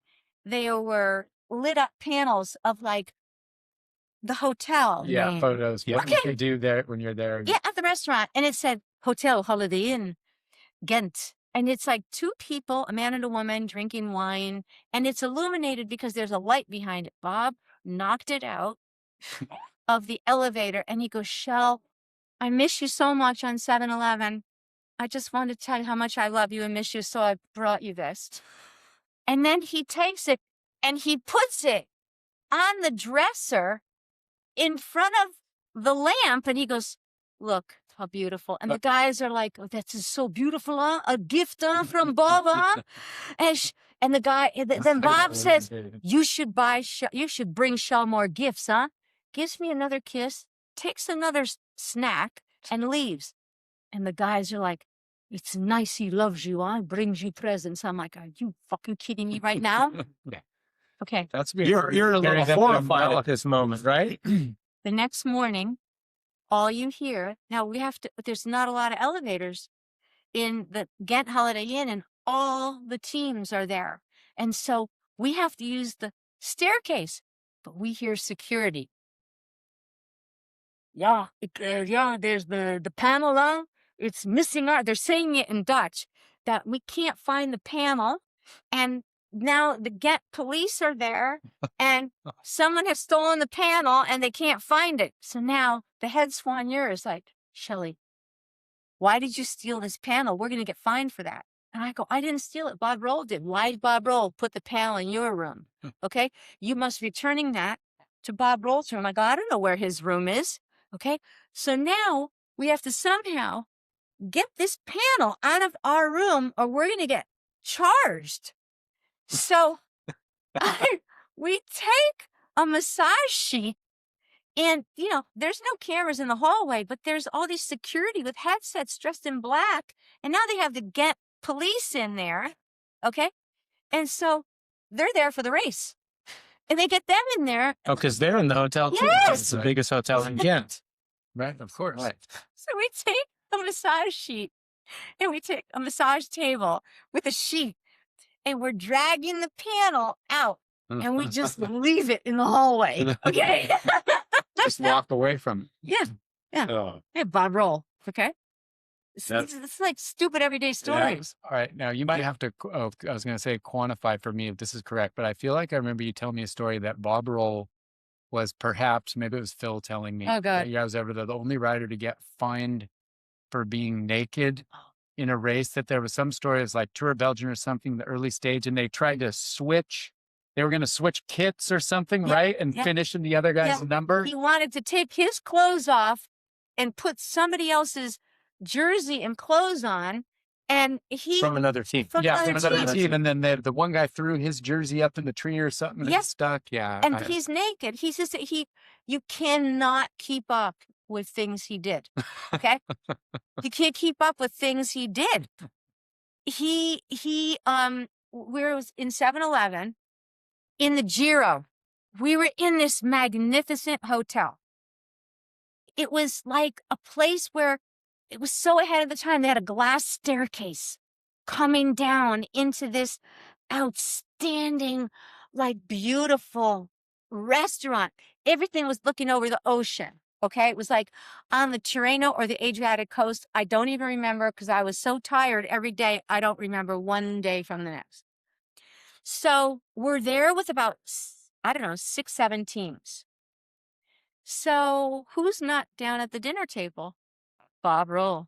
there were lit up panels of like the hotel. Yeah. name. Photos. Yeah. What you do there when you're there. Yeah, at the restaurant. And it said Hotel Holiday Inn, Ghent. And it's like 2 people, a man and a woman, drinking wine. And it's illuminated because there's a light behind it. Bob knocked it out of the elevator. And he goes, Shell, I miss you so much on 7-Eleven. I just wanted to tell you how much I love you and miss you. So I brought you this. And then he takes it and he puts it on the dresser in front of the lamp. And he goes, look how beautiful. And the guys are like, oh, that's so beautiful, huh? A gift, from Bob, huh? And the guy, then Bob says, you should bring Shell more gifts, huh? Gives me another kiss, takes another snack and leaves. And the guys are like, it's nice he loves you, huh? Brings you presents. I'm like, are you fucking kidding me right now? Yeah. Okay. That's You're a little horrified at this moment, right? The next morning, all you hear, now there's not a lot of elevators in the Ghent Holiday Inn and all the teams are there. And so we have to use the staircase, but we hear security. Yeah, there's the panel, huh? It's missing they're saying it in Dutch that we can't find the panel and now the Get police are there, and someone has stolen the panel, and they can't find it. So now the head soigneur is like, Shelley, why did you steal this panel? We're going to get fined for that. And I go, I didn't steal it. Bob Roll did. Why did Bob Roll put the panel in your room? Okay. You must be returning that to Bob Roll's room. I go, I don't know where his room is. Okay. So now we have to somehow get this panel out of our room, or we're going to get charged. So we take a massage sheet, and, you know, there's no cameras in the hallway, but there's all these security with headsets dressed in black. And now they have the Get police in there. Okay. And so they're there for the race. And they get them in there. Oh, because they're in the hotel too. Yes. It's the biggest hotel in Ghent. Right, of course. Right. So we take a massage sheet, and we take a massage table with a sheet, and we're dragging the panel out, and we just leave it in the hallway. Okay. Just walk away from it. Yeah. Oh. Yeah, Bob Roll. Okay. That's- It's like stupid everyday stories. All right. Now, you might have to, I was going to say quantify for me if this is correct, but I feel like I remember you telling me a story that Bob Roll was perhaps, maybe it was Phil telling me. Oh, God. That you guys ever the only rider to get fined for being naked in a race, that there was some story, it was like Tour of Belgium or something, the early stage, and they tried to switch. They were going to switch kits or something, Yeah, right? And yeah. finish in the other guy's number. He wanted to take his clothes off and put somebody else's jersey and clothes on, and he From another team. from Yeah, another from another team. team. And then the one guy threw his jersey up in the tree or something and Yeah. it's stuck. Yeah. And he's naked. He's just you cannot keep up with things he did. Okay, you can't keep up with things he did. We was in 7-Eleven in the Giro. We were in this magnificent hotel. It was like a place where it was so ahead of the time. They had a glass staircase coming down into this outstanding, like, beautiful restaurant. Everything was looking over the ocean. Okay. It was like on the Tirreno or the Adriatic coast. I don't even remember, because I was so tired every day. I don't remember one day from the next. So we're there with about, I don't know, 6, 7 teams. So who's not down at the dinner table? Bob Roll.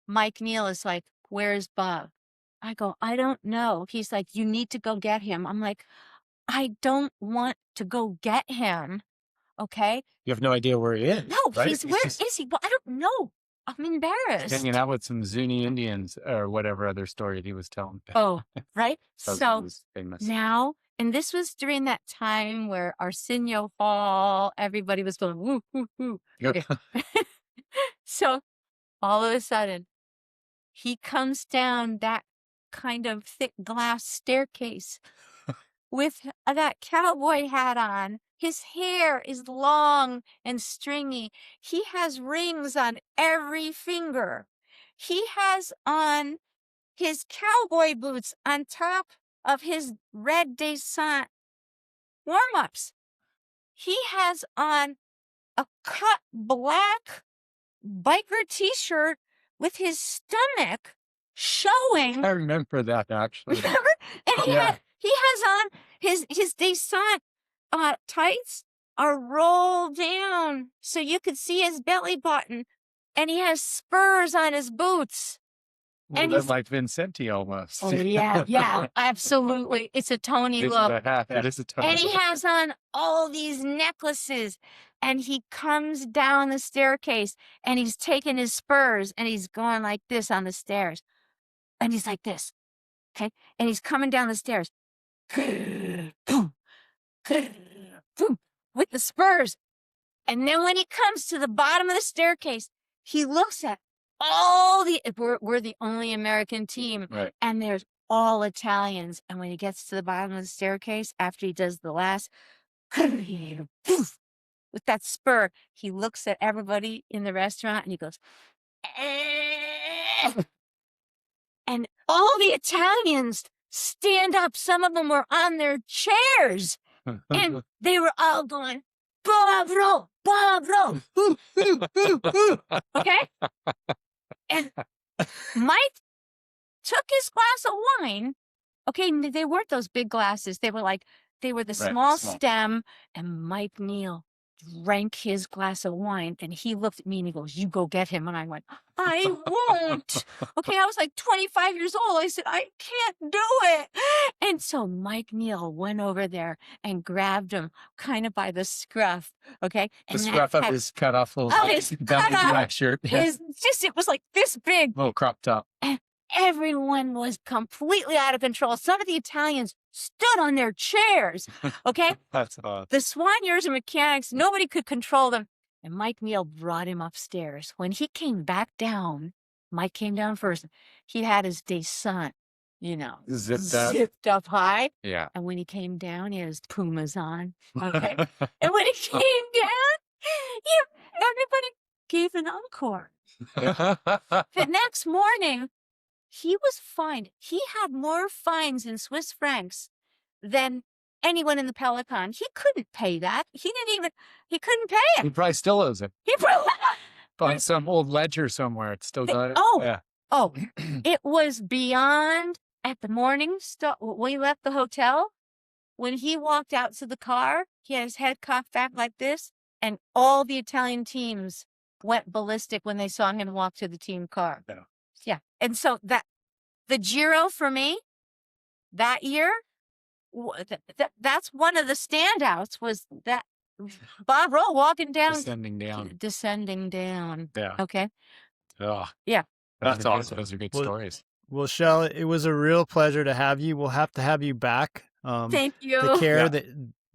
Mike Neal is like, where's Bob? I go, I don't know. He's like, you need to go get him. I'm like, I don't want to go get him. Okay. You have no idea where he is. No, right? where is he? Well, I don't know. I'm embarrassed. hanging out with some Zuni Indians or whatever other story he was telling. Oh, right. That So was famous. now, and this was during that time where Arsenio Hall, everybody was going, woo, woo, woo. Yep. Okay. So all of a sudden, he comes down that kind of thick glass staircase with that cowboy hat on. His hair is long and stringy. He has rings on every finger. He has on his cowboy boots on top of his red descent warm-ups. He has on a cut black biker t-shirt with his stomach showing. I remember that actually. Remember? And he has on his descent tights are rolled down so you could see his belly button, and he has spurs on his boots. Well, And that's he's- like Vincenti almost. Oh yeah, absolutely. It's a Tony It's look. a hat. That is a Tony. And he has on all these necklaces, and he comes down the staircase, and he's taking his spurs, and he's going like this on the stairs. And he's like this, okay? And he's coming down the stairs. With the spurs. And then when he comes to the bottom of the staircase, he looks at all we're the only American team, Right. and there's all Italians. And when he gets to the bottom of the staircase, after he does the last, with that spur, he looks at everybody in the restaurant and he goes, and all the Italians stand up. Some of them were on their chairs, and they were all going, Bob Roll, Bob Roll. Okay? And Mike took his glass of wine Okay, they weren't those big glasses. They were the small stem, and Mike Neal drank his glass of wine, and he looked at me and he goes, "You go get him." And I went, "I won't." Okay, I was like 25 years old. I said, "I can't do it." And so Mike Neal went over there and grabbed him kind of by the scruff, okay? The And scruff of his cut off little his belly cut-off black shirt. it was like this big. Little cropped up. And everyone was completely out of control. Some of the Italians stood on their chairs, okay? That's awesome. The soigneurs and mechanics, nobody could control them. And Mike Neal brought him upstairs. When he came back down, Mike came down first. He had his descent, zipped up high. Yeah. And when he came down, he had his Pumas on, okay? And when he came down, everybody gave an encore. The next morning, he was fined. He had more fines in Swiss francs than anyone in the peloton. He couldn't pay that. He couldn't pay He it. probably still owes it. He probably, On some old ledger somewhere. It's still got it. it was beyond at the morning stop. When he left the hotel, when he walked out to the car, he had his head cocked back like this, and all the Italian teams went ballistic when they saw him walk to the team car. Yeah. And so the Giro for me that year, that's one of the standouts was that Bob Rowe walking down. Descending down. Yeah. Okay. Oh. Yeah. That's awesome. Those are good stories. Well, Shelley, it was a real pleasure to have you. We'll have to have you back. Thank you. The care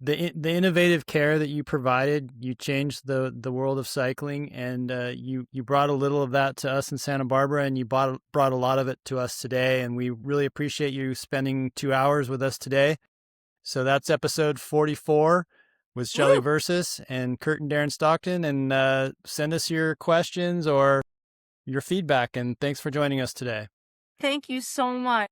the innovative care that you provided, you changed the world of cycling, and you brought a little of that to us in Santa Barbara, and you brought a lot of it to us today, and we really appreciate you spending 2 hours with us today. So that's episode 44 with Shelley Verses and Kurt and Darren Stockton, and send us your questions or your feedback, and thanks for joining us today. Thank you so much.